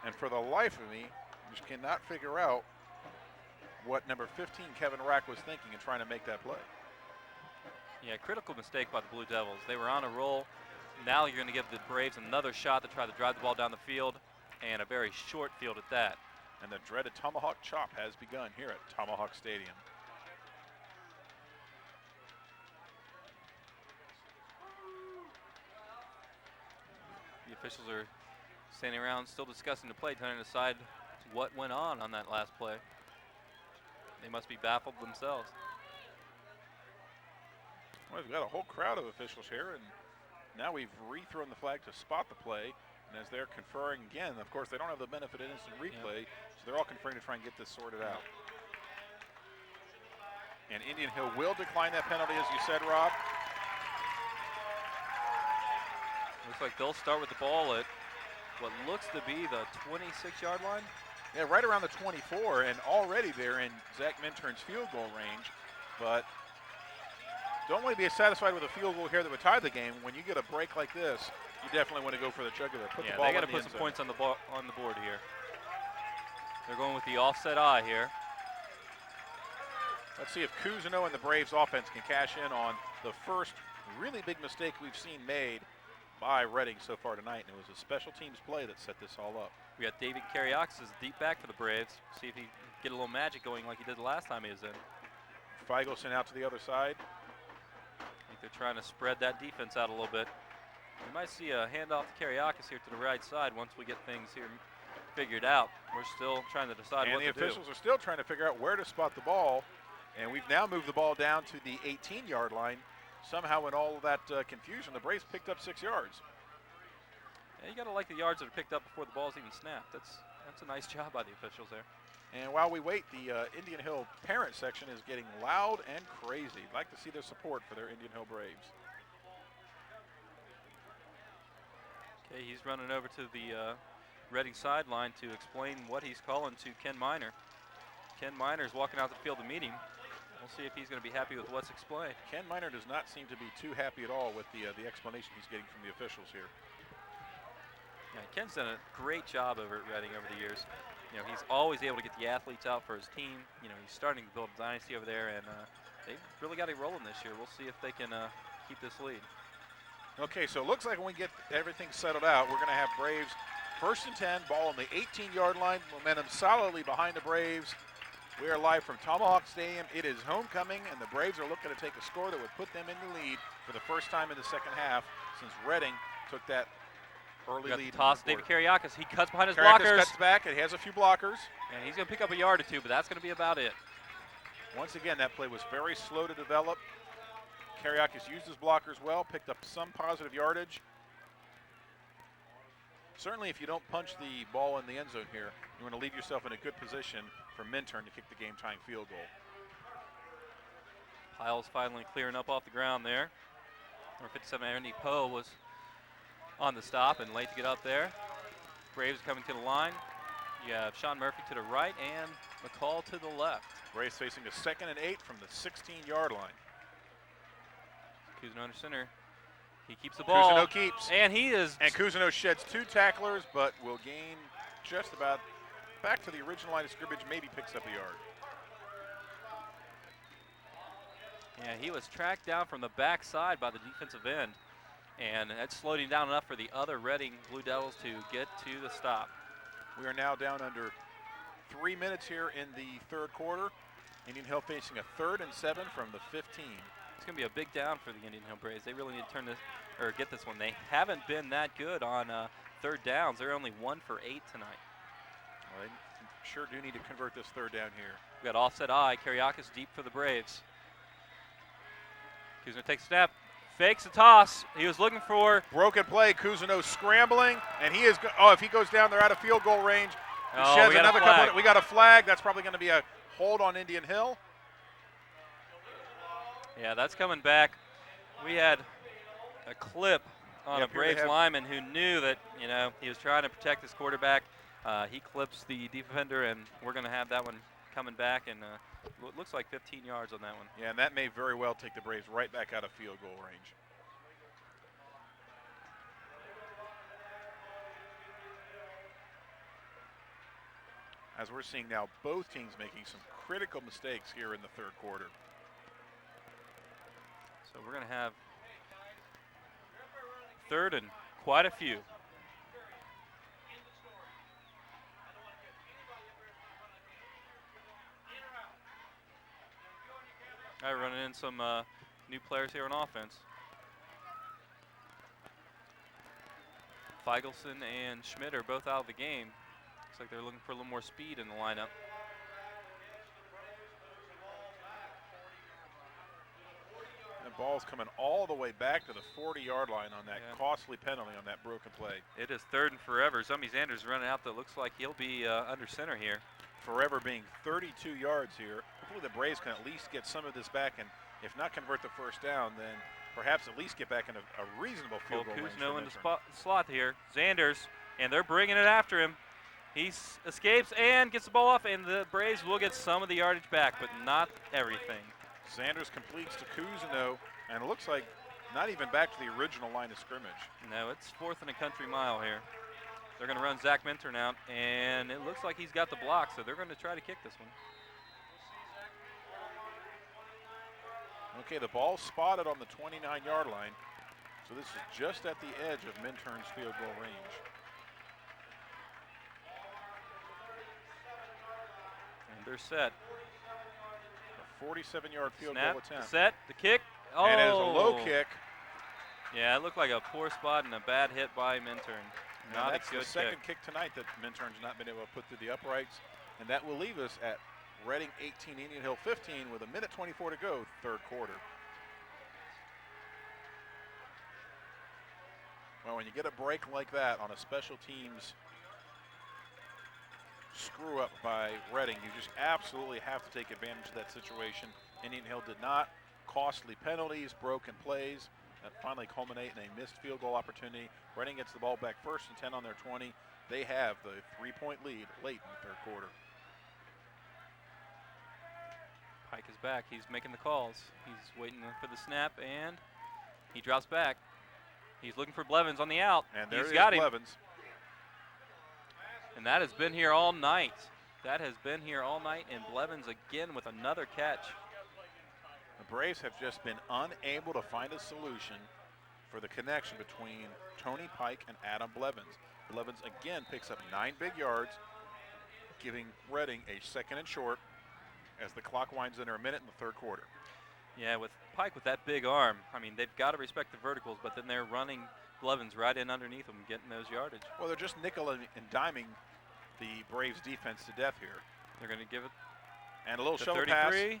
[SPEAKER 1] and for the life of me, just cannot figure out what number 15 Kevin Rack was thinking in trying to make that play.
[SPEAKER 2] Yeah, critical mistake by the Blue Devils. They were on a roll. Now you're going to give the Braves another shot to try to drive the ball down the field, and a very short field at that.
[SPEAKER 1] And the dreaded Tomahawk Chop has begun here at Tomahawk Stadium.
[SPEAKER 2] The officials are standing around still discussing the play, trying to decide what went on that last play. They must be baffled themselves.
[SPEAKER 1] Well, we've got a whole crowd of officials here, and now we've rethrown the flag to spot the play. And as they're conferring again, of course, they don't have the benefit of instant replay, so they're all conferring to try and get this sorted out. And Indian Hill will decline that penalty, as you said, Rob.
[SPEAKER 2] Looks like they'll start with the ball at what looks to be the 26-yard line.
[SPEAKER 1] Yeah, right around the 24, and already they're in Zach Minturn's field goal range. But don't want to be satisfied with a field goal here that would tie the game. When you get a break like this, you definitely want to go for the jugular. Put the ball
[SPEAKER 2] they got to
[SPEAKER 1] in the
[SPEAKER 2] put
[SPEAKER 1] end
[SPEAKER 2] some
[SPEAKER 1] zone.
[SPEAKER 2] points on the board here. They're going with the offset eye here.
[SPEAKER 1] Let's see if Cousineau and the Braves offense can cash in on the first really big mistake we've seen made by Reading so far tonight, and it was a special teams play that set this all up.
[SPEAKER 2] We got David Kariakis as deep back for the Braves. See if he can get a little magic going like he did the last time he was in.
[SPEAKER 1] Feigelson out to the other side.
[SPEAKER 2] I think they're trying to spread that defense out a little bit. We might see a handoff to Kariakis here to the right side once we get things here figured out. We're still trying to decide what to do.
[SPEAKER 1] And the officials are still trying to figure out where to spot the ball, and we've now moved the ball down to the 18-yard line. Somehow in all of that confusion, the Braves picked up 6 yards.
[SPEAKER 2] Yeah, you got to like the yards that are picked up before the ball's even snapped. That's a nice job by the officials there.
[SPEAKER 1] And while we wait, the Indian Hill parent section is getting loud and crazy. I'd like to see their support for their Indian Hill Braves.
[SPEAKER 2] Okay, he's running over to the Reading sideline to explain what he's calling to Ken Miner. Ken Miner's walking out the field to meet him. We'll see if he's going to be happy with what's explained.
[SPEAKER 1] Ken Miner does not seem to be too happy at all with the explanation he's getting from the officials here.
[SPEAKER 2] Yeah, Ken's done a great job over at Reading over the years. You know, he's always able to get the athletes out for his team. You know, he's starting to build a dynasty over there, and they've really got it rolling this year. We'll see if they can keep this lead.
[SPEAKER 1] Okay, so it looks like when we get everything settled out, we're going to have Braves 1st and 10, ball on the 18-yard line, momentum solidly behind the Braves. We are live from Tomahawk Stadium. It is homecoming, and the Braves are looking to take a score that would put them in the lead for the first time in the second half since Reading took that early lead.
[SPEAKER 2] Toss David Kariakis. He cuts behind his
[SPEAKER 1] Kariakis
[SPEAKER 2] blockers.
[SPEAKER 1] cuts back, and he has a few blockers.
[SPEAKER 2] And he's going to pick up a yard or two, but that's going to be about it.
[SPEAKER 1] Once again, that play was very slow to develop. Kariakis used his blockers well, picked up some positive yardage. Certainly, if you don't punch the ball in the end zone here, you want to leave yourself in a good position for Minturn to kick the game-tying field goal.
[SPEAKER 2] Piles finally clearing up off the ground there. Number 57, Andy Poe was on the stop and late to get up there. Braves coming to the line. You have Sean Murphy to the right and McCall to the left.
[SPEAKER 1] Braves facing a 2nd and 8 from the 16-yard line.
[SPEAKER 2] Cousineau under center. He keeps the ball.
[SPEAKER 1] Cousineau keeps.
[SPEAKER 2] And he is.
[SPEAKER 1] And Cousineau sheds 2 tacklers, but will gain just about back to the original line of scrimmage, maybe picks up a yard.
[SPEAKER 2] Yeah, he was tracked down from the backside by the defensive end, and that slowed him down enough for the other Reading Blue Devils to get to the stop.
[SPEAKER 1] We are now down under 3 minutes here in the third quarter. Indian Hill facing a 3rd and 7 from the 15.
[SPEAKER 2] It's going to be a big down for the Indian Hill Braves. They really need to turn this or get this one. They haven't been that good on third downs. They're only 1 for 8 tonight.
[SPEAKER 1] Well, they sure do need to convert this 3rd down here.
[SPEAKER 2] We got offset eye. Kariakis deep for the Braves. Cousineau takes a snap, fakes a toss. He was looking for
[SPEAKER 1] broken play. Cousineau scrambling, and he is. If he goes down, they're out of field goal range. He sheds
[SPEAKER 2] we got
[SPEAKER 1] another
[SPEAKER 2] a flag.
[SPEAKER 1] couple. We got a flag. That's probably going to be a hold on Indian Hill.
[SPEAKER 2] Yeah, that's coming back. We had a clip on a Braves lineman who knew that, you know, he was trying to protect his quarterback. He clips the defender, and we're going to have that one coming back, and it looks like 15 yards on that one.
[SPEAKER 1] Yeah, and that may very well take the Braves right back out of field goal range. as we're seeing now both teams making some critical mistakes here in the third quarter.
[SPEAKER 2] So we're going to have third and quite a few. All right, running in some new players here on offense. Feigelson and Schmidt are both out of the game. Looks like they're looking for a little more speed in the lineup.
[SPEAKER 1] The ball's coming all the way back to the 40-yard line on that costly penalty on that broken play.
[SPEAKER 2] It is third and forever. Zumby Zanders running out that looks like he'll be under center here.
[SPEAKER 1] Forever being 32 yards here. Hopefully the Braves can at least get some of this back, and if not convert the first down, then perhaps at least get back in a reasonable field goal range.
[SPEAKER 2] Kuzno in the slot here. Zanders, and they're bringing it after him. He escapes and gets the ball off, and the Braves will get some of the yardage back, but not everything.
[SPEAKER 1] Zanders completes to Kuzno, and it looks like not even back to the original line of scrimmage.
[SPEAKER 2] No, it's fourth and a country mile here. They're going to run Zach Minturn out, and it looks like he's got the block, so they're going to try to kick this one.
[SPEAKER 1] Okay, the ball's spotted on the 29-yard line, so this is just at the edge of Minturn's field goal range.
[SPEAKER 2] And they're set.
[SPEAKER 1] A 47-yard field
[SPEAKER 2] Snap,
[SPEAKER 1] goal attempt.
[SPEAKER 2] Set, the kick. Oh.
[SPEAKER 1] And it is a low kick.
[SPEAKER 2] Yeah, it looked like a poor spot and a bad hit by Minturn. Not
[SPEAKER 1] that's
[SPEAKER 2] a good
[SPEAKER 1] the second kick tonight that Minturn's not been able to put through the uprights, and that will leave us at Reading 18, Indian Hill 15 with 1:24 to go, third quarter. Well, when you get a break like that on a special teams screw up by Reading, you just absolutely have to take advantage of that situation. Indian Hill did not. Costly penalties, broken plays that finally culminate in a missed field goal opportunity. Reading gets the ball back first and 10 on their 20. They have the 3-point lead late in the third quarter.
[SPEAKER 2] Pike is back. He's making the calls. He's waiting for the snap, and he drops back. He's looking for Blevins on the out.
[SPEAKER 1] And there
[SPEAKER 2] he's
[SPEAKER 1] is
[SPEAKER 2] got him.
[SPEAKER 1] Blevins.
[SPEAKER 2] And that has been here all night. That has been here all night, and Blevins again with another catch.
[SPEAKER 1] The Braves have just been unable to find a solution for the connection between Tony Pike and Adam Blevins. Blevins again picks up 9 big yards, giving Reading a second and short as the clock winds under a minute in the third quarter.
[SPEAKER 2] Yeah, with Pike with that big arm, I mean, they've got to respect the verticals, but then they're running Blevins right in underneath them, getting those yardage.
[SPEAKER 1] Well, they're just nickel and diming the Braves defense to death here.
[SPEAKER 2] They're going to give it
[SPEAKER 1] and a little
[SPEAKER 2] to
[SPEAKER 1] shovel
[SPEAKER 2] 33,
[SPEAKER 1] pass.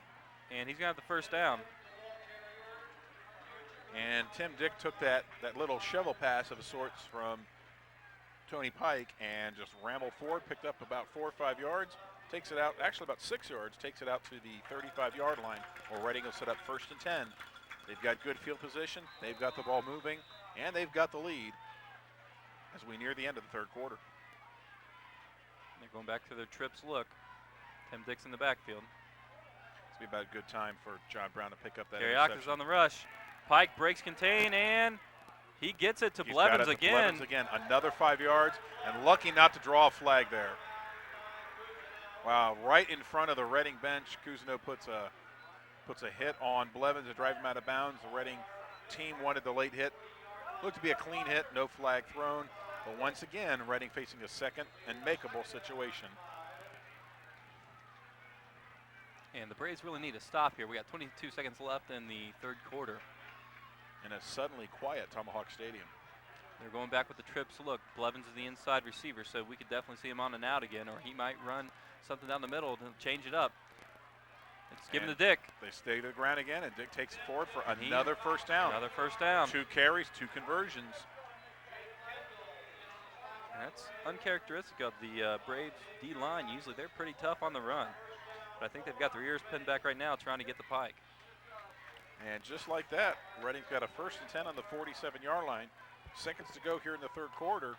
[SPEAKER 2] And he's going to have the first down.
[SPEAKER 1] And Tim Dick took that little shovel pass of sorts from Tony Pike and just rambled forward, picked up about 4 or 5 yards, takes it out, actually about 6 yards, takes it out to the 35-yard line, where Reading will set up first and 10. They've got good field position, they've got the ball moving, and they've got the lead as we near the end of the third quarter.
[SPEAKER 2] They're going back to their trips look. Tim Dick's in the backfield.
[SPEAKER 1] It's going to be about a good time for John Brown to pick up that
[SPEAKER 2] Kariaka's on the rush. Pike breaks contain, and he gets it to Blevins again.
[SPEAKER 1] Blevins again, another 5 yards, and lucky not to draw a flag there. Wow, right in front of the Reading bench, Kuzno puts a hit on Blevins to drive him out of bounds. The Reading team wanted the late hit. Looked to be a clean hit, no flag thrown. But once again, Reading facing a second and makeable situation.
[SPEAKER 2] And the Braves really need to stop here. We got 22 seconds left in the third quarter.
[SPEAKER 1] In a suddenly quiet Tomahawk Stadium.
[SPEAKER 2] They're going back with the trips look. Blevins is the inside receiver, so we could definitely see him on and out again, or he might run something down the middle to change it up. It's given to Dick.
[SPEAKER 1] They stay to the ground again, and Dick takes it forward for another first down.
[SPEAKER 2] Another first down.
[SPEAKER 1] 2 carries, 2 conversions.
[SPEAKER 2] That's uncharacteristic of the Braves D-line. Usually they're pretty tough on the run. But I think they've got their ears pinned back right now trying to get the Pike.
[SPEAKER 1] And just like that, Reading's got a first and 10 on the 47-yard line. Seconds to go here in the third quarter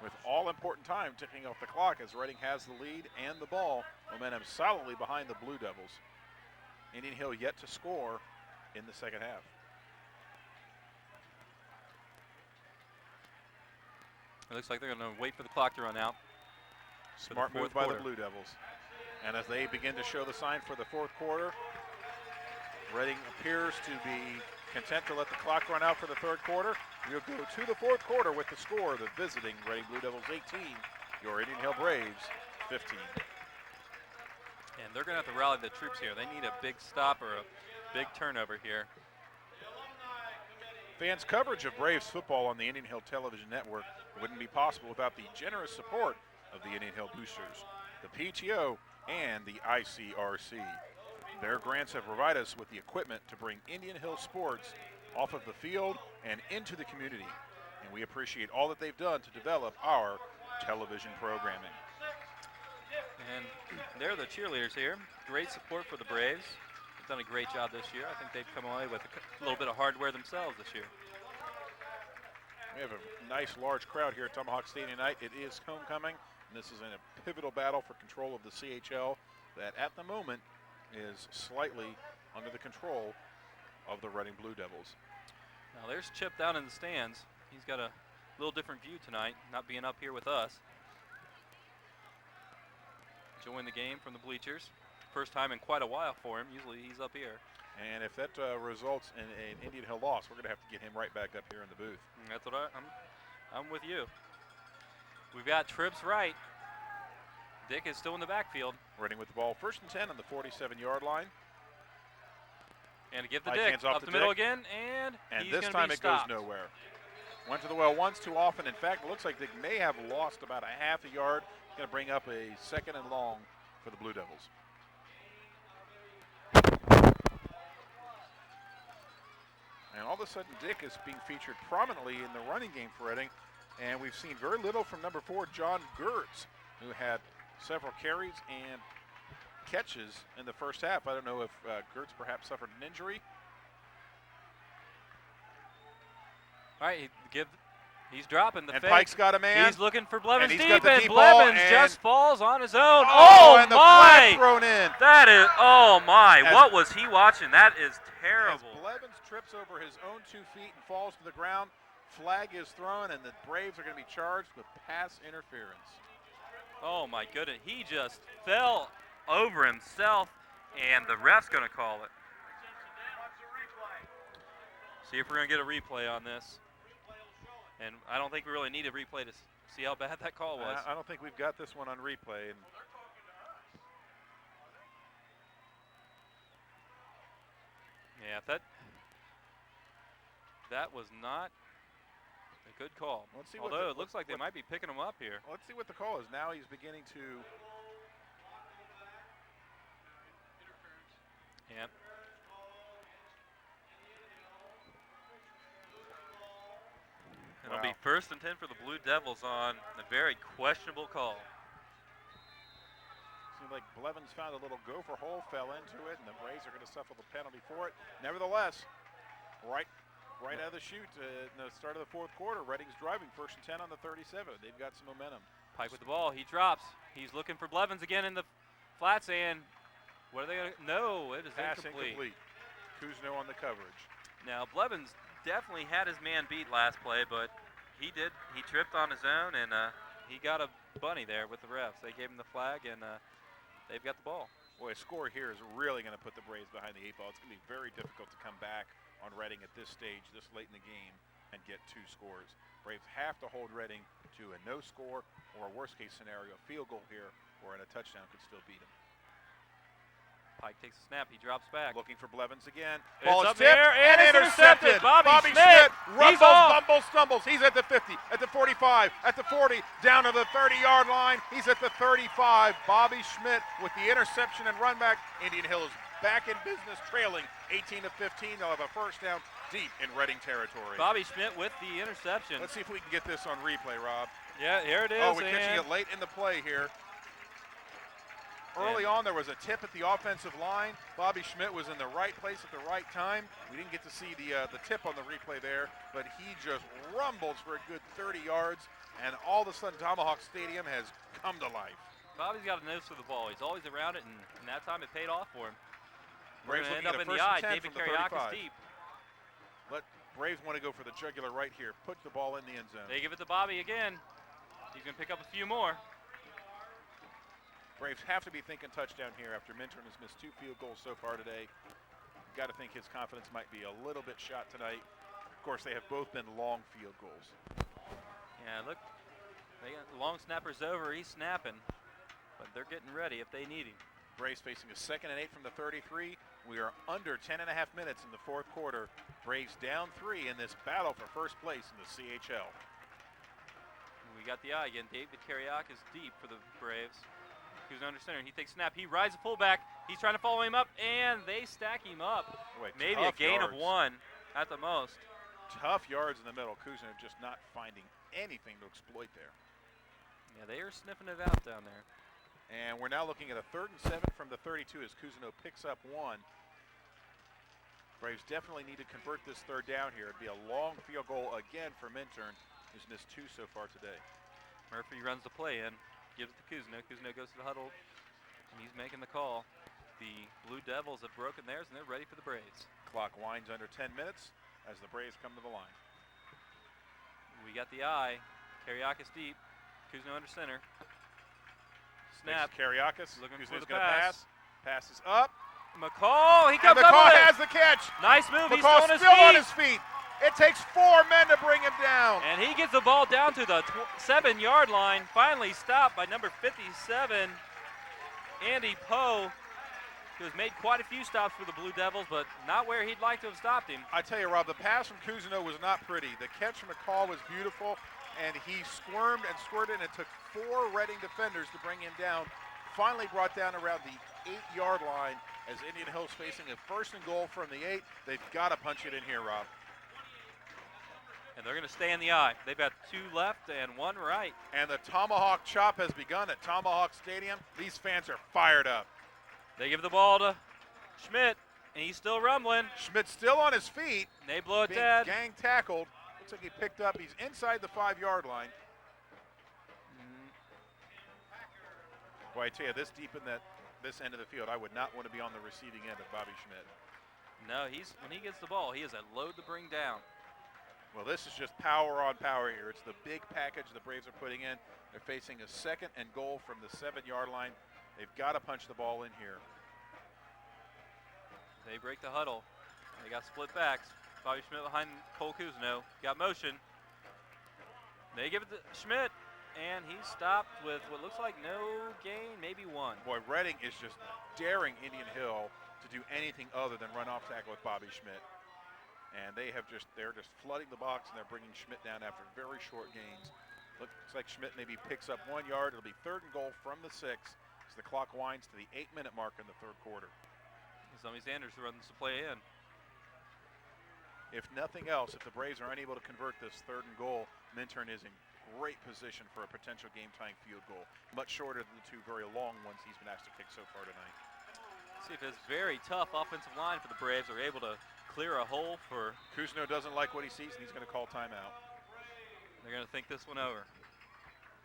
[SPEAKER 1] with all important time ticking off the clock as Reading has the lead and the ball. Momentum solidly behind the Blue Devils. Indian Hill yet to score in the second half.
[SPEAKER 2] It looks like they're going to wait for the clock to run out.
[SPEAKER 1] Smart move by the Blue Devils. And as they begin to show the sign for the fourth quarter, Reading appears to be content to let the clock run out for the third quarter. We'll go to the fourth quarter with the score, the visiting Reading Blue Devils 18, your Indian Hill Braves 15.
[SPEAKER 2] And they're going to have to rally the troops here. They need a big stop or a big turnover here.
[SPEAKER 1] Fans' coverage of Braves football on the Indian Hill Television Network wouldn't be possible without the generous support of the Indian Hill Boosters, the PTO, and the ICRC. Their grants have provided us with the equipment to bring Indian Hill sports off of the field and into the community, and we appreciate all that they've done to develop our television programming.
[SPEAKER 2] And they're the cheerleaders here. Great support for the Braves. They've done a great job this year. I think they've come away with a little bit of hardware themselves this year.
[SPEAKER 1] We have a nice large crowd here at Tomahawk Stadium tonight. It is homecoming, and this is in a pivotal battle for control of the CHL that at the moment is slightly under the control of the Reading Blue Devils.
[SPEAKER 2] Now there's Chip down in the stands. He's got a little different view tonight, not being up here with us. Enjoying the game from the bleachers. First time in quite a while for him. Usually he's up here.
[SPEAKER 1] And if that results in an Indian Hill loss, we're going to have to get him right back up here in the booth.
[SPEAKER 2] And that's what I'm with you. We've got trips right. Dick is still in the backfield.
[SPEAKER 1] Reading with the ball, 1st and 10 on the 47-yard line.
[SPEAKER 2] And to give the Dick up the middle again, and he's
[SPEAKER 1] this time it goes nowhere. Went to the well once too often. In fact, it looks like Dick may have lost about a half a yard. Going to bring up a 2nd and long for the Blue Devils. And all of a sudden, Dick is being featured prominently in the running game for Reading. And we've seen very little from number 4, John Gertz, who had several carries and catches in the first half. I don't know if Gertz perhaps suffered an injury.
[SPEAKER 2] All right, he's dropping the
[SPEAKER 1] and
[SPEAKER 2] fake.
[SPEAKER 1] Pike's got a man.
[SPEAKER 2] He's looking for Blevins deep,
[SPEAKER 1] and
[SPEAKER 2] Blevins just falls on his own.
[SPEAKER 1] And the flag thrown in.
[SPEAKER 2] That is, oh my, what was he watching? That is terrible.
[SPEAKER 1] As Blevins trips over his own 2 feet and falls to the ground, flag is thrown, and the Braves are going to be charged with pass interference.
[SPEAKER 2] Oh my goodness, he just fell over himself, and the ref's going to call it. See if we're going to get a replay on this. And I don't think we really need a replay to see how bad that call was.
[SPEAKER 1] I don't think we've got this one on replay. And
[SPEAKER 2] yeah, that was not a good call.
[SPEAKER 1] Let's see.
[SPEAKER 2] Although it looks like they might be picking him up here.
[SPEAKER 1] Let's see what the call is. Now he's beginning to.
[SPEAKER 2] Yeah. It'll be 1st and 10 for the Blue Devils on a very questionable call.
[SPEAKER 1] Seemed like Blevins found a little gopher hole, fell into it, and the Braves are going to suffer the penalty for it. Nevertheless, right out of the chute in the start of the fourth quarter, Reading's driving 1st and 10 on the 37. They've got some momentum.
[SPEAKER 2] Pike with the ball. He drops. He's looking for Blevins again in the flats, and what are they going to? No, it is incomplete.
[SPEAKER 1] Kuzno on the coverage.
[SPEAKER 2] Now, Blevins definitely had his man beat last play, but he tripped on his own, and he got a bunny there with the refs. They gave him the flag, and they've got the ball.
[SPEAKER 1] Boy, a score here is really going to put the Braves behind the 8 ball. It's going to be very difficult to come back on Reading at this stage, this late in the game, and get 2 scores. Braves have to hold Reading to a no score or a worst case scenario, a field goal here, or in a touchdown could still beat them.
[SPEAKER 2] Pike takes a snap. He drops back.
[SPEAKER 1] Looking for Blevins again.
[SPEAKER 2] Ball
[SPEAKER 1] is
[SPEAKER 2] tipped and intercepted. Bobby Schmidt
[SPEAKER 1] rumbles, bumbles, stumbles. He's at the 50, at the 45, at the 40, down to the 30-yard line. He's at the 35. Bobby Schmidt with the interception and run back. Indian Hill is back in business, trailing 18-15. They'll have a 1st down deep in Reading territory.
[SPEAKER 2] Bobby Schmidt with the interception.
[SPEAKER 1] Let's see if we can get this on replay, Rob.
[SPEAKER 2] Yeah, here it is.
[SPEAKER 1] Oh, we're catching it late in the play here. Early on, there was a tip at the offensive line. Bobby Schmidt was in the right place at the right time. We didn't get to see the tip on the replay there, but he just rumbles for a good 30 yards, and all of a sudden, Tomahawk Stadium has come to life.
[SPEAKER 2] Bobby's got a nose for the ball. He's always around it, and that time it paid off for him. We're
[SPEAKER 1] Braves
[SPEAKER 2] going to end up in the eye. David Karyakis deep.
[SPEAKER 1] Braves want to go for the jugular right here. Put the ball in the end zone.
[SPEAKER 2] They give it to Bobby again. He's going to pick up a few more.
[SPEAKER 1] Braves have to be thinking touchdown here after Minturn has missed 2 field goals so far today. Got to think his confidence might be a little bit shot tonight. Of course, they have both been long field goals.
[SPEAKER 2] Yeah, look, they got the long snapper's over. He's snapping, but they're getting ready if they need him.
[SPEAKER 1] Braves facing a 2nd and 8 from the 33. We are under 10.5 minutes in the 4th quarter. Braves down 3 in this battle for first place in the CHL.
[SPEAKER 2] We got the eye again. David Kariak is deep for the Braves. He's under center. He takes snap. He rides the fullback. He's trying to follow him up, and they stack him up.
[SPEAKER 1] Boy,
[SPEAKER 2] maybe a gain of 1 at the most.
[SPEAKER 1] Tough yards in the middle. Kuzno just not finding anything to exploit there.
[SPEAKER 2] Yeah, they are sniffing it out down there.
[SPEAKER 1] And we're now looking at a 3rd and 7 from the 32 as Kuzno picks up 1. Braves definitely need to convert this 3rd down here. It'd be a long field goal again for Minturn, who's missed 2 so far today.
[SPEAKER 2] Murphy runs the play in, gives it to Kuzno. Kuzno goes to the huddle, and he's making the call. The Blue Devils have broken theirs, and they're ready for the Braves.
[SPEAKER 1] Clock winds under 10 minutes as the Braves come to the line.
[SPEAKER 2] We got the eye. Kariakis deep. Kuzno under center. Snap.
[SPEAKER 1] Kariakis.
[SPEAKER 2] Looking
[SPEAKER 1] Kuzno's
[SPEAKER 2] for the
[SPEAKER 1] going to
[SPEAKER 2] pass.
[SPEAKER 1] Pass is up.
[SPEAKER 2] McCall, he comes
[SPEAKER 1] and
[SPEAKER 2] up
[SPEAKER 1] McCall
[SPEAKER 2] with it.
[SPEAKER 1] has the catch.
[SPEAKER 2] Nice move. He's
[SPEAKER 1] McCall
[SPEAKER 2] still on his
[SPEAKER 1] still
[SPEAKER 2] feet.
[SPEAKER 1] on his feet. It takes 4 men to bring him down.
[SPEAKER 2] And he gets the ball down to the 7-yard line. Finally stopped by number 57, Andy Poe, who has made quite a few stops for the Blue Devils, but not where he'd like to have stopped him.
[SPEAKER 1] I tell you, Rob, the pass from Kuzno was not pretty. The catch from McCall was beautiful, and he squirmed and squirted, and it took 4 Reading defenders to bring him down. Finally brought down around the 8-yard line as Indian Hill's facing a 1st and goal from the 8. They've got to punch it in here, Rob.
[SPEAKER 2] And they're going to stay in the eye. They've got 2 left and 1 right.
[SPEAKER 1] And the Tomahawk Chop has begun at Tomahawk Stadium. These fans are fired up.
[SPEAKER 2] They give the ball to Schmidt, and he's still rumbling.
[SPEAKER 1] Schmidt's still on his feet.
[SPEAKER 2] They blow it
[SPEAKER 1] being
[SPEAKER 2] dead.
[SPEAKER 1] gang tackled. Looks like he picked up. He's inside the 5-yard line. Boy, I tell you, this deep in this end of the field, I would not want to be on the receiving end of Bobby Schmidt.
[SPEAKER 2] No, when he gets the ball, he is a load to bring down.
[SPEAKER 1] Well, this is just power on power here. It's the big package the Braves are putting in. They're facing a 2nd and goal from the 7-yard line. They've got to punch the ball in here.
[SPEAKER 2] They break the huddle. They got split backs. Bobby Schmidt behind Cole Kuzno. Got motion. They give it to Schmidt, and he's stopped with what looks like no gain, maybe 1.
[SPEAKER 1] Boy, Reading is just daring Indian Hill to do anything other than run off tackle with Bobby Schmidt. And they're just flooding the box, and they're bringing Schmidt down after very short gains. Looks like Schmidt maybe picks up 1 yard. It'll be 3rd and goal from the 6 as the clock winds to the 8-minute mark in the 3rd quarter.
[SPEAKER 2] Zombie Sanders runs the play in.
[SPEAKER 1] If nothing else, if the Braves are unable to convert this 3rd and goal, Minturn is in great position for a potential game-tying field goal. Much shorter than the 2 very long ones he's been asked to kick so far tonight.
[SPEAKER 2] See if this very tough offensive line for the Braves are able to clear a hole for.
[SPEAKER 1] Kuzno doesn't like what he sees, and he's going to call timeout.
[SPEAKER 2] They're going to think this one over.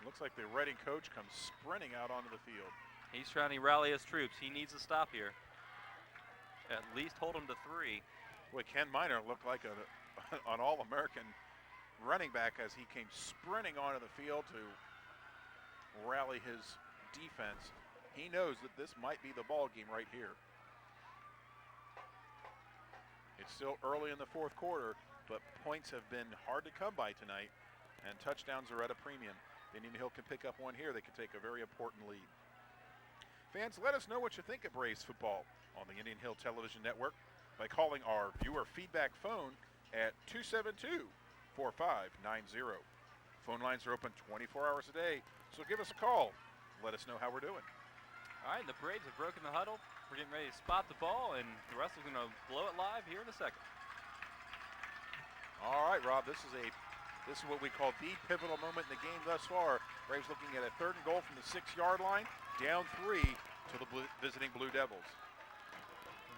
[SPEAKER 1] Looks like the Reading coach comes sprinting out onto the field.
[SPEAKER 2] He's trying to rally his troops. He needs to stop here. At least hold him to 3.
[SPEAKER 1] Boy, Ken Miner looked like an All-American running back as he came sprinting onto the field to rally his defense. He knows that this might be the ball game right here. It's still early in the 4th quarter, but points have been hard to come by tonight, and touchdowns are at a premium. If Indian Hill can pick up 1 here, they can take a very important lead. Fans, let us know what you think of Braves football on the Indian Hill Television Network by calling our viewer feedback phone at 272-4590. Phone lines are open 24 hours a day, so give us a call. Let us know how we're doing.
[SPEAKER 2] All right, the Braves have broken the huddle. We're getting ready to spot the ball, and Russell's going to blow it live here in a second.
[SPEAKER 1] All right, Rob, this is what we call the pivotal moment in the game thus far. Braves looking at a 3rd and goal from the 6-yard line, down 3 to the visiting Blue Devils.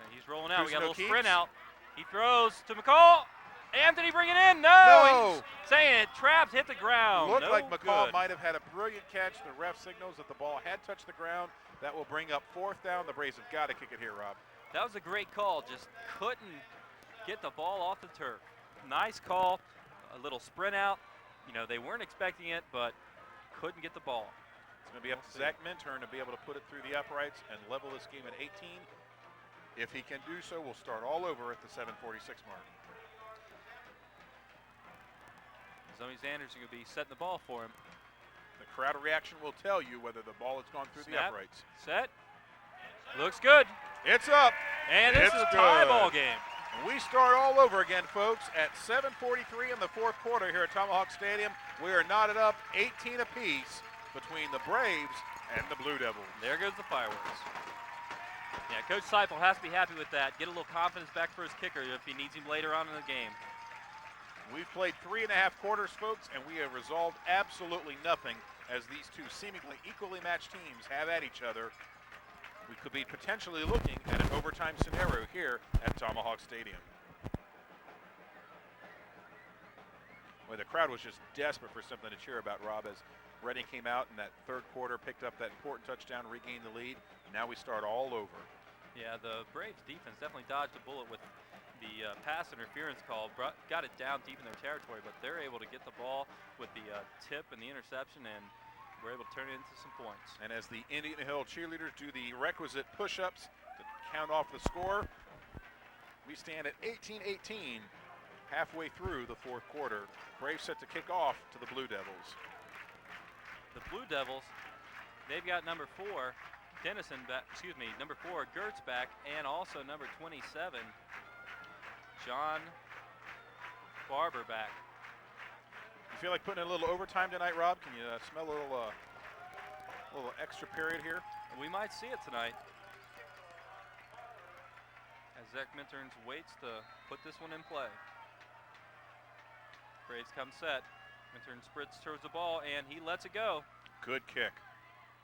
[SPEAKER 2] And he's rolling out. We got a little
[SPEAKER 1] Keeps.
[SPEAKER 2] sprint out. He throws to McCall. Anthony, bring it in. No. He's saying it trapped, hit the ground.
[SPEAKER 1] Looked
[SPEAKER 2] no
[SPEAKER 1] like McCall
[SPEAKER 2] good.
[SPEAKER 1] might have had a brilliant catch. The ref signals that the ball had touched the ground. That will bring up 4th down. The Braves have got to kick it here, Rob.
[SPEAKER 2] That was a great call. Just couldn't get the ball off the turf. Nice call. A little sprint out. You know, they weren't expecting it, but couldn't get the ball.
[SPEAKER 1] It's going to be up to Zach Minturn to be able to put it through the uprights and level this game at 18. If he can do so, we'll start all over at the 7:46 mark.
[SPEAKER 2] Zoe Sanders is going to be setting the ball for him.
[SPEAKER 1] The crowd reaction will tell you whether the ball has gone through the uprights.
[SPEAKER 2] Set. Looks good.
[SPEAKER 1] It's up.
[SPEAKER 2] And this is a tie ball game.
[SPEAKER 1] We start all over again, folks, at 7:43 in the fourth quarter here at Tomahawk Stadium. We are knotted up 18 apiece between the Braves and the Blue Devils.
[SPEAKER 2] There goes the fireworks. Yeah, Coach Seifel has to be happy with that. Get a little confidence back for his kicker if he needs him later on in the game.
[SPEAKER 1] We've played 3.5 quarters, folks, and we have resolved absolutely nothing as these two seemingly equally matched teams have at each other. We could be potentially looking at an overtime scenario here at Tomahawk Stadium. Well, the crowd was just desperate for something to cheer about, Rob, as Reading came out in that third quarter, picked up that important touchdown, regained the lead. Now we start all over.
[SPEAKER 2] Yeah, the Braves defense definitely dodged a bullet with the pass interference call. Got it down deep in their territory, but they're able to get the ball with the tip and the interception, and we're able to turn it into some points.
[SPEAKER 1] And as the Indian Hill cheerleaders do the requisite push-ups to count off the score, we stand at 18-18 halfway through the fourth quarter. Braves set to kick off to the Blue Devils.
[SPEAKER 2] The Blue Devils, they've got number 4, Dennison back, number 4, Gertz back, and also number 27, John Barber back.
[SPEAKER 1] You feel like putting in a little overtime tonight, Rob? Can you smell a little extra period here?
[SPEAKER 2] We might see it tonight. As Zach Minturn waits to put this one in play. Braves come set. Minturn sprints towards the ball, and he lets it go.
[SPEAKER 1] Good kick.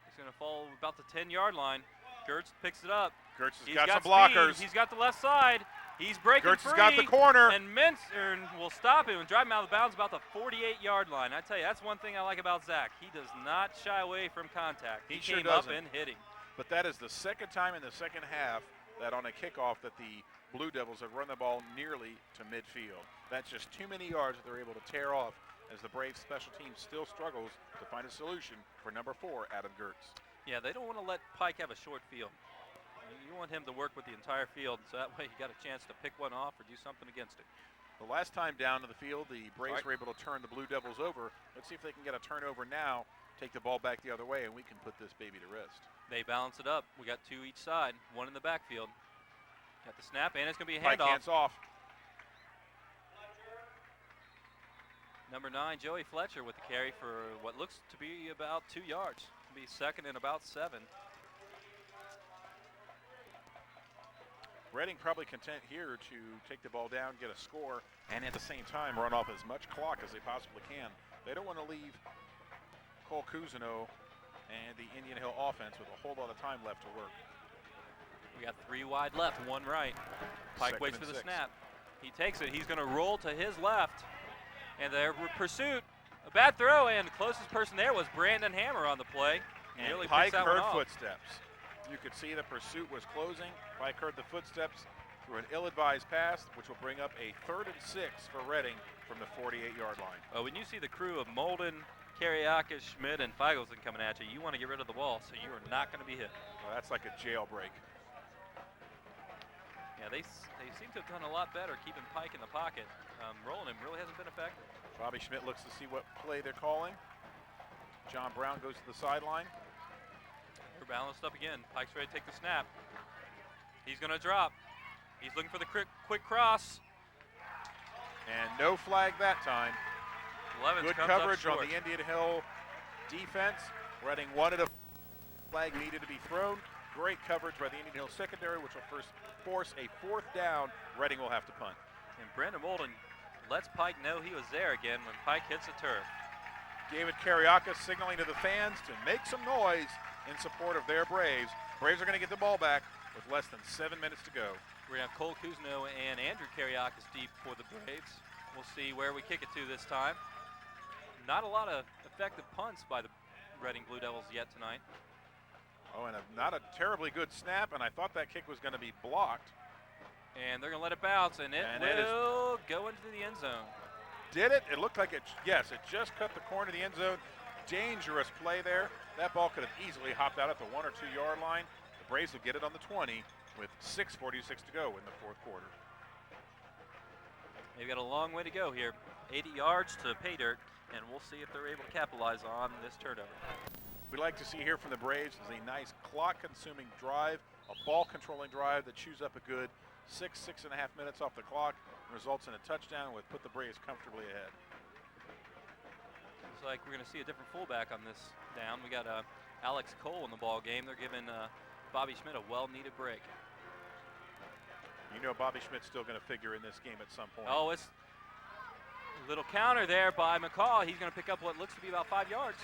[SPEAKER 2] He's going to fall about the 10-yard line. Gertz picks it up.
[SPEAKER 1] Gertz has got some blockers.
[SPEAKER 2] He's got the left side. He's breaking
[SPEAKER 1] Gertz
[SPEAKER 2] free.
[SPEAKER 1] has got the corner.
[SPEAKER 2] And Minturn will stop him and drive him out of bounds about the 48-yard line. I tell you, that's one thing I like about Zach. He does not shy away from contact. He
[SPEAKER 1] sure
[SPEAKER 2] came
[SPEAKER 1] doesn't.
[SPEAKER 2] up and hit him.
[SPEAKER 1] But that is the second time in the second half that on a kickoff that the Blue Devils have run the ball nearly to midfield. That's just too many yards that they're able to tear off as the Braves special team still struggles to find a solution for number 4, Adam Gertz.
[SPEAKER 2] Yeah, they don't want to let Pike have a short field. You want him to work with the entire field, so that way you got a chance to pick one off or do something against it.
[SPEAKER 1] The last time down to the field, the Braves were able to turn the Blue Devils over. Let's see if they can get a turnover now, take the ball back the other way, and we can put this baby to rest.
[SPEAKER 2] They balance it up. We got 2 each side, 1 in the backfield. Got the snap, and it's going to be a
[SPEAKER 1] Pike
[SPEAKER 2] handoff.
[SPEAKER 1] hands off.
[SPEAKER 2] Number 9, Joey Fletcher with the carry for what looks to be about 2 yards. It'll be second and about 7.
[SPEAKER 1] Reading probably content here to take the ball down, get a score, and at the same time run off as much clock as they possibly can. They don't want to leave Cole Cousineau and the Indian Hill offense with a whole lot of time left to work.
[SPEAKER 2] We got 3 wide left, 1 right. Pike waits for the snap. He takes it. He's going to roll to his left. And their pursuit, a bad throw, and the closest person there was Brandon Hammer on the play.
[SPEAKER 1] And
[SPEAKER 2] really
[SPEAKER 1] Pike
[SPEAKER 2] picks that
[SPEAKER 1] heard
[SPEAKER 2] one off.
[SPEAKER 1] footsteps. You could see the pursuit was closing. Pike heard the footsteps through an ill-advised pass, which will bring up a 3rd and 6 for Reading from the 48-yard line.
[SPEAKER 2] Oh, when you see the crew of Molden, Kariakis, Schmidt, and Feigelson coming at you, you want to get rid of the ball, so you are not going to be hit.
[SPEAKER 1] Well, that's like a jailbreak.
[SPEAKER 2] Yeah, they seem to have done a lot better keeping Pike in the pocket. Rolling him really hasn't been effective.
[SPEAKER 1] Bobby Schmidt looks to see what play they're calling. John Brown goes to the sideline.
[SPEAKER 2] They're balanced up again. Pike's ready to take the snap. He's going to drop. He's looking for the quick cross.
[SPEAKER 1] And no flag that time.
[SPEAKER 2] Levens
[SPEAKER 1] Good
[SPEAKER 2] comes
[SPEAKER 1] coverage
[SPEAKER 2] up
[SPEAKER 1] on the Indian Hill defense. Reading wanted a flag needed to be thrown. Great coverage by the Indian Hill secondary, which will first force a 4th down. Reading will have to punt.
[SPEAKER 2] And Brandon Molden lets Pike know he was there again when Pike hits the turf.
[SPEAKER 1] David Kariakis signaling to the fans to make some noise in support of their Braves. Braves are going to get the ball back with less than 7 minutes to go.
[SPEAKER 2] We're going to have Cole Cousineau and Andrew Kariakis deep for the Braves. We'll see where we kick it to this time. Not a lot of effective punts by the Reading Blue Devils yet tonight.
[SPEAKER 1] Oh, and not a terribly good snap, and I thought that kick was going to be blocked.
[SPEAKER 2] And they're going to let it bounce, and it will go into the end zone.
[SPEAKER 1] Did it? It looked like it, yes, it just cut the corner of the end zone. dangerous play there. That ball could have easily hopped out at the 1 or 2 yard line. The Braves will get it on the 20 with 6:46 to go in the fourth quarter.
[SPEAKER 2] They've got a long way to go here. 80 yards to pay dirt, and we'll see if they're able to capitalize on this turnover.
[SPEAKER 1] We like to see here from the Braves is a nice clock-consuming drive, a ball-controlling drive that chews up a good 6.5 minutes off the clock, and results in a touchdown, which put the Braves comfortably ahead.
[SPEAKER 2] Looks like we're going to see a different fullback on this down. We got Alex Cole in the ball game. They're giving Bobby Schmidt a well-needed break.
[SPEAKER 1] You know Bobby Schmidt's still going to figure in this game at some point.
[SPEAKER 2] Oh, it's a little counter there by McCall. He's going to pick up what looks to be about 5 yards.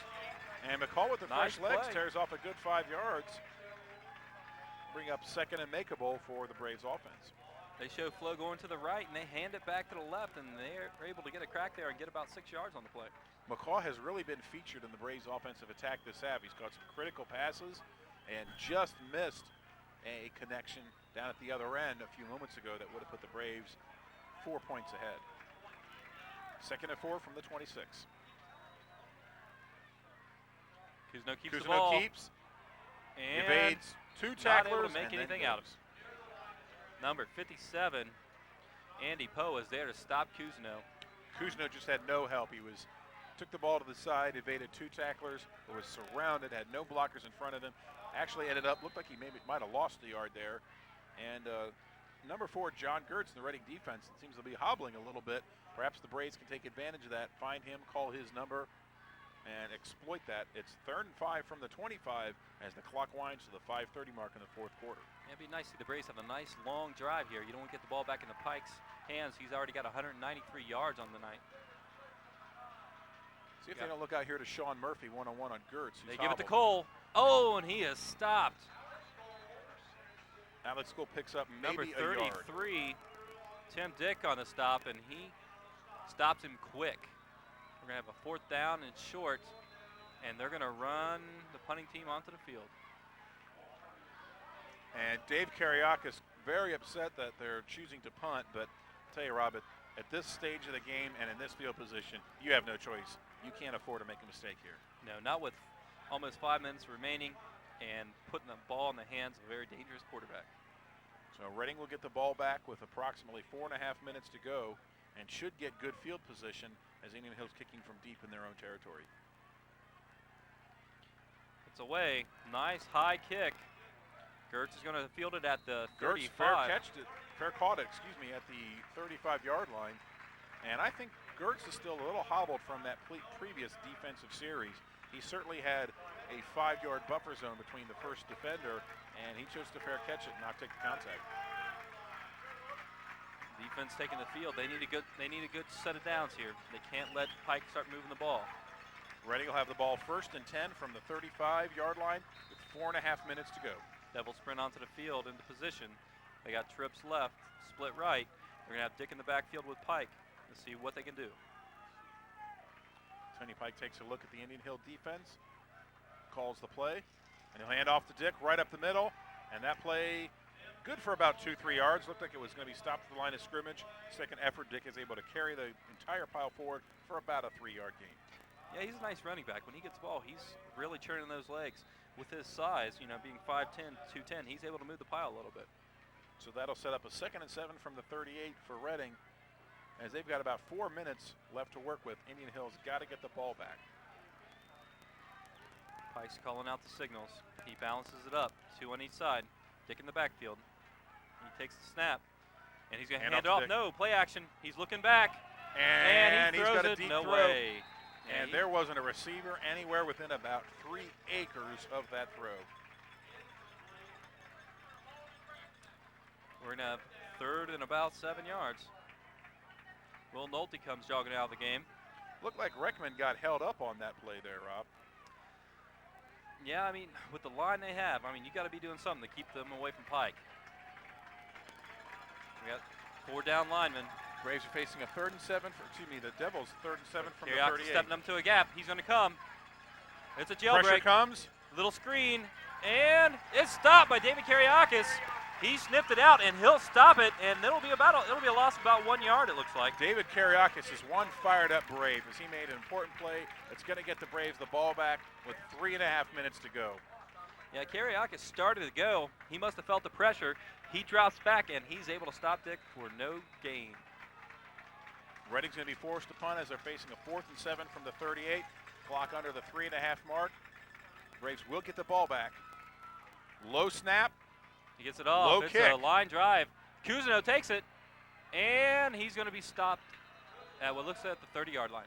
[SPEAKER 1] And McCall with the
[SPEAKER 2] Nice
[SPEAKER 1] fresh legs
[SPEAKER 2] play.
[SPEAKER 1] tears off a good 5 yards. Bring up second and makeable for the Braves offense.
[SPEAKER 2] They show flow going to the right, and they hand it back to the left, and they're able to get a crack there and get about 6 yards on the play.
[SPEAKER 1] McCall has really been featured in the Braves offensive attack this half. He's got some critical passes and just missed a connection down at the other end a few moments ago that would have put the Braves 4 points ahead. Second and 4 from the 26.
[SPEAKER 2] Kuzno keeps the
[SPEAKER 1] Cousineau
[SPEAKER 2] ball.
[SPEAKER 1] keeps,
[SPEAKER 2] And
[SPEAKER 1] evades 2
[SPEAKER 2] not able
[SPEAKER 1] tacklers,
[SPEAKER 2] to make
[SPEAKER 1] and then
[SPEAKER 2] anything out of
[SPEAKER 1] goes.
[SPEAKER 2] it. Number 57, Andy Poe is there to stop Kuzno.
[SPEAKER 1] Cousineau just had no help. He took the ball to the side, evaded 2 tacklers, but was surrounded, had no blockers in front of him. Actually looked like he might have lost the yard there. And number 4, John Gertz in the Reading defense, seems to be hobbling a little bit. Perhaps the Braves can take advantage of that, find him, call his number, and exploit that. It's 3rd and 5 from the 25 as the clock winds to the 5:30 mark in the fourth quarter.
[SPEAKER 2] It'd be nice to see the Braves have a nice long drive here. You don't want to get the ball back into Pike's hands. He's already got 193 yards on the night.
[SPEAKER 1] See if they don't look out here to Sean Murphy one-on-one on Gertz.
[SPEAKER 2] They give it to Cole. Oh, and he is stopped.
[SPEAKER 1] Alex Cole picks up
[SPEAKER 2] Number
[SPEAKER 1] maybe a yard.
[SPEAKER 2] 33, Tim Dick on the stop, and he stops him quick. We're going to have a 4th down and short, and they're going to run the punting team onto the field.
[SPEAKER 1] And Dave Kariakis very upset that they're choosing to punt, but I'll tell you, Rob, at this stage of the game and in this field position, you have no choice. You can't afford to make a mistake here.
[SPEAKER 2] No, not with almost 5 minutes remaining and putting the ball in the hands of a very dangerous quarterback.
[SPEAKER 1] So Reading will get the ball back with approximately 4.5 minutes to go and should get good field position as Indian Hill's kicking from deep in their own territory.
[SPEAKER 2] It's away. Nice high kick. Gertz is going to field it at the 35.
[SPEAKER 1] Gertz fair caught it, at the 35-yard line. And I think Gertz is still a little hobbled from that previous defensive series. He certainly had a 5-yard buffer zone between the first defender, and he chose to fair catch it and not take the contact.
[SPEAKER 2] Defense taking the field. They need a good set of downs here. They can't let Pike start moving the ball.
[SPEAKER 1] Reading will have the ball 1st and 10 from the 35-yard line with 4.5 minutes to go.
[SPEAKER 2] Devils sprint onto the field into position. They got trips left, split right. They're going to have Dick in the backfield with Pike to see what they can do.
[SPEAKER 1] Tony Pike takes a look at the Indian Hill defense, calls the play, and he'll hand off to Dick right up the middle. And that play, good for about 2-3 yards. Looked like it was going to be stopped at the line of scrimmage. Second effort, Dick is able to carry the entire pile forward for about a 3-yard gain.
[SPEAKER 2] Yeah, he's a nice running back. When he gets the ball, he's really churning those legs. With his size, being 5'10", 210, he's able to move the pile a little bit.
[SPEAKER 1] So that'll set up a 2nd and 7 from the 38 for Reading. As they've got about 4 minutes left to work with, Indian Hill's got to get the ball back.
[SPEAKER 2] Pike's calling out the signals. He balances it up, 2 on each side. Dick in the backfield. He takes the snap, and he's going to hand it off. No, play action. He's looking back, and he
[SPEAKER 1] he's
[SPEAKER 2] throws
[SPEAKER 1] got a
[SPEAKER 2] it.
[SPEAKER 1] deep
[SPEAKER 2] No
[SPEAKER 1] throw.
[SPEAKER 2] way.
[SPEAKER 1] And there wasn't a receiver anywhere within about 3 acres of that throw.
[SPEAKER 2] We're going to have 3rd and about 7 yards. Will Nolte comes jogging out of the game.
[SPEAKER 1] Looked like Reckman got held up on that play there, Rob.
[SPEAKER 2] Yeah, with the line they have, you got to be doing something to keep them away from Pike. We got 4 down linemen.
[SPEAKER 1] Braves are facing a 3rd and 7 the Devils 3rd and 7 from the
[SPEAKER 2] Kariakis
[SPEAKER 1] 38.
[SPEAKER 2] stepping them to a gap. He's going to come. It's a
[SPEAKER 1] Pressure
[SPEAKER 2] jailbreak.
[SPEAKER 1] comes.
[SPEAKER 2] Little screen, and it's stopped by David Kariakis. He sniffed it out, and he'll stop it, and it'll be a loss of about 1 yard, it looks like.
[SPEAKER 1] David Kariakis is one fired-up Brave as he made an important play that's going to get the Braves the ball back with 3.5 minutes to go.
[SPEAKER 2] Yeah, Kariakis started to go. He must have felt the pressure. He drops back, and he's able to stop Dick for no gain.
[SPEAKER 1] Reading's going to be forced to punt as they're facing a 4th and 7 from the 38. Clock under the 3.5 mark. Braves will get the ball back. Low snap.
[SPEAKER 2] He gets it off.
[SPEAKER 1] Low
[SPEAKER 2] It's
[SPEAKER 1] kick.
[SPEAKER 2] a line drive. Cousineau takes it, and he's going to be stopped at what looks at the 30-yard line.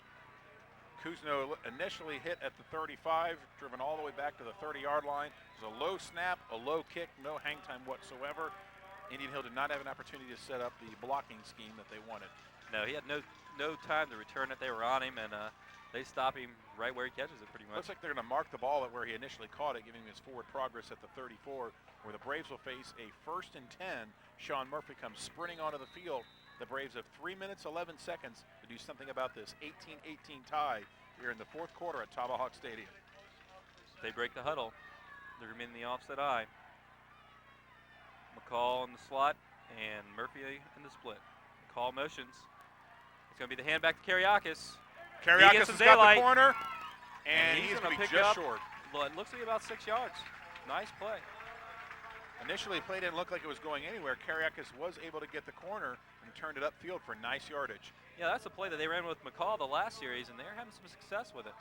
[SPEAKER 1] Cousineau initially hit at the 35, driven all the way back to the 30-yard line. It was a low snap, a low kick, no hang time whatsoever. Indian Hill did not have an opportunity to set up the blocking scheme that they wanted.
[SPEAKER 2] No, he had no time to return it. They were on him, and they stop him right where he catches it pretty much.
[SPEAKER 1] Looks like they're going to mark the ball at where he initially caught it, giving him his forward progress at the 34, where the Braves will face a 1st and 10. Sean Murphy comes sprinting onto the field. The Braves have 3 minutes, 11 seconds to do something about this 18-18 tie here in the 4th quarter at Tomahawk Stadium.
[SPEAKER 2] They break the huddle. They're in the offset eye. McCall in the slot and Murphy in the split. McCall motions. It's going to be the hand back to Kariakis.
[SPEAKER 1] Kariakis has got the corner, and
[SPEAKER 2] he's
[SPEAKER 1] he's
[SPEAKER 2] gonna
[SPEAKER 1] going to be
[SPEAKER 2] pick
[SPEAKER 1] just
[SPEAKER 2] up.
[SPEAKER 1] short.
[SPEAKER 2] Well, it looks to be about 6 yards. Nice play.
[SPEAKER 1] Initially, play didn't look like it was going anywhere. Kariakis was able to get the corner and turned it upfield for nice yardage.
[SPEAKER 2] Yeah, that's a play that they ran with McCall the last series, and they're having some success with it.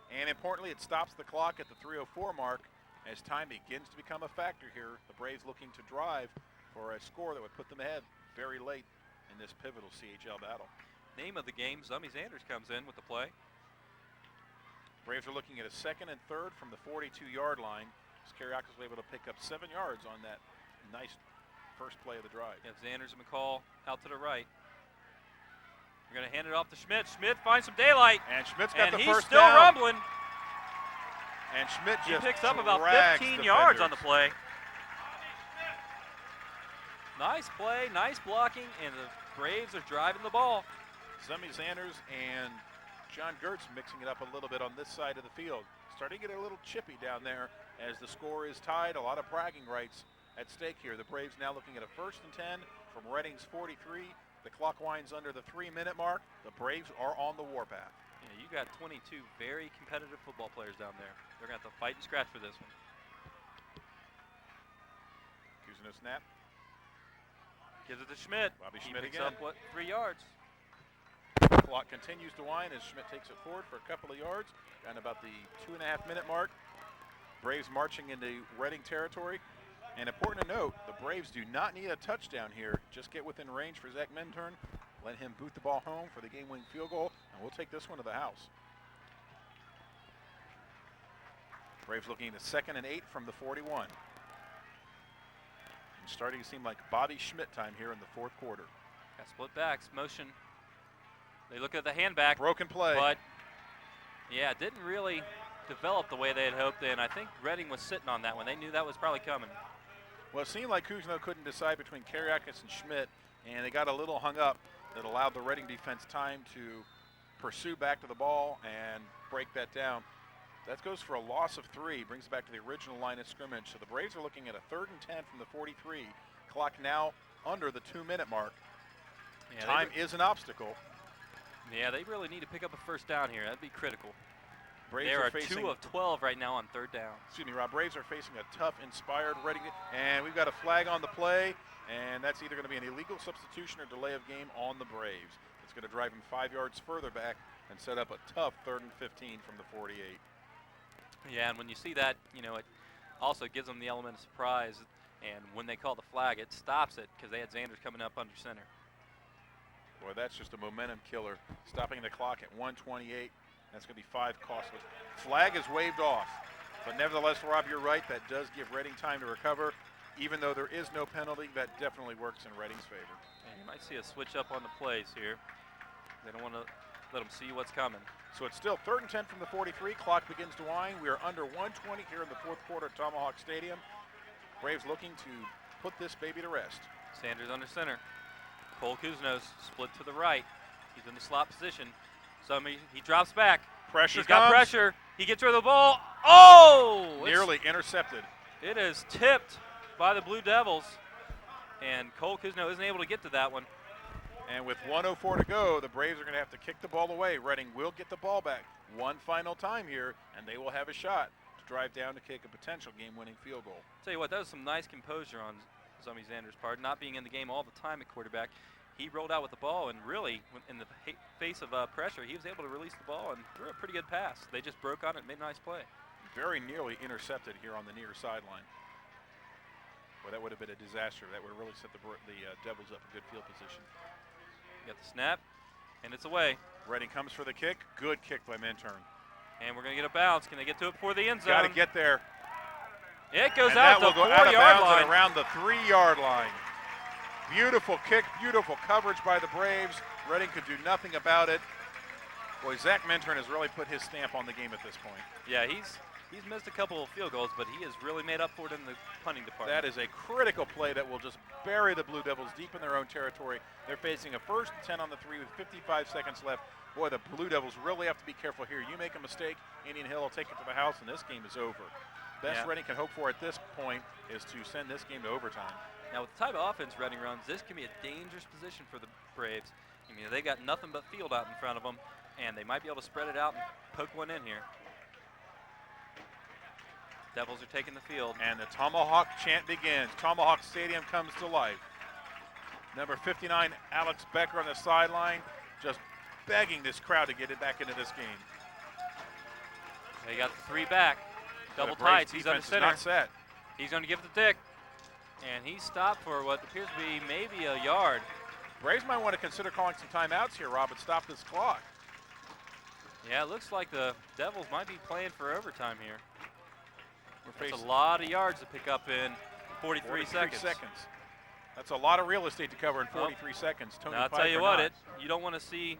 [SPEAKER 1] And importantly, it stops the clock at the 3:04 mark as time begins to become a factor here. The Braves looking to drive for a score that would put them ahead very late in this pivotal CHL battle.
[SPEAKER 2] Name of the game, Zummy Zanders comes in with the play.
[SPEAKER 1] Braves are looking at a 2nd and 3rd from the 42-yard line. Kariakis was able to pick up 7 yards on that nice first play of the drive.
[SPEAKER 2] You have Zanders and McCall out to the right. They're going to hand it off to Schmidt. Schmidt finds some daylight.
[SPEAKER 1] And Schmidt's got the first
[SPEAKER 2] still
[SPEAKER 1] down.
[SPEAKER 2] rumbling.
[SPEAKER 1] And Schmidt
[SPEAKER 2] He
[SPEAKER 1] just
[SPEAKER 2] picks up about
[SPEAKER 1] drags
[SPEAKER 2] 15 yards on the
[SPEAKER 1] defenders.
[SPEAKER 2] play. Nice play, nice blocking, and the Braves are driving the ball.
[SPEAKER 1] Zummy Zanders and John Gertz mixing it up a little bit on this side of the field. Starting to get a little chippy down there as the score is tied. A lot of bragging rights at stake here. The Braves now looking at a 1st and 10 from Reading's 43. The clock winds under the 3-minute mark. The Braves are on the warpath.
[SPEAKER 2] Yeah, you got 22 very competitive football players down there. They're going to have to fight and scratch for this one.
[SPEAKER 1] Cousineau snap.
[SPEAKER 2] Gives it to Schmidt.
[SPEAKER 1] Bobby
[SPEAKER 2] He
[SPEAKER 1] Schmidt
[SPEAKER 2] picks
[SPEAKER 1] again.
[SPEAKER 2] up, 3 yards?
[SPEAKER 1] Clock continues to wind as Schmidt takes it forward for a couple of yards. Down about the 2.5-minute mark. Braves marching into Reading territory. And important to note, the Braves do not need a touchdown here. Just get within range for Zach Minturn. Let him boot the ball home for the game-winning field goal, and we'll take this one to the house. Braves looking at 2nd and 8 from the 41. And starting to seem like Bobby Schmidt time here in the 4th quarter.
[SPEAKER 2] Got split backs, motion. They look at the hand back.
[SPEAKER 1] Broken play.
[SPEAKER 2] But, yeah, it didn't really develop the way they had hoped, and I think Reading was sitting on that one. They knew that was probably coming.
[SPEAKER 1] Well, it seemed like Cousineau couldn't decide between Kariakis and Schmidt, and they got a little hung up. That allowed the Reading defense time to pursue back to the ball and break that down. That goes for a loss of 3, brings it back to the original line of scrimmage. So the Braves are looking at a 3rd and 10 from the 43. Clock now under the 2-minute mark.
[SPEAKER 2] Yeah,
[SPEAKER 1] Time is an obstacle.
[SPEAKER 2] Yeah, they really need to pick up a 1st down here. That'd be critical.
[SPEAKER 1] Braves
[SPEAKER 2] They
[SPEAKER 1] are
[SPEAKER 2] are
[SPEAKER 1] facing,
[SPEAKER 2] 2 of 12 right now on 3rd down.
[SPEAKER 1] excuse me, Rob. Braves are facing a tough, inspired Reading, and we've got a flag on the play, and that's either going to be an illegal substitution or delay of game on the Braves. It's going to drive them 5 yards further back and set up a tough 3rd and 15 from the 48.
[SPEAKER 2] Yeah, and when you see that, you know, it also gives them the element of surprise. And when they call the flag, it stops it because they had Zanders coming up under center.
[SPEAKER 1] Boy, that's just a momentum killer. Stopping the clock at 1:28. That's going to be 5 costly. Flag is waved off. But nevertheless, Rob, you're right. That does give Reading time to recover. Even though there is no penalty, that definitely works in Reading's favor.
[SPEAKER 2] And you might see a switch up on the plays here. They don't want to let them see what's coming.
[SPEAKER 1] So it's still 3rd and 10 from the 43. Clock begins to wind. We are under 1:20 here in the 4th quarter at Tomahawk Stadium. Braves looking to put this baby to rest.
[SPEAKER 2] Sanders under center. Cole Cousineau split to the right. He's in the slot position. He drops back.
[SPEAKER 1] Pressure
[SPEAKER 2] He's
[SPEAKER 1] comes.
[SPEAKER 2] got pressure. He gets rid of the ball. Oh!
[SPEAKER 1] Nearly intercepted.
[SPEAKER 2] It is tipped by the Blue Devils. and Cole Kuzno isn't able to get to that one.
[SPEAKER 1] And with 1:04 to go, the Braves are going to have to kick the ball away. Reading will get the ball back one final time here, and they will have a shot to drive down to kick a potential game-winning field goal.
[SPEAKER 2] Tell you what, that was some nice composure on Zummy Zander's part, not being in the game all the time at quarterback. He rolled out with the ball, and really, in the face of pressure, he was able to release the ball and threw a pretty good pass. They just broke on it and made a nice play.
[SPEAKER 1] Very nearly intercepted here on the near sideline. Well, that would have been a disaster. That would have really set the Devils up in good field position.
[SPEAKER 2] Got the snap, and it's away.
[SPEAKER 1] Reading comes for the kick. Good kick by Minturn.
[SPEAKER 2] And we're going to get a bounce. Can they get to it before the end zone?
[SPEAKER 1] Got to get there.
[SPEAKER 2] It goes
[SPEAKER 1] and
[SPEAKER 2] out
[SPEAKER 1] the
[SPEAKER 2] the 4-yard line.
[SPEAKER 1] And around the 3-yard line. Beautiful kick, beautiful coverage by the Braves. Reading could do nothing about it. Boy, Zach Minturn has really put his stamp on the game at this point.
[SPEAKER 2] Yeah, he's missed a couple of field goals, but he has really made up for it in the punting department.
[SPEAKER 1] That is a critical play that will just bury the Blue Devils deep in their own territory. They're facing a 1st and 10 on the 3 with 55 seconds left. Boy, the Blue Devils really have to be careful here. You make a mistake, Indian Hill will take it to the house, and this game is over. Best Reading can hope for at this point is to send this game to overtime.
[SPEAKER 2] Now, with the type of offense Reading runs, this can be a dangerous position for the Braves. I mean, they got nothing but field out in front of them, and they might be able to spread it out and poke one in here. Devils are taking the field.
[SPEAKER 1] And the Tomahawk chant begins. Tomahawk Stadium comes to life. Number 59, Alex Becker on the sideline, just begging this crowd to get it back into this game.
[SPEAKER 2] They got the 3 back. Double tights. He's under center.
[SPEAKER 1] Not set.
[SPEAKER 2] He's going to give it to Dick. And he's stopped for what appears to be maybe a yard.
[SPEAKER 1] Braves might want to consider calling some timeouts here, Rob, and stop this clock.
[SPEAKER 2] Yeah, it looks like the Devils might be playing for overtime here. That's a lot of yards to pick up in 43 seconds.
[SPEAKER 1] That's a lot of real estate to cover in 43 seconds. Tony
[SPEAKER 2] now, I'll tell you what, you don't want to see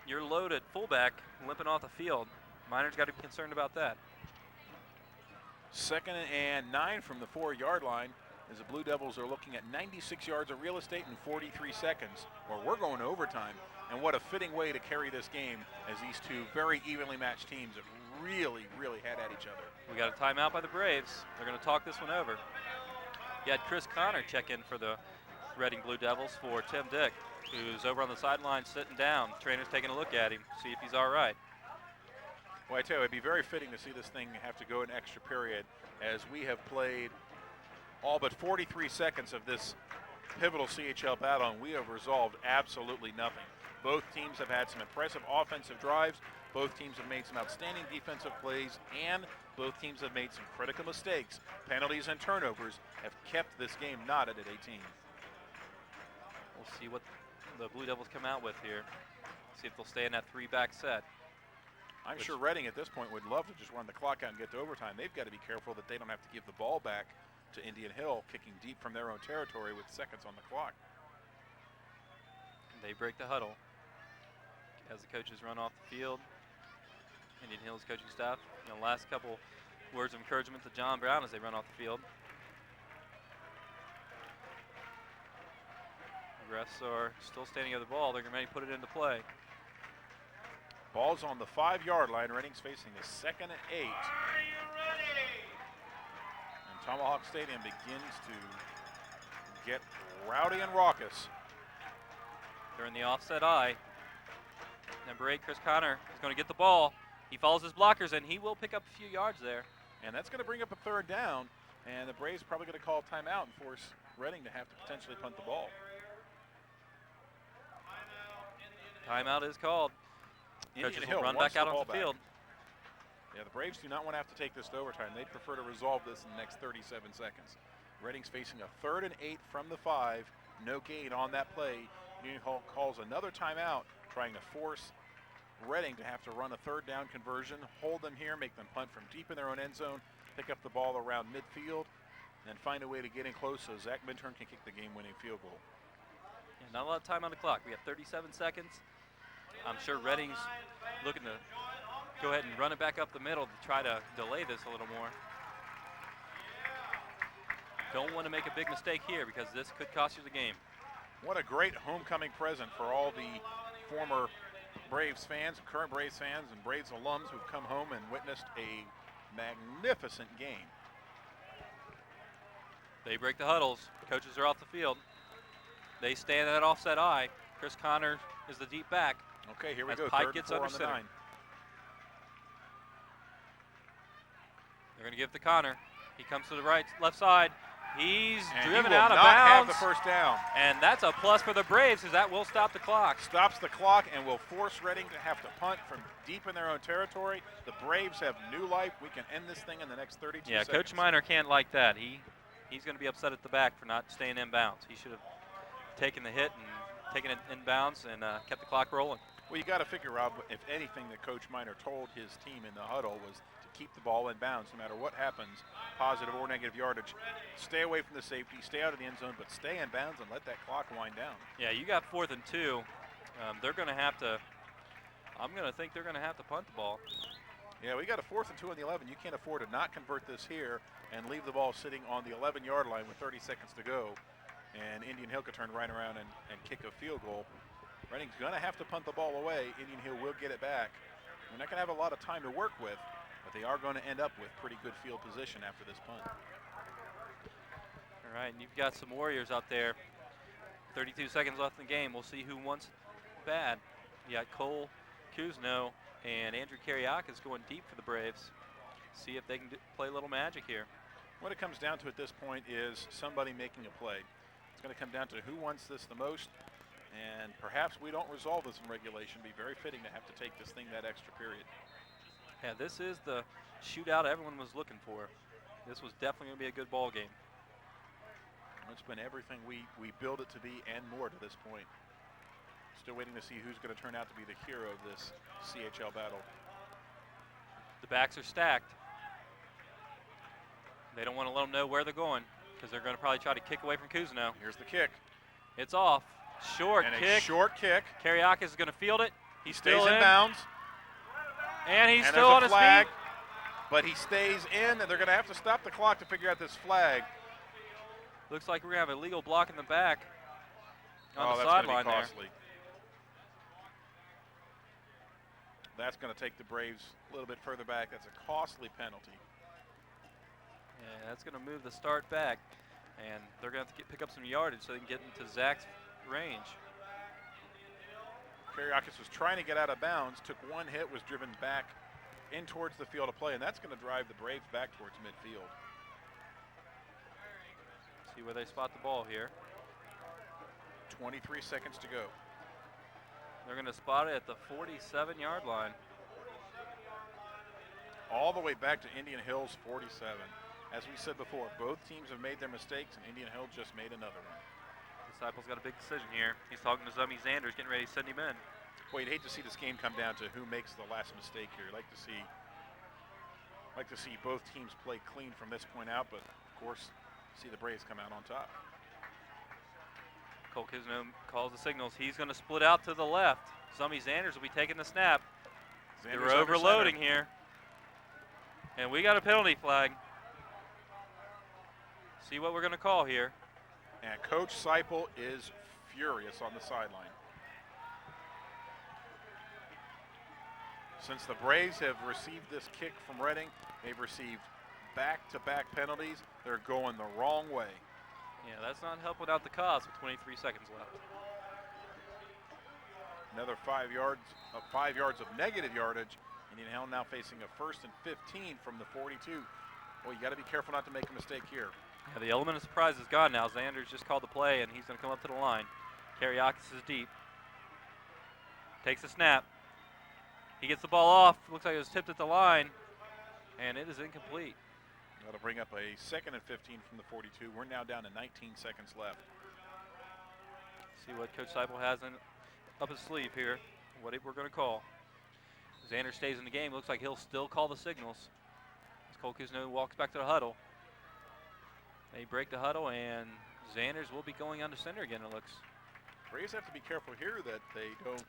[SPEAKER 2] your loaded fullback limping off the field. Minor's got to be concerned about that.
[SPEAKER 1] 2nd and 9 from the 4-yard line as the Blue Devils are looking at 96 yards of real estate in 43 seconds. Or we're going to overtime. And what a fitting way to carry this game as these two very evenly matched teams have really, really had at each other.
[SPEAKER 2] We got a timeout by the Braves. They're going to talk this one over. You had Chris Connor check in for the Reading Blue Devils for Tim Dick, who's over on the sideline sitting down. Trainer's taking a look at him, see if he's all right.
[SPEAKER 1] Well, I tell you, it'd be very fitting to see this thing have to go an extra period as we have played all but 43 seconds of this pivotal CHL battle, and we have resolved absolutely nothing. Both teams have had some impressive offensive drives. Both teams have made some outstanding defensive plays, and both teams have made some critical mistakes. Penalties and turnovers have kept this game knotted at 18.
[SPEAKER 2] We'll see what the Blue Devils come out with here. See if they'll stay in that 3-back set.
[SPEAKER 1] I'm sure Reading at this point would love to just run the clock out and get to overtime. They've got to be careful that they don't have to give the ball back to Indian Hill, kicking deep from their own territory with seconds on the clock.
[SPEAKER 2] They break the huddle as the coaches run off the field. Indian Hill's coaching staff, last couple words of encouragement to John Brown as they run off the field. The refs are still standing over the ball. They're ready to put it into play.
[SPEAKER 1] Ball's on the 5-yard line. Reading's facing a 2nd and 8. And Tomahawk Stadium begins to get rowdy and raucous.
[SPEAKER 2] They're in the offset eye. Number 8, Chris Connor, is going to get the ball. He follows his blockers, and he will pick up a few yards there.
[SPEAKER 1] And that's going to bring up a 3rd down. And the Braves probably going to call timeout and force Reading to have to potentially punt the ball.
[SPEAKER 2] Timeout is called.
[SPEAKER 1] Indian
[SPEAKER 2] Coaches
[SPEAKER 1] Hill
[SPEAKER 2] will run
[SPEAKER 1] wants
[SPEAKER 2] back out
[SPEAKER 1] the
[SPEAKER 2] on the field.
[SPEAKER 1] Yeah, the Braves do not want to have to take this to overtime. They'd prefer to resolve this in the next 37 seconds. Reading's facing a 3rd and 8 from the 5. No gain on that play. Indian Hill calls another timeout, trying to force Reading to have to run a 3rd down conversion, hold them here, make them punt from deep in their own end zone, pick up the ball around midfield, and find a way to get in close so Zach Minturn can kick the game-winning field goal.
[SPEAKER 2] Yeah, not a lot of time on the clock. We have 37 seconds. I'm sure Reading's looking to go ahead and run it back up the middle to try to delay this a little more. Don't want to make a big mistake here because this could cost you the game.
[SPEAKER 1] What a great homecoming present for all the former Braves fans, current Braves fans, and Braves alums who've come home and witnessed a magnificent game.
[SPEAKER 2] They break the huddles. Coaches are off the field. They stand at that offset I. Chris Connor is the deep back.
[SPEAKER 1] Okay, here we
[SPEAKER 2] as
[SPEAKER 1] go.
[SPEAKER 2] Pike
[SPEAKER 1] Third
[SPEAKER 2] gets
[SPEAKER 1] and 4
[SPEAKER 2] under
[SPEAKER 1] on the
[SPEAKER 2] center.
[SPEAKER 1] 9.
[SPEAKER 2] They're going to give it to Connor. He comes to the left side. He's
[SPEAKER 1] And
[SPEAKER 2] driven
[SPEAKER 1] he will
[SPEAKER 2] out of
[SPEAKER 1] not
[SPEAKER 2] bounds.
[SPEAKER 1] have the first down.
[SPEAKER 2] And that's a plus for the Braves because that will stop the clock.
[SPEAKER 1] Stops the clock and will force Reading to have to punt from deep in their own territory. The Braves have new life. We can end this thing in the next 32 seconds.
[SPEAKER 2] Coach Miner can't like that. He's going to be upset at the back for not staying in bounds. He should have taken the hit and taken it in bounds and kept the clock rolling.
[SPEAKER 1] Well, you got to figure, Rob, if anything that Coach Miner told his team in the huddle was to keep the ball in bounds no matter what happens, positive or negative yardage. Stay away from the safety, stay out of the end zone, but stay in bounds and let that clock wind down. Yeah,
[SPEAKER 2] you got 4th and 2. They're going to have to, I'm going to think they're going to have to punt the ball.
[SPEAKER 1] Yeah, we got a 4th and 2 on the 11. You can't afford to not convert this here and leave the ball sitting on the 11-yard line with 30 seconds to go. And Indian Hill could turn right around and kick a field goal. Reading's going to have to punt the ball away. Indian Hill will get it back. They're not going to have a lot of time to work with, but they are going to end up with pretty good field position after this punt.
[SPEAKER 2] All right, and you've got some Warriors out there. 32 seconds left in the game. We'll see who wants it bad. You got Cole Kuzno and Andrew Karyakis going deep for the Braves. See if they can play a little magic here.
[SPEAKER 1] What it comes down to at this point is somebody making a play. It's going to come down to who wants this the most, and perhaps we don't resolve this in regulation. It'd be very fitting to have to take this thing that extra period.
[SPEAKER 2] Yeah, this is the shootout everyone was looking for. This was definitely going to be a good ball game.
[SPEAKER 1] It's been everything we build it to be and more to this point. Still waiting to see who's going to turn out to be the hero of this CHL battle.
[SPEAKER 2] The backs are stacked. They don't want to let them know where they're going because they're going to probably try to kick away from Kuzno.
[SPEAKER 1] Here's the kick.
[SPEAKER 2] It's off. Short
[SPEAKER 1] and
[SPEAKER 2] kick.
[SPEAKER 1] A short kick.
[SPEAKER 2] Karyakis is going to field it.
[SPEAKER 1] He
[SPEAKER 2] still
[SPEAKER 1] stays in bounds.
[SPEAKER 2] And he's still on his feet.
[SPEAKER 1] But he stays in, and they're going to have to stop the clock to figure out this flag.
[SPEAKER 2] Looks like we're going to have a legal block in the back on the
[SPEAKER 1] that's
[SPEAKER 2] sideline
[SPEAKER 1] gonna be
[SPEAKER 2] there.
[SPEAKER 1] costly. That's going to take the Braves a little bit further back. That's a costly penalty.
[SPEAKER 2] Yeah, that's going to move the start back, and they're going to have to pick up some yardage so they can get into Zach's range.
[SPEAKER 1] Karyakis was trying to get out of bounds, took one hit, was driven back in towards the field of play, and that's going to drive the Braves back towards midfield.
[SPEAKER 2] See where they spot the ball here.
[SPEAKER 1] 23 seconds to go.
[SPEAKER 2] They're going to spot it at the 47-yard line.
[SPEAKER 1] All the way back to Indian Hill's 47. As we said before, both teams have made their mistakes, and Indian Hill just made another one.
[SPEAKER 2] Disciple's got a big decision here. He's talking to Zummy Zanders, getting ready to send him in.
[SPEAKER 1] Well, you'd hate to see this game come down to who makes the last mistake here. Like to see both teams play clean from this point out, but of course, see the Braves come out on top.
[SPEAKER 2] Cole Kuzno calls the signals. He's going to split out to the left. Zummy Zanders will be taking the snap. They're overloading here. And we got a penalty flag. See what we're going to call here.
[SPEAKER 1] And Coach Seipel is furious on the sideline. Since the Braves have received this kick from Reading, they've received back-to-back penalties. They're going the wrong way.
[SPEAKER 2] Yeah, that's not helping out the cause with 23 seconds left.
[SPEAKER 1] Another 5 yards of negative yardage. Indian Hill now facing a 1st and 15 from the 42. Well, you got to be careful not to make a mistake here.
[SPEAKER 2] Yeah, the element of surprise is gone now. Zanders just called the play, and he's going to come up to the line. Karyakis is deep. Takes a snap. He gets the ball off. Looks like it was tipped at the line, and it is incomplete.
[SPEAKER 1] That'll bring up a 2nd and 15 from the 42. We're now down to 19 seconds left.
[SPEAKER 2] See what Coach Seipel has up his sleeve here, what we're going to call. Xander stays in the game. Looks like he'll still call the signals. As Cole Kuzno walks back to the huddle. They break the huddle, and Xanders will be going under center again, it looks.
[SPEAKER 1] Braves have to be careful here that they don't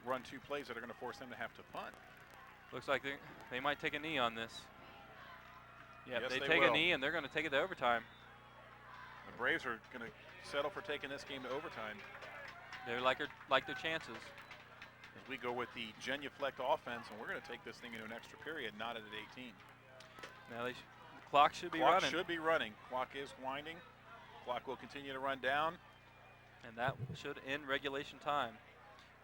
[SPEAKER 1] run 2 plays that are going to force them to have to punt.
[SPEAKER 2] Looks like they might take a knee on this. Yeah,
[SPEAKER 1] yes,
[SPEAKER 2] they
[SPEAKER 1] take
[SPEAKER 2] a knee, and they're going to take it to overtime.
[SPEAKER 1] The Braves are going to settle for taking this game to overtime.
[SPEAKER 2] They're like their chances.
[SPEAKER 1] As we go with the genuflect offense, and we're going to take this thing into an extra period, not at 18.
[SPEAKER 2] Now the clock should be running.
[SPEAKER 1] Clock should be running. Clock is winding. Clock will continue to run down.
[SPEAKER 2] And that should end regulation time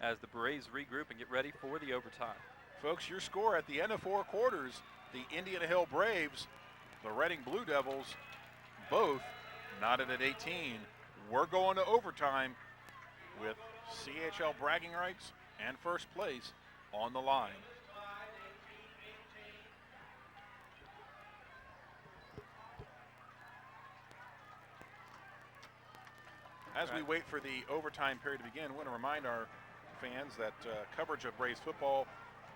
[SPEAKER 2] as the Braves regroup and get ready for the overtime.
[SPEAKER 1] Folks, your score at the end of 4 quarters, the Indian Hill Braves, the Reading Blue Devils, both knotted at 18. We're going to overtime with CHL bragging rights and first place on the line. As we wait for the overtime period to begin, I want to remind our fans that coverage of Braves football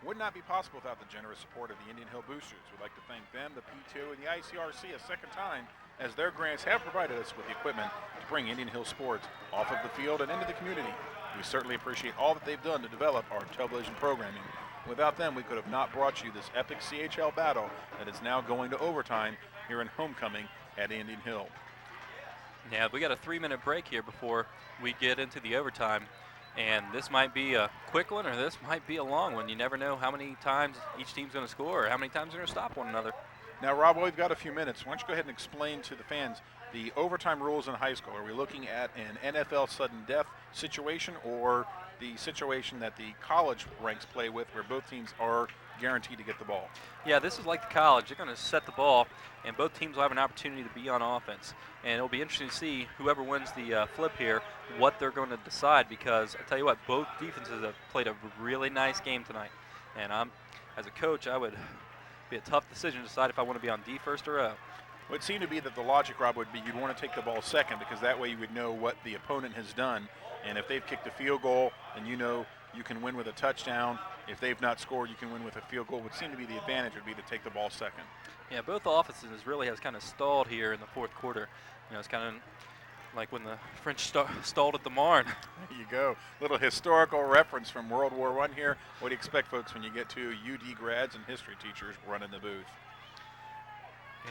[SPEAKER 1] would not be possible without the generous support of the Indian Hill Boosters. We'd like to thank them, the P2, and the ICRC a second time, as their grants have provided us with the equipment to bring Indian Hill sports off of the field and into the community. We certainly appreciate all that they've done to develop our television programming. Without them, we could have not brought you this epic CHL battle that is now going to overtime here in homecoming at Indian Hill.
[SPEAKER 2] Yeah, we got a 3-minute break here before we get into the overtime. And this might be a quick one, or this might be a long one. You never know how many times each team's going to score or how many times they're going to stop one another.
[SPEAKER 1] Now, Rob, we've got a few minutes. Why don't you go ahead and explain to the fans the overtime rules in high school? Are we looking at an NFL sudden death situation or the situation that the college ranks play with where both teams are guaranteed to get the ball?
[SPEAKER 2] Yeah, this is like the college. They're going to set the ball, and both teams will have an opportunity to be on offense. And it'll be interesting to see whoever wins the flip here, what they're going to decide, because I tell you what, both defenses have played a really nice game tonight. And as a coach, I would be a tough decision to decide if I want to be on D first or O.
[SPEAKER 1] Well, it seemed to be that the logic, Rob, would be you'd want to take the ball second because that way you would know what the opponent has done. And if they've kicked a field goal, then you know you can win with a touchdown. If they've not scored, you can win with a field goal. It would seem to be the advantage would be to take the ball second.
[SPEAKER 2] Yeah, both offenses really has kind of stalled here in the fourth quarter. You know, it's kind of like when the French stalled at the Marne.
[SPEAKER 1] There you go. Little historical reference from World War I here. What do you expect, folks, when you get to UD grads and history teachers running the booth?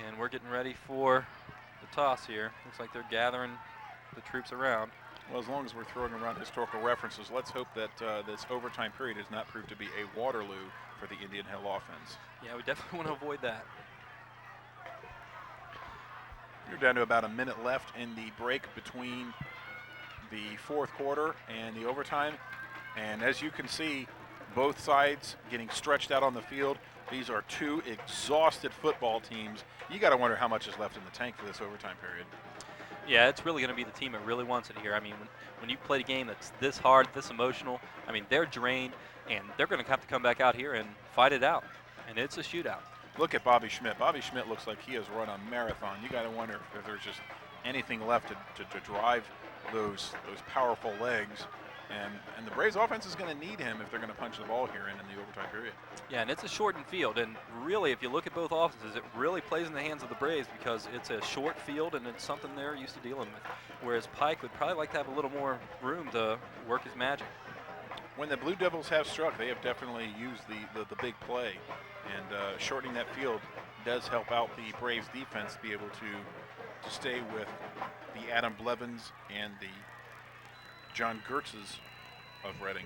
[SPEAKER 2] And we're getting ready for the toss here. Looks like they're gathering the troops around.
[SPEAKER 1] Well, as long as we're throwing around historical references, let's hope that this overtime period does not prove to be a Waterloo for the Indian Hill offense.
[SPEAKER 2] Yeah, we definitely want to avoid that.
[SPEAKER 1] You're down to about a minute left in the break between the fourth quarter and the overtime. And as you can see, both sides getting stretched out on the field. These are two exhausted football teams. You got to wonder how much is left in the tank for this overtime period.
[SPEAKER 2] Yeah, it's really going to be the team that really wants it here. I mean, when you play a game that's this hard, this emotional, I mean, they're drained, and they're going to have to come back out here and fight it out. And it's a shootout.
[SPEAKER 1] Look at Bobby Schmidt. Bobby Schmidt looks like he has run a marathon. You got to wonder if there's just anything left to drive those powerful legs. And the Braves offense is going to need him if they're going to punch the ball here in the overtime period.
[SPEAKER 2] Yeah, and it's a shortened field. And really, if you look at both offenses, it really plays in the hands of the Braves because it's a short field and it's something they're used to dealing with. Whereas Pike would probably like to have a little more room to work his magic.
[SPEAKER 1] When the Blue Devils have struck, they have definitely used the big play. And shortening that field does help out the Braves defense to be able to stay with the Adam Blevins and the John Gertzes of Reading.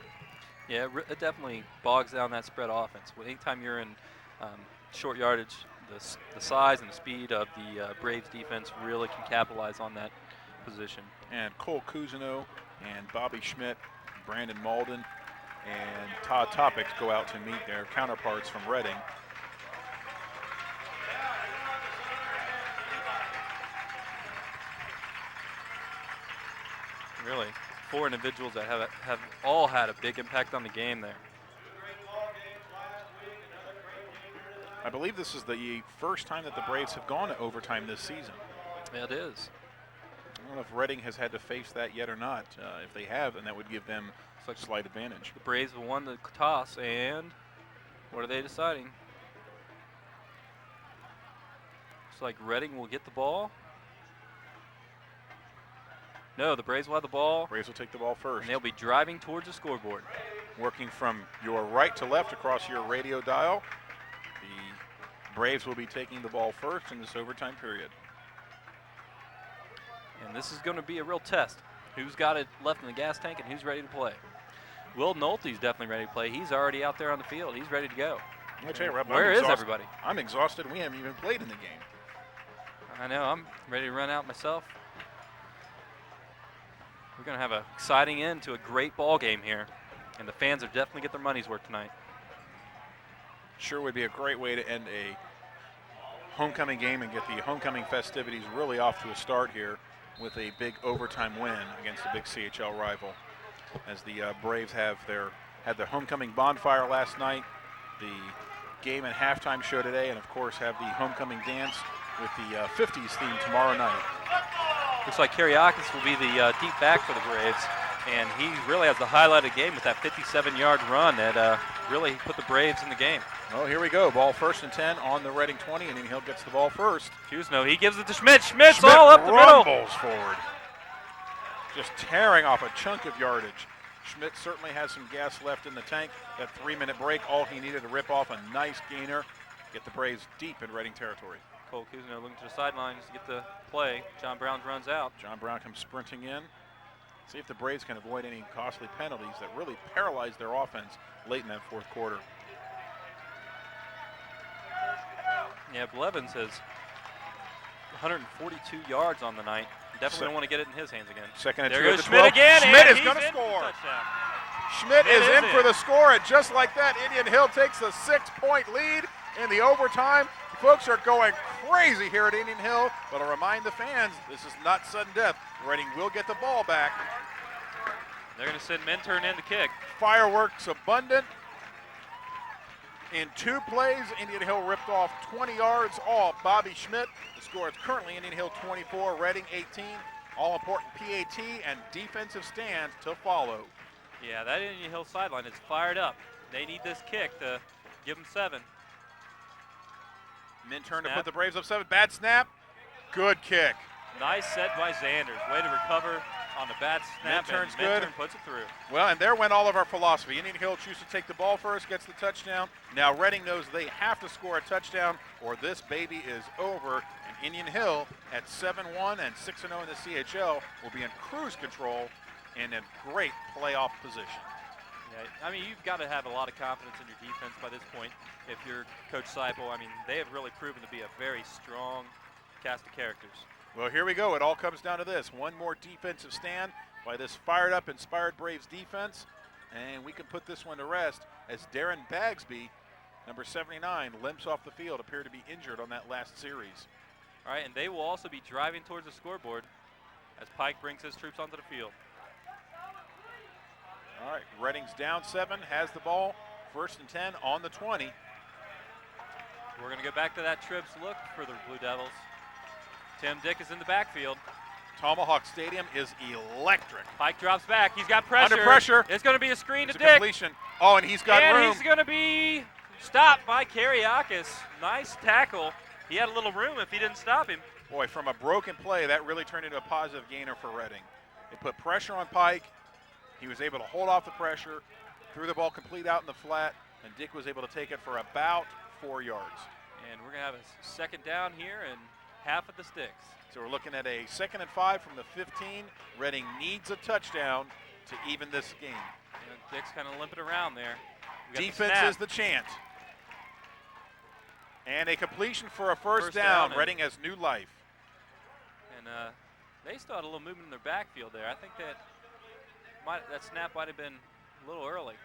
[SPEAKER 2] Yeah, it definitely bogs down that spread offense. Anytime you're in short yardage, the size and the speed of the Braves defense really can capitalize on that position.
[SPEAKER 1] And Cole Cousineau and Bobby Schmidt, Brandon Malden, and Todd Topics go out to meet their counterparts from Reading.
[SPEAKER 2] Really, 4 individuals that have all had a big impact on the game there.
[SPEAKER 1] I believe this is the first time that the Braves have gone to overtime this season.
[SPEAKER 2] Yeah, it is.
[SPEAKER 1] I don't know if Reading has had to face that yet or not. If they have, then that would give them a slight advantage.
[SPEAKER 2] The Braves have won the toss, and what are they deciding? Looks like Reading will get the ball. No, the Braves will have the ball.
[SPEAKER 1] Braves will take the ball first.
[SPEAKER 2] And they'll be driving towards the scoreboard.
[SPEAKER 1] Working from your right to left across your radio dial, the Braves will be taking the ball first in this overtime period.
[SPEAKER 2] And this is going to be a real test. Who's got it left in the gas tank and who's ready to play? Will Nolte's definitely ready to play. He's already out there on the field. He's ready to go.
[SPEAKER 1] Let me tell you, Rob,
[SPEAKER 2] where is everybody?
[SPEAKER 1] I'm exhausted. We haven't even played in the game.
[SPEAKER 2] I know. I'm ready to run out myself. We're going to have an exciting end to a great ball game here, and the fans will definitely get their money's worth tonight.
[SPEAKER 1] Sure would be a great way to end a homecoming game and get the homecoming festivities really off to a start here with a big overtime win against a big CHL rival. As the Braves had their homecoming bonfire last night, the game and halftime show today, and of course have the homecoming dance with the 50s theme tomorrow night.
[SPEAKER 2] Looks like Kariakis will be the deep back for the Braves, and he really has the highlight of the game with that 57-yard run that really put the Braves in the game.
[SPEAKER 1] Well, here we go. Ball 1st and 10 on the Reading 20, and Indian Hill gets the ball first.
[SPEAKER 2] Kuzno, he gives it to Schmidt. Schmidt's all up the middle.
[SPEAKER 1] Rumbles forward. Just tearing off a chunk of yardage. Schmidt certainly has some gas left in the tank. That 3-minute break, all he needed to rip off a nice gainer, get the Braves deep in Reading territory.
[SPEAKER 2] Cole Kuzno looking to the sidelines to get the play. John Brown runs out.
[SPEAKER 1] John Brown comes sprinting in. See if the Braves can avoid any costly penalties that really paralyzed their offense late in that fourth quarter.
[SPEAKER 2] Yeah, Blevins has 142 yards on the night. Definitely don't want to get it in his hands again.
[SPEAKER 1] Second and
[SPEAKER 2] there
[SPEAKER 1] 2
[SPEAKER 2] goes
[SPEAKER 1] at the
[SPEAKER 2] Schmidt
[SPEAKER 1] 12.
[SPEAKER 2] again.
[SPEAKER 1] Schmidt
[SPEAKER 2] and
[SPEAKER 1] is going to
[SPEAKER 2] he's in for the
[SPEAKER 1] score.
[SPEAKER 2] touchdown.
[SPEAKER 1] Schmidt is in for
[SPEAKER 2] it.
[SPEAKER 1] the score, and just like that, Indian Hill takes a 6-point lead in the overtime. Folks are going crazy here at Indian Hill, but I'll remind the fans, this is not sudden death. Reading will get the ball back.
[SPEAKER 2] They're going to send Minturn in to kick.
[SPEAKER 1] Fireworks abundant. In 2 plays, Indian Hill ripped off 20 yards off Bobby Schmidt. The score is currently Indian Hill 24, Reading 18. All important PAT and defensive stand to follow.
[SPEAKER 2] Yeah, that Indian Hill sideline is fired up. They need this kick to give them 7.
[SPEAKER 1] Minturn to put the Braves up 7. Bad snap. Good kick.
[SPEAKER 2] Nice set by Zanders. Way to recover on the bad snap.
[SPEAKER 1] Minturn's
[SPEAKER 2] and Minturn
[SPEAKER 1] good.
[SPEAKER 2] puts it through.
[SPEAKER 1] Well, and there went all of our philosophy. Indian Hill chooses to take the ball first, gets the touchdown. Now Reading knows they have to score a touchdown or this baby is over. And Indian Hill at 7-1 and 6-0 in the CHL will be in cruise control and in great playoff position.
[SPEAKER 2] Yeah, I mean, you've got to have a lot of confidence in your defense by this point. If you're Coach Seipel, I mean, they have really proven to be a very strong cast of characters.
[SPEAKER 1] Well, here we go. It all comes down to this. One more defensive stand by this fired up, inspired Braves defense. And we can put this one to rest as Darren Bagsby, number 79, limps off the field, appeared to be injured on that last series.
[SPEAKER 2] All right, and they will also be driving towards the scoreboard as Pike brings his troops onto the field.
[SPEAKER 1] All right, Reading's down 7, has the ball. 1st and 10 on the 20.
[SPEAKER 2] We're going to go back to that trips look for the Blue Devils. Tim Dick is in the backfield.
[SPEAKER 1] Tomahawk Stadium is electric.
[SPEAKER 2] Pike drops back. He's got pressure.
[SPEAKER 1] Under pressure.
[SPEAKER 2] It's going to be a screen
[SPEAKER 1] It's
[SPEAKER 2] to
[SPEAKER 1] a
[SPEAKER 2] Dick.
[SPEAKER 1] completion. Oh, and he's got
[SPEAKER 2] and
[SPEAKER 1] room.
[SPEAKER 2] he's going to be stopped by Kariakis. Nice tackle. He had a little room if he didn't stop him.
[SPEAKER 1] Boy, from a broken play, that really turned into a positive gainer for Reading. It put pressure on Pike. He was able to hold off the pressure, threw the ball complete out in the flat, and Dick was able to take it for about 4 yards.
[SPEAKER 2] And we're going to have a second down here and half of the sticks.
[SPEAKER 1] So we're looking at a 2nd and 5 from the 15. Reading needs a touchdown to even this game.
[SPEAKER 2] And Dick's kind of limping around there.
[SPEAKER 1] Defense is the chant. And a completion for a first down. Reading has new life.
[SPEAKER 2] And they still had a little movement in their backfield there. I think that snap might have been a little early.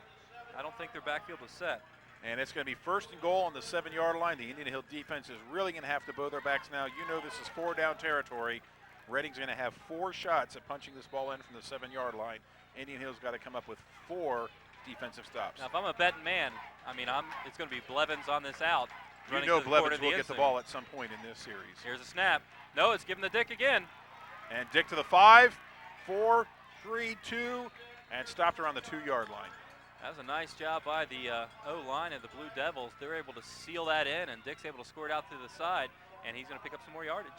[SPEAKER 2] I don't think their backfield was set.
[SPEAKER 1] And it's going to be 1st and goal on the 7-yard line. The Indian Hill defense is really going to have to bow their backs now. You know this is 4-down territory. Reading's going to have 4 shots at punching this ball in from the 7-yard line. Indian Hill's got to come up with 4 defensive stops.
[SPEAKER 2] Now, if I'm a betting man, I mean, it's going to be Blevins on this out.
[SPEAKER 1] You know Blevins will get the ball at some point in this series.
[SPEAKER 2] Here's a snap. No, it's given to Dick again.
[SPEAKER 1] And Dick to the 5, 4, 3, 2, and stopped around the 2-yard line.
[SPEAKER 2] That was a nice job by the O-line of the Blue Devils. They're able to seal that in, and Dick's able to score it out to the side, and he's going to pick up some more yardage.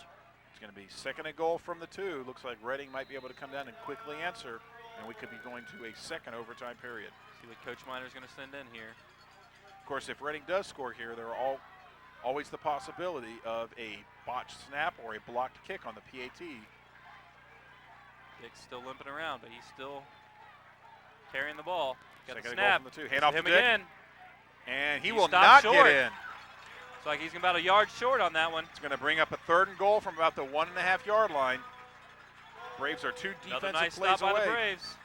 [SPEAKER 1] It's going to be 2nd and goal from the 2. Looks like Reading might be able to come down and quickly answer, and we could be going to a 2nd overtime period.
[SPEAKER 2] See what Coach Miner's going to send in here.
[SPEAKER 1] Of course, if Reading does score here, there are always the possibility of a botched snap or a blocked kick on the PAT.
[SPEAKER 2] Dick's still limping around, but he's still carrying the ball. Got the
[SPEAKER 1] Second
[SPEAKER 2] snap.
[SPEAKER 1] goal from the 2. Hand off to
[SPEAKER 2] him
[SPEAKER 1] Dick.
[SPEAKER 2] again.
[SPEAKER 1] And he
[SPEAKER 2] He
[SPEAKER 1] will
[SPEAKER 2] stopped
[SPEAKER 1] not
[SPEAKER 2] short.
[SPEAKER 1] get in.
[SPEAKER 2] Looks like he's about a yard short on that one.
[SPEAKER 1] It's going to bring up a 3rd and goal from about the 1.5-yard line. Braves are 2
[SPEAKER 2] Another
[SPEAKER 1] defensive
[SPEAKER 2] nice
[SPEAKER 1] plays
[SPEAKER 2] stop by
[SPEAKER 1] away.
[SPEAKER 2] the Braves.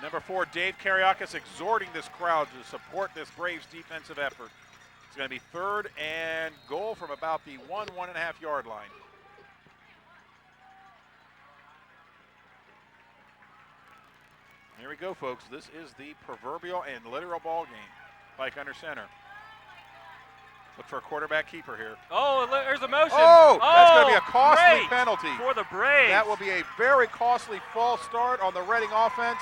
[SPEAKER 1] Number 4, Dave Kariakis exhorting this crowd to support this Braves defensive effort. It's going to be 3rd and goal from about the 1.5 yard line. Here we go, folks. This is the proverbial and literal ball game. Pike under center. Look for a quarterback keeper here.
[SPEAKER 2] Oh, there's a motion.
[SPEAKER 1] Oh, that's going to be a costly
[SPEAKER 2] great
[SPEAKER 1] penalty.
[SPEAKER 2] for the Braves.
[SPEAKER 1] That will be a very costly false start on the Reading offense.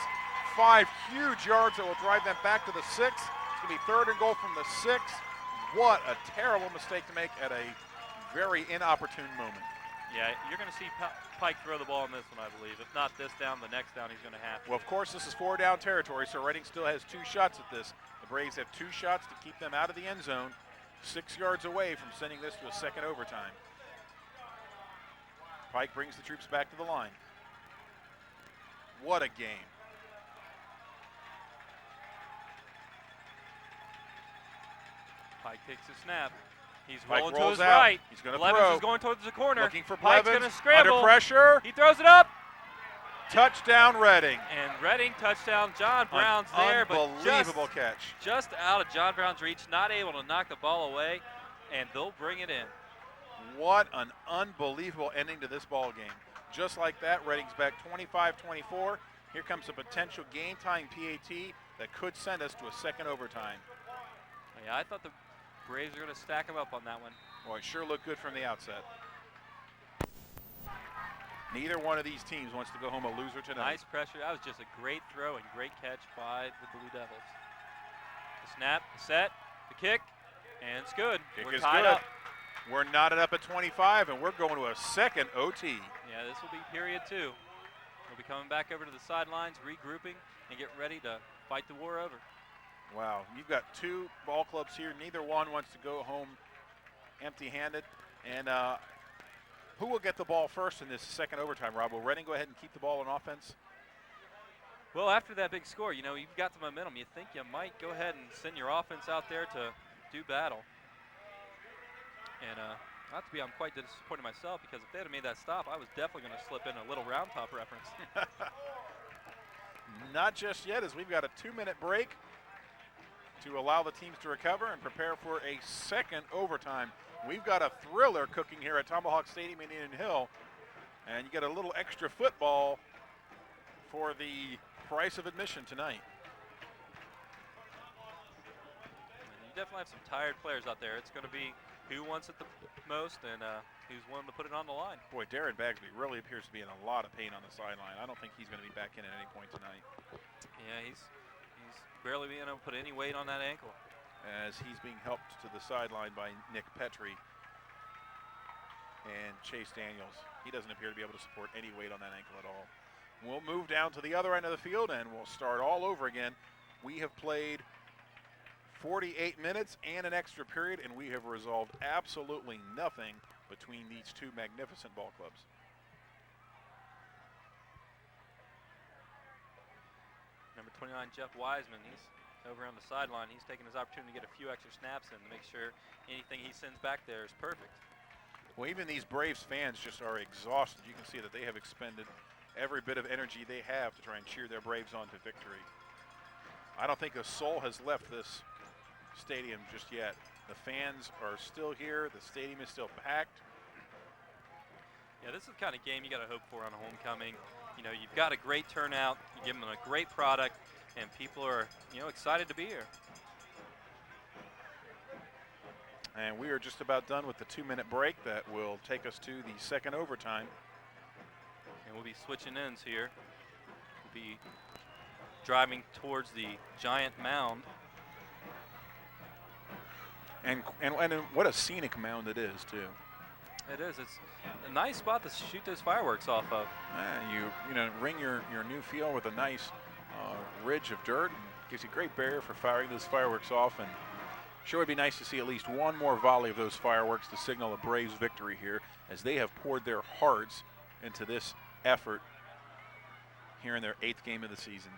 [SPEAKER 1] 5 huge yards that will drive them back to the 6. It's going to be 3rd and goal from the 6. What a terrible mistake to make at a very inopportune moment.
[SPEAKER 2] Yeah, you're going to see Pike throw the ball in this one, I believe. If not this down, the next down he's going to have to.
[SPEAKER 1] Well, of course, this is 4 down territory, so Reading still has 2 shots at this. The Braves have 2 shots to keep them out of the end zone, 6 yards away from sending this to a second overtime. Pike brings the troops back to the line. What a game.
[SPEAKER 2] Pike takes a snap. He's
[SPEAKER 1] Pike
[SPEAKER 2] rolling to
[SPEAKER 1] rolls
[SPEAKER 2] his
[SPEAKER 1] out.
[SPEAKER 2] right.
[SPEAKER 1] He's going to
[SPEAKER 2] Blevins
[SPEAKER 1] throw.
[SPEAKER 2] is going towards the corner.
[SPEAKER 1] Looking for
[SPEAKER 2] Pike's
[SPEAKER 1] Blevins.
[SPEAKER 2] going to scramble.
[SPEAKER 1] Under pressure.
[SPEAKER 2] He throws it up.
[SPEAKER 1] Touchdown, Reading.
[SPEAKER 2] And Reading touchdown. John Brown's there, but
[SPEAKER 1] unbelievable catch.
[SPEAKER 2] just out of John Brown's reach, not able to knock the ball away, and they'll bring it in.
[SPEAKER 1] What an unbelievable ending to this ball game. Just like that, Reading's back 25-24. Here comes a potential game-time PAT that could send us to a second overtime.
[SPEAKER 2] Yeah, I thought the Braves are going to stack them up on that one.
[SPEAKER 1] Boy, it sure looked good from the outset. Neither one of these teams wants to go home a loser tonight.
[SPEAKER 2] Nice pressure. That was just a great throw and great catch by the Blue Devils. The snap, the set, the kick, and it's good.
[SPEAKER 1] Kick
[SPEAKER 2] We're
[SPEAKER 1] is
[SPEAKER 2] tied
[SPEAKER 1] good.
[SPEAKER 2] up.
[SPEAKER 1] We're knotted up at 25, and we're going to a second OT.
[SPEAKER 2] Yeah, this will be period 2. We'll be coming back over to the sidelines, regrouping, and get ready to fight the war over.
[SPEAKER 1] Wow, you've got 2 ball clubs here. Neither one wants to go home empty-handed. And who will get the ball first in this second overtime, Rob? Will Reading go ahead and keep the ball on offense?
[SPEAKER 2] Well, after that big score, you know, you've got the momentum. You think you might go ahead and send your offense out there to do battle. And not to be, I'm quite disappointed myself, because if they had made that stop, I was definitely going to slip in a little round top reference.
[SPEAKER 1] Not just yet, as we've got a 2-minute break to allow the teams to recover and prepare for a second overtime. We've got a thriller cooking here at Tomahawk Stadium in Indian Hill, and you get a little extra football for the price of admission tonight.
[SPEAKER 2] And you definitely have some tired players out there. It's going to be who wants it the most and who's willing to put it on the line.
[SPEAKER 1] Boy, Darren Bagsby really appears to be in a lot of pain on the sideline. I don't think he's going to be back in at any point tonight.
[SPEAKER 2] Yeah, he's barely being able to put any weight on that ankle.
[SPEAKER 1] As he's being helped to the sideline by Nick Petrie and Chase Daniels. He doesn't appear to be able to support any weight on that ankle at all. We'll move down to the other end of the field and we'll start all over again. We have played 48 minutes and an extra period, and we have resolved absolutely nothing between these 2 magnificent ball clubs.
[SPEAKER 2] Number 29, Jeff Wiseman, he's over on the sideline. He's taking his opportunity to get a few extra snaps in to make sure anything he sends back there is perfect.
[SPEAKER 1] Well, even these Braves fans just are exhausted. You can see that they have expended every bit of energy they have to try and cheer their Braves on to victory. I don't think a soul has left this stadium just yet. The fans are still here. The stadium is still packed.
[SPEAKER 2] Yeah, this is the kind of game you got to hope for on a homecoming. You know, you've got a great turnout. You give them a great product, and people are, you know, excited to be here.
[SPEAKER 1] And we are just about done with the 2-minute break that will take us to the second overtime.
[SPEAKER 2] And we'll be switching ends here. We'll be driving towards the giant mound.
[SPEAKER 1] And what a scenic mound it is, too.
[SPEAKER 2] It is. It's a nice spot to shoot those fireworks off of.
[SPEAKER 1] You know, ring your new field with a nice ridge of dirt, and gives you a great barrier for firing those fireworks off. And sure would be nice to see at least one more volley of those fireworks to signal a Braves victory here, as they have poured their hearts into this effort here in their 8th game of the season.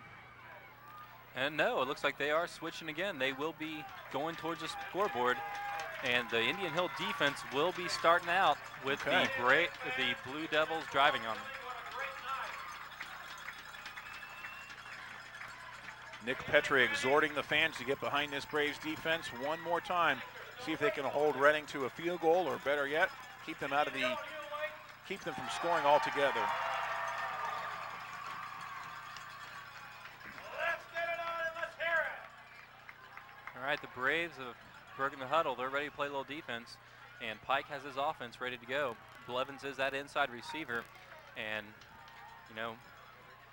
[SPEAKER 2] And no, it looks like they are switching again. They will be going towards the scoreboard And the Indian Hill defense will be starting out with the Blue Devils driving on them.
[SPEAKER 1] Nick Petrie exhorting the fans to get behind this Braves defense one more time. See if they can hold Reading to a field goal, or better yet, keep them from scoring altogether.
[SPEAKER 2] All right, the Braves have broken the huddle. They're ready to play a little defense, and Pike has his offense ready to go. Blevins is that inside receiver, and, you know,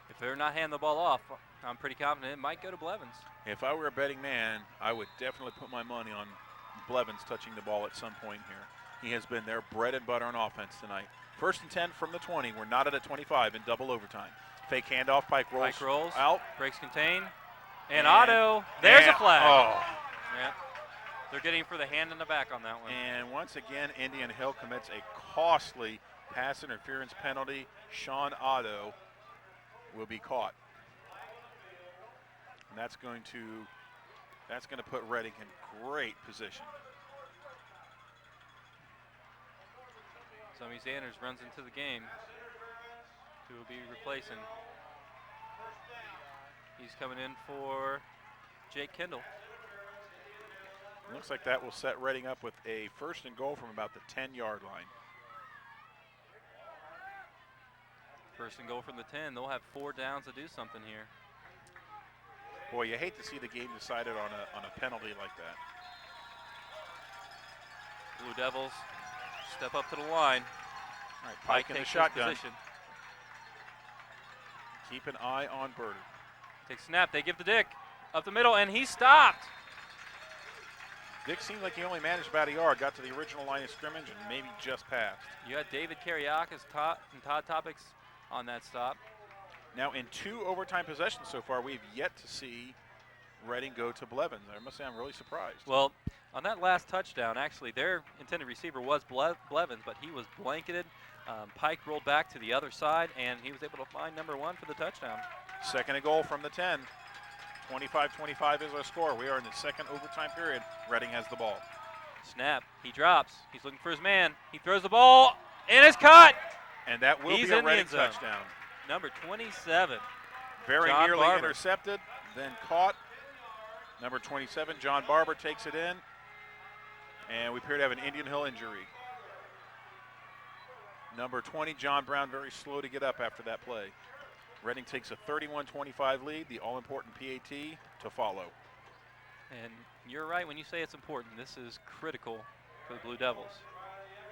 [SPEAKER 2] if they're not handing the ball off, I'm pretty confident it might go to Blevins.
[SPEAKER 1] If I were a betting man, I would definitely put my money on Blevins touching the ball at some point here. He has been their bread and butter on offense tonight. 1st and 10 from the 20. We're knotted at 25 in double overtime. Fake handoff. Pike rolls out.
[SPEAKER 2] Breaks contain. And Otto. There's a flag.
[SPEAKER 1] Oh.
[SPEAKER 2] Yeah. They're getting for the hand in the back on that one.
[SPEAKER 1] And once again, Indian Hill commits a costly pass interference penalty. Sean Otto will be caught. And that's going to put Reading in great position.
[SPEAKER 2] Tommy Sanders runs into the game. Who will be replacing? He's coming in for Jake Kendall.
[SPEAKER 1] Looks like that will set Reading up with a 1st and goal from about the 10-yard line.
[SPEAKER 2] 1st and goal from the 10. They'll have 4 downs to do something here.
[SPEAKER 1] Boy, you hate to see the game decided on a penalty like that.
[SPEAKER 2] Blue Devils step up to the line.
[SPEAKER 1] All right, Pike in the shotgun. Keep an eye on Bird.
[SPEAKER 2] Takes snap. They give to Dick up the middle, and he stopped.
[SPEAKER 1] Dick seemed like he only managed about a yard, got to the original line of scrimmage, and maybe just passed.
[SPEAKER 2] You had David Kariakis and Todd Topics on that stop.
[SPEAKER 1] Now, in 2 overtime possessions so far, we've yet to see Reading go to Blevins. I must say I'm really surprised.
[SPEAKER 2] Well, on that last touchdown, actually, their intended receiver was Blevins, but he was blanketed. Pike rolled back to the other side, and he was able to find number 1 for the touchdown.
[SPEAKER 1] 2nd and goal from the 10. 25-25 is our score. We are in the 2nd overtime period. Reading has the ball.
[SPEAKER 2] Snap. He drops. He's looking for his man. He throws the ball, and it's caught.
[SPEAKER 1] And that will be a Reading touchdown.
[SPEAKER 2] Number 27.
[SPEAKER 1] Very
[SPEAKER 2] John
[SPEAKER 1] nearly
[SPEAKER 2] Barber.
[SPEAKER 1] Intercepted, then caught. Number 27, John Barber, takes it in. And we appear to have an Indian Hill injury. Number 20, John Brown, very slow to get up after that play. Reading takes a 31-25 lead, the all-important PAT to follow.
[SPEAKER 2] And you're right when you say it's important. This is critical for the Blue Devils.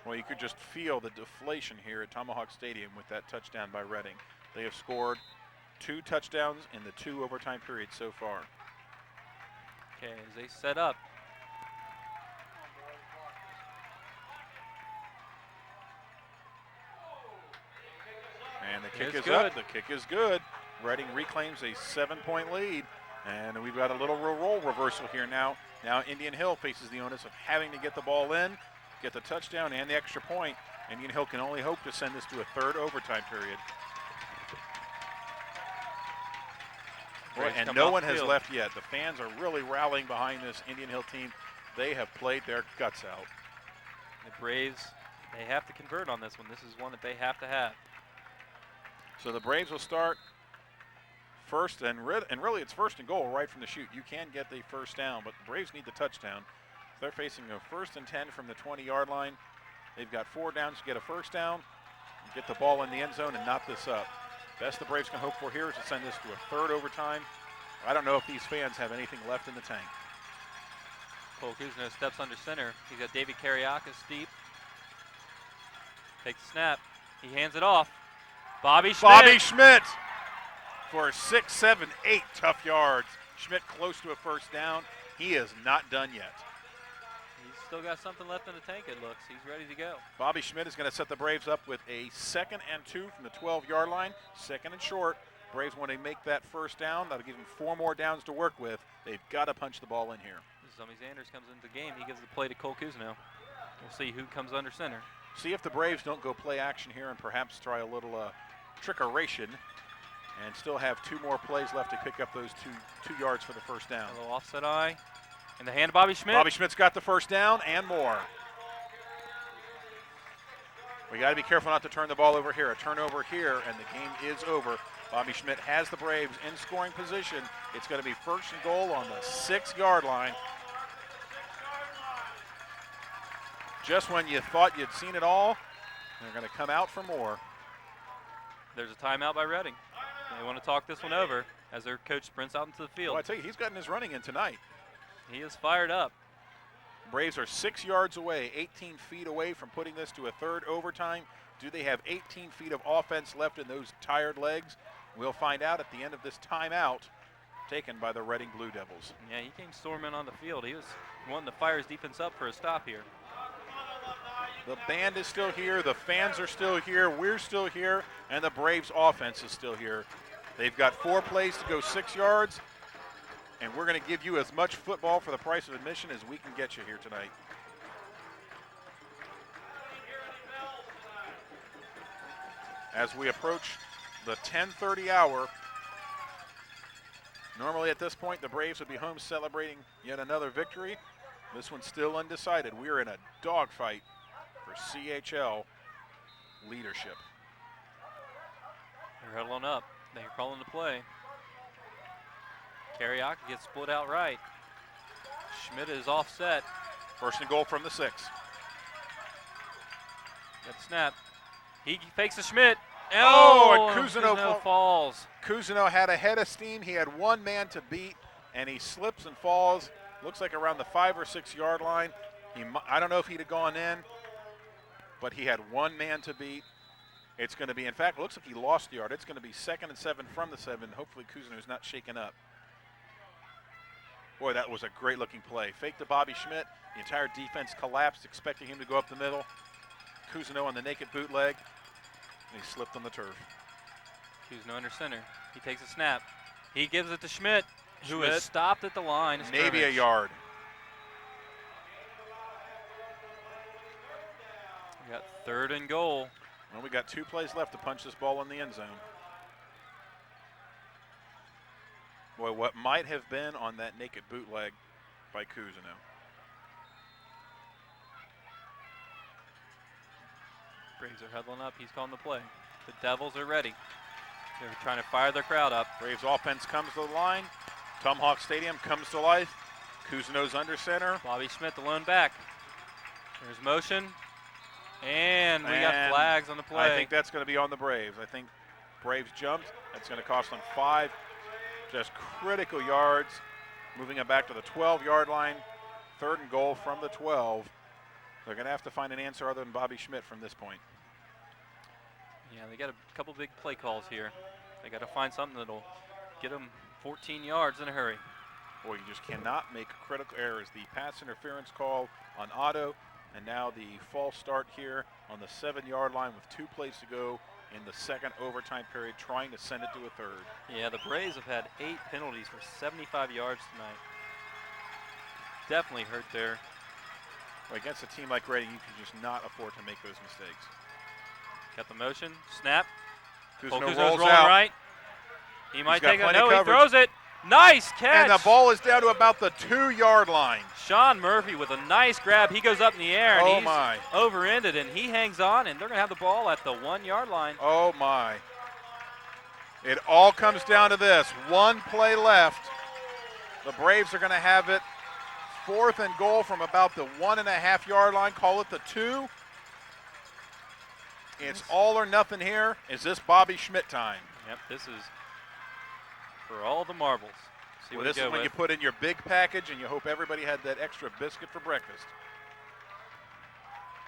[SPEAKER 1] Well, you could just feel the deflation here at Tomahawk Stadium with that touchdown by Reading. They have scored 2 touchdowns in the 2 overtime periods so far.
[SPEAKER 2] Okay, as they set up.
[SPEAKER 1] And the kick is up. The kick is good. Reading reclaims a 7-point lead. And we've got a little role reversal here now. Now Indian Hill faces the onus of having to get the ball in, get the touchdown and the extra point. Indian Hill can only hope to send this to a 3rd overtime period. Boy, and no one has left yet. The fans are really rallying behind this Indian Hill team. They have played their guts out.
[SPEAKER 2] The Braves, they have to convert on this one. This is one that they have to have.
[SPEAKER 1] So the Braves will start first, and really it's 1st and goal right from the shoot. You can get the 1st down, but the Braves need the touchdown. They're facing a 1st and 10 from the 20-yard line. They've got 4 downs to get a 1st down, get the ball in the end zone, and knot this up. Best the Braves can hope for here is to send this to a 3rd overtime. I don't know if these fans have anything left in the tank.
[SPEAKER 2] Cole Kuzno steps under center. He's got David Kariakis deep. Takes the snap. He hands it off. Bobby Schmidt
[SPEAKER 1] for 6, 7, 8 tough yards. Schmidt close to a 1st down. He is not done yet.
[SPEAKER 2] He's still got something left in the tank, it looks. He's ready to go.
[SPEAKER 1] Bobby Schmidt is going to set the Braves up with a 2nd and 2 from the 12-yard line. 2nd and short. Braves want to make that 1st down. That'll give them 4 more downs to work with. They've got to punch the ball in here.
[SPEAKER 2] Zombie Sanders comes into the game. He gives the play to Cole Kuzno. We'll see who comes under center.
[SPEAKER 1] See if the Braves don't go play action here and perhaps try a little trickeration and still have 2 more plays left to pick up those two yards for the 1st down.
[SPEAKER 2] A little offset eye. In the hand of Bobby Schmidt.
[SPEAKER 1] Bobby Schmidt's got the first down and more. We got to be careful not to turn the ball over here. A turnover here, and the game is over. Bobby Schmidt has the Braves in scoring position. It's going to be first and goal on the 6-yard line. Just when you thought you'd seen it all, they're going to come out for more.
[SPEAKER 2] There's a timeout by Reading. They want to talk this one over as their coach sprints out into the field.
[SPEAKER 1] Well, I tell you, he's gotten his running in tonight.
[SPEAKER 2] He is fired up.
[SPEAKER 1] Braves are 6 yards away, 18 feet away from putting this to a third overtime. Do they have 18 feet of offense left in those tired legs? We'll find out at the end of this timeout taken by the Reading Blue Devils.
[SPEAKER 2] Yeah, he came storming on the field. He was wanting to fire his defense up for a stop here.
[SPEAKER 1] The band is still here, the fans are still here, we're still here, and the Braves offense is still here. They've got 4 plays to go 6 yards, and we're going to give you as much football for the price of admission as we can get you here tonight. As we approach the 10:30 hour, normally at this point the Braves would be home celebrating yet another victory. This one's still undecided. We are in a dogfight for CHL leadership.
[SPEAKER 2] They're huddling up. They're calling the play. Kariaka gets split out right. Schmidt is offset.
[SPEAKER 1] First and goal from the 6.
[SPEAKER 2] Got the snap. He fakes a Schmidt.
[SPEAKER 1] Oh, and Cousineau
[SPEAKER 2] falls.
[SPEAKER 1] Cousineau had a head of steam. He had one man to beat, and he slips and falls. Looks like around the 5 or 6 yard line. I don't know if he'd have gone in, but he had one man to beat. It's going to be, in fact, it looks like he lost the yard. It's going to be 2nd and 7 from the 7. Hopefully Cousineau's not shaken up. Boy, that was a great-looking play. Fake to Bobby Schmidt. The entire defense collapsed, expecting him to go up the middle. Cousineau on the naked bootleg, and he slipped on the turf.
[SPEAKER 2] Cousineau under center. He takes a snap. He gives it to Schmidt, who
[SPEAKER 1] Schmidt,
[SPEAKER 2] is stopped at the line.
[SPEAKER 1] Maybe a yard.
[SPEAKER 2] We got 3rd and goal.
[SPEAKER 1] Well, we got 2 plays left to punch this ball in the end zone. Boy, what might have been on that naked bootleg by Cousineau.
[SPEAKER 2] Braves are huddling up. He's calling the play. The Devils are ready. They're trying to fire their crowd up.
[SPEAKER 1] Braves offense comes to the line. Tomahawk Stadium comes to life. Cousineau's under center.
[SPEAKER 2] Bobby Schmidt, the lone back. There's motion. And we got flags on the play.
[SPEAKER 1] I think that's going to be on the Braves. I think Braves jumped. That's going to cost them 5 just critical yards. Moving it back to the 12-yard line. 3rd and goal from the 12. They're going to have to find an answer other than Bobby Schmidt from this point.
[SPEAKER 2] Yeah, they got a couple big play calls here. They got to find something that'll get them 14 yards in a hurry.
[SPEAKER 1] Boy, you just cannot make critical errors. The pass interference call on Otto, and now the false start here on the 7-yard line with 2 plays to go in the 2nd overtime period, trying to send it to a 3rd.
[SPEAKER 2] Yeah, the Braves have had 8 penalties for 75 yards tonight. Definitely hurt there.
[SPEAKER 1] Well, against a team like Reading, you can just not afford to make those mistakes.
[SPEAKER 2] Got the motion, snap.
[SPEAKER 1] Cousineau
[SPEAKER 2] rolls
[SPEAKER 1] rolls out.
[SPEAKER 2] Right. He might take it.
[SPEAKER 1] No,
[SPEAKER 2] he throws it. Nice catch.
[SPEAKER 1] And the ball is down to about the 2-yard line.
[SPEAKER 2] Sean Murphy with a nice grab. He goes up in the air, and he's
[SPEAKER 1] my.
[SPEAKER 2] over-ended, and he hangs on, and they're going to have the ball at the 1-yard line.
[SPEAKER 1] Oh, my. It all comes down to this. 1 play left. The Braves are going to have it 4th and goal from about the 1.5-yard line. Call it the 2. It's all or nothing here. Is this Bobby Schmidt time?
[SPEAKER 2] Yep, this is for all the marbles. See
[SPEAKER 1] well,
[SPEAKER 2] what
[SPEAKER 1] this is when you put in your big package and you hope everybody had that extra biscuit for breakfast.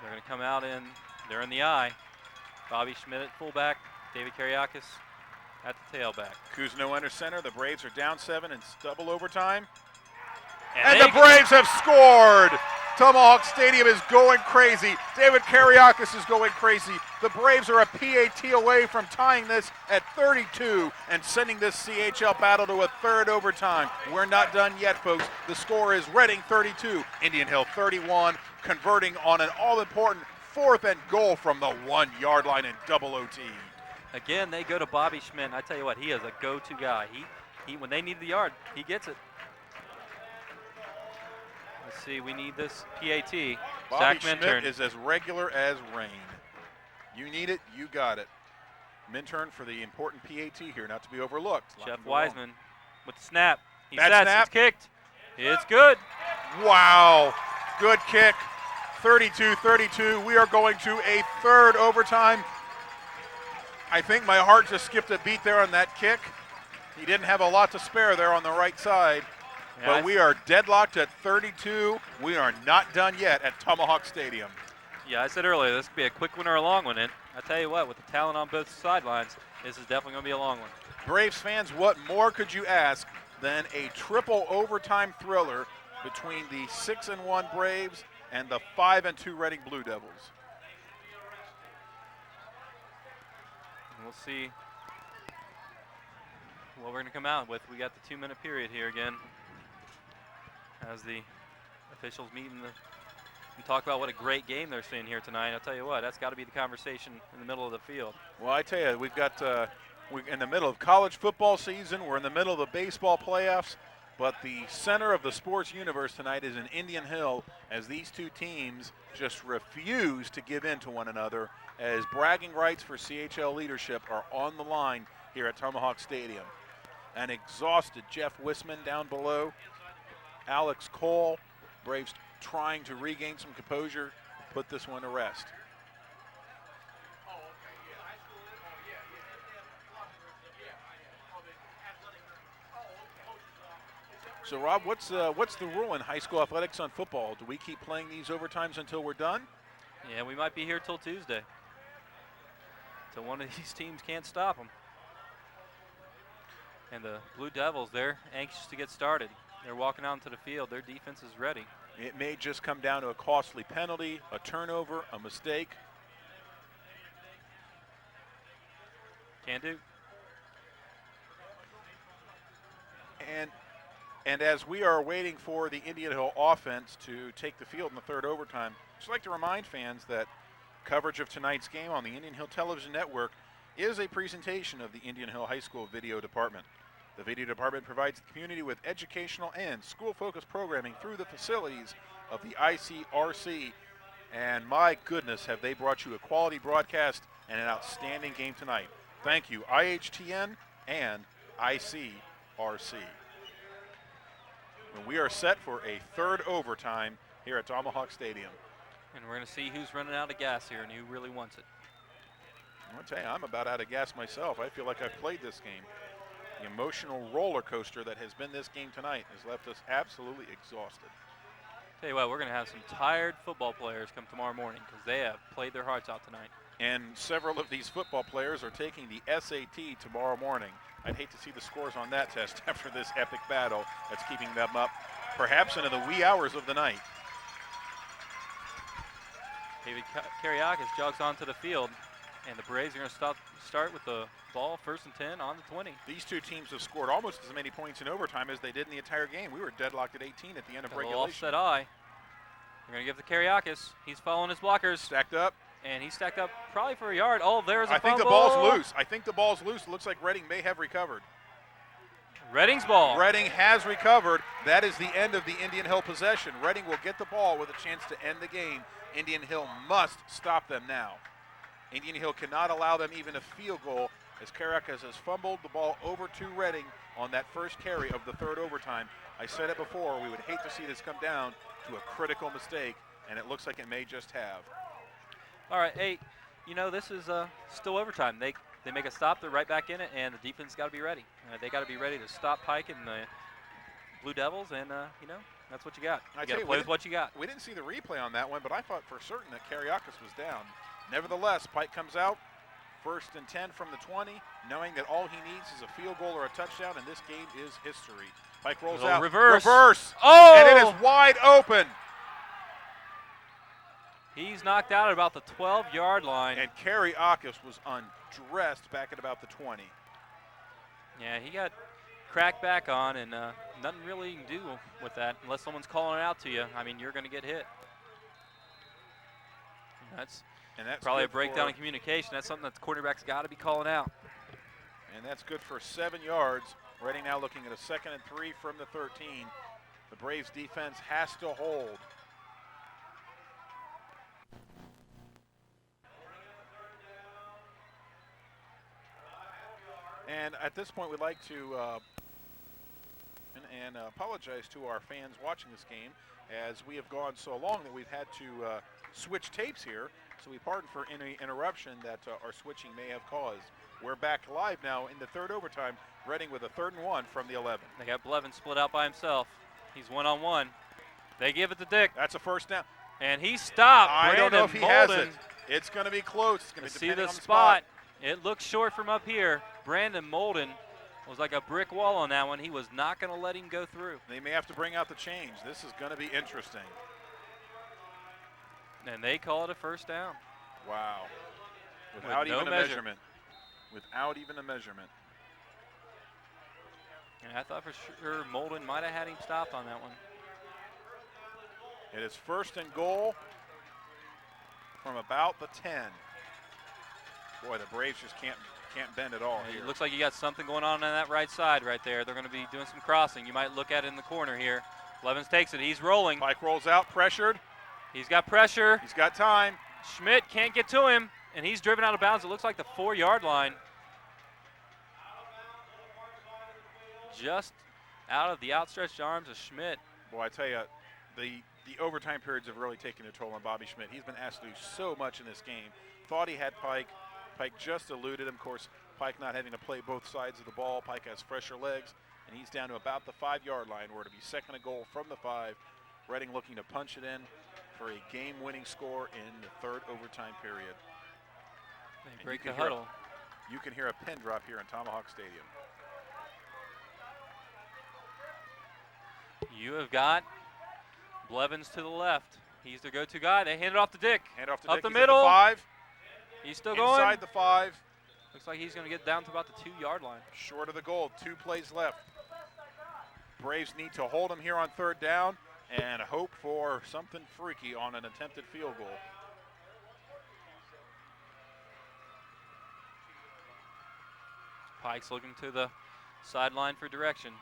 [SPEAKER 2] They're going to come out in, they're in the eye. Bobby Schmidt at fullback, David Kariakis at the tailback.
[SPEAKER 1] Cousineau under center. The Braves are down 7 in double overtime.
[SPEAKER 2] And
[SPEAKER 1] the Braves have scored. Tomahawk Stadium is going crazy. David Kariakis is going crazy. The Braves are a PAT away from tying this at 32 and sending this CHL battle to a 3rd overtime. We're not done yet, folks. The score is Reading 32, Indian Hill 31, converting on an all-important 4th and goal from the 1-yard line in double OT.
[SPEAKER 2] Again, they go to Bobby Schmidt. I tell you what, he is a go-to guy. He when they need the yard, he gets it. Let's see, we need this PAT.
[SPEAKER 1] Bobby
[SPEAKER 2] Zach
[SPEAKER 1] Schmidt
[SPEAKER 2] Minturn.
[SPEAKER 1] is as regular as rain. You need it, you got it. Minturn for the important PAT here, not to be overlooked.
[SPEAKER 2] Jeff Wiseman with the snap. He
[SPEAKER 1] That
[SPEAKER 2] sets,
[SPEAKER 1] snap.
[SPEAKER 2] it's kicked. It's good.
[SPEAKER 1] Wow, good kick. 32-32. We are going to a third overtime. I think my heart just skipped a beat there on that kick. He didn't have a lot to spare there on the right side.
[SPEAKER 2] Yeah,
[SPEAKER 1] But we are deadlocked at 32. We are not done yet at Tomahawk Stadium.
[SPEAKER 2] Yeah, I said earlier, this could be a quick one or a long one. And I tell you what, with the talent on both sidelines, this is definitely going to be a long one.
[SPEAKER 1] Braves fans, what more could you ask than a triple overtime thriller between the 6-1 Braves and the 5-2 Reading Blue Devils?
[SPEAKER 2] And we'll see what we're going to come out with. We got the 2-minute period here again as the officials meet and talk about what a great game they're seeing here tonight. I'll tell you what, that's got to be the conversation in the middle of the field.
[SPEAKER 1] Well, I tell you, we've got we're in the middle of college football season. We're in the middle of the baseball playoffs. But the center of the sports universe tonight is in Indian Hill, as these two teams just refuse to give in to one another, as bragging rights for CHL leadership are on the line here at Tomahawk Stadium. An exhausted Jeff Wisman down below. Alex Cole, Braves trying to regain some composure, put this one to rest. So, Rob, what's the rule in high school athletics on football? Do we keep playing these overtimes until we're done?
[SPEAKER 2] Yeah, we might be here till Tuesday. So one of these teams can't stop them. And the Blue Devils, they're anxious to get started. They're walking out into the field. Their defense is ready.
[SPEAKER 1] It may just come down to a costly penalty, a turnover, a mistake.
[SPEAKER 2] Can do.
[SPEAKER 1] And as we are waiting for the Indian Hill offense to take the field in the third overtime, I'd just like to remind fans that coverage of tonight's game on the Indian Hill Television Network is a presentation of the Indian Hill High School Video Department. The Video Department provides the community with educational and school-focused programming through the facilities of the ICRC. And my goodness, have they brought you a quality broadcast and an outstanding game tonight. Thank you, IHTN and ICRC. And we are set for a third overtime here at Tomahawk Stadium.
[SPEAKER 2] And we're going to see who's running out of gas here and who really wants it.
[SPEAKER 1] I'll tell you, I'm about out of gas myself. I feel like I've played this game. The emotional roller coaster that has been this game tonight has left us absolutely exhausted.
[SPEAKER 2] Tell you what, we're going to have some tired football players come tomorrow morning because they have played their hearts out tonight.
[SPEAKER 1] And several of these football players are taking the SAT tomorrow morning. I'd hate to see the scores on that test after this epic battle that's keeping them up, perhaps into the wee hours of the night.
[SPEAKER 2] David Kariakis jogs onto the field, and the Braves are going to start with the ball, 1st and 10 on the 20.
[SPEAKER 1] These two teams have scored almost as many points in overtime as they did in the entire game. We were deadlocked at 18 at the end of regulation.
[SPEAKER 2] Offset eye. They're going to give it to Kariakis. He's following his blockers.
[SPEAKER 1] Stacked up.
[SPEAKER 2] And he's stacked up probably for a yard. Oh, there's a
[SPEAKER 1] I think
[SPEAKER 2] fumble.
[SPEAKER 1] the ball's loose. I think the ball's loose. It looks like Reading may have recovered.
[SPEAKER 2] Reading's ball.
[SPEAKER 1] Reading has recovered. That is the end of the Indian Hill possession. Reading will get the ball with a chance to end the game. Indian Hill must stop them now. Indian Hill cannot allow them even a field goal, as Kariakis has fumbled the ball over to Reading on that first carry of the third overtime. I said it before, we would hate to see this come down to a critical mistake, and it looks like it may just have.
[SPEAKER 2] All right, hey, you know, this is still overtime. They make a stop, they're right back in it, and the defense got to be ready. They got to be ready to stop Pike and the Blue Devils, and, you know, that's what you got. You got to play with what you got.
[SPEAKER 1] We didn't see the replay on that one, but I thought for certain that Kariakis was down. Nevertheless, Pike comes out, 1st and 10 from the 20, knowing that all he needs is a field goal or a touchdown, and this game is history. Pike rolls out.
[SPEAKER 2] Reverse.
[SPEAKER 1] Oh! And it is wide open.
[SPEAKER 2] He's knocked out at about the 12-yard line.
[SPEAKER 1] And Kariakis was undressed back at about the 20.
[SPEAKER 2] Yeah, he got cracked back on, and nothing really you can do with that unless someone's calling it out to you. I mean, you're going to get hit. That's probably a breakdown in communication. That's something that the quarterback's got to be calling out.
[SPEAKER 1] And that's good for 7 yards. Reading now looking at a 2nd and 3 from the 13. The Braves defense has to hold. And at this point, we'd like to apologize to our fans watching this game, as we have gone so long that we've had to switch tapes here. So we pardon for any interruption that our switching may have caused. We're back live now in the third overtime. Reading with a 3rd and 1 from the 11.
[SPEAKER 2] They got Blevins split out by himself. He's one-on-one. They give it to Dick.
[SPEAKER 1] That's a first down.
[SPEAKER 2] And he stopped.
[SPEAKER 1] I don't know if he has it. It's going to be close. It's going to be depending on the spot.
[SPEAKER 2] It looks short from up here. Brandon Molden was like a brick wall on that one. He was not going to let him go through.
[SPEAKER 1] They may have to bring out the change. This is going to be interesting.
[SPEAKER 2] And they call it a first down.
[SPEAKER 1] Wow. Without even a measurement. Without even a measurement.
[SPEAKER 2] And I thought for sure Molden might have had him stopped on that one.
[SPEAKER 1] It is 1st and goal from about the 10. Boy, the Braves just can't bend at all here.
[SPEAKER 2] It looks like you got something going on that right side right there. They're going to be doing some crossing. You might look at it in the corner here. Blevins takes it. He's rolling.
[SPEAKER 1] Pike rolls out, pressured.
[SPEAKER 2] He's got pressure.
[SPEAKER 1] He's got time.
[SPEAKER 2] Schmidt can't get to him, and he's driven out of bounds. It looks like the 4-yard line. Just out of the outstretched arms of Schmidt.
[SPEAKER 1] Boy, I tell you, the overtime periods have really taken a toll on Bobby Schmidt. He's been asked to do so much in this game. Thought he had Pike. Pike just eluded him. Of course, Pike not having to play both sides of the ball. Pike has fresher legs, and he's down to about the 5-yard line, where it'll be 2nd and goal from the 5. Reading looking to punch it in for a game-winning score in the 3rd overtime period.
[SPEAKER 2] They break the huddle.
[SPEAKER 1] You can hear a pin drop here in Tomahawk Stadium.
[SPEAKER 2] You have got Blevins to the left. He's their go-to guy. They hand it off to Dick.
[SPEAKER 1] Hand off to
[SPEAKER 2] Up
[SPEAKER 1] Dick.
[SPEAKER 2] the
[SPEAKER 1] He's
[SPEAKER 2] middle.
[SPEAKER 1] At the 5.
[SPEAKER 2] He's still going.
[SPEAKER 1] Inside the 5.
[SPEAKER 2] Looks like he's going to get down to about the 2-yard line.
[SPEAKER 1] Short of the goal. 2 plays left. Braves need to hold him here on 3rd down and hope for something freaky on an attempted field goal.
[SPEAKER 2] Pike's looking to the sideline for direction.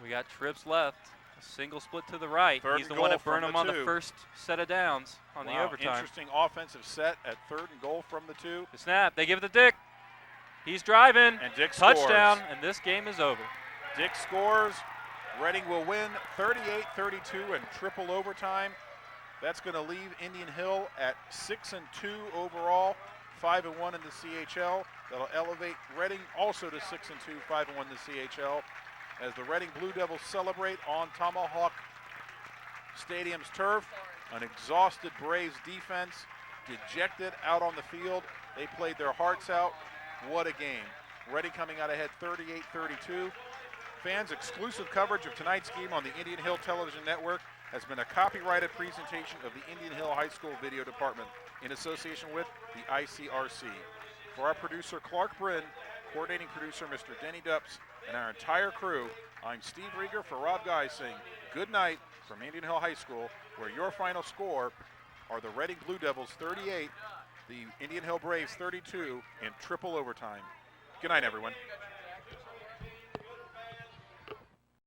[SPEAKER 2] We got trips left. A single split to the right. He's the one that burned him on the first set of downs on the overtime.
[SPEAKER 1] Interesting offensive set at 3rd and goal from the 2.
[SPEAKER 2] The snap. They give it to Dick. He's driving.
[SPEAKER 1] And Dick
[SPEAKER 2] touchdown,
[SPEAKER 1] scores.
[SPEAKER 2] and this game is over.
[SPEAKER 1] Dick scores. Reading will win 38-32 in triple overtime. That's going to leave Indian Hill at 6-2 overall, 5-1 in the CHL. That'll elevate Reading also to 6-2, 5-1 in the CHL. As the Reading Blue Devils celebrate on Tomahawk Stadium's turf. An exhausted Braves defense, dejected out on the field. They played their hearts out. What a game. Reading coming out ahead 38-32. Fans, exclusive coverage of tonight's game on the Indian Hill Television Network has been a copyrighted presentation of the Indian Hill High School Video Department in association with the ICRC. For our producer, Clark Bryn, coordinating producer, Mr. Denny Dupps, and our entire crew, I'm Steve Rieger for Rob Guy saying good night from Indian Hill High School, where your final score are the Reading Blue Devils 38, the Indian Hill Braves 32 in triple overtime. Good night, everyone.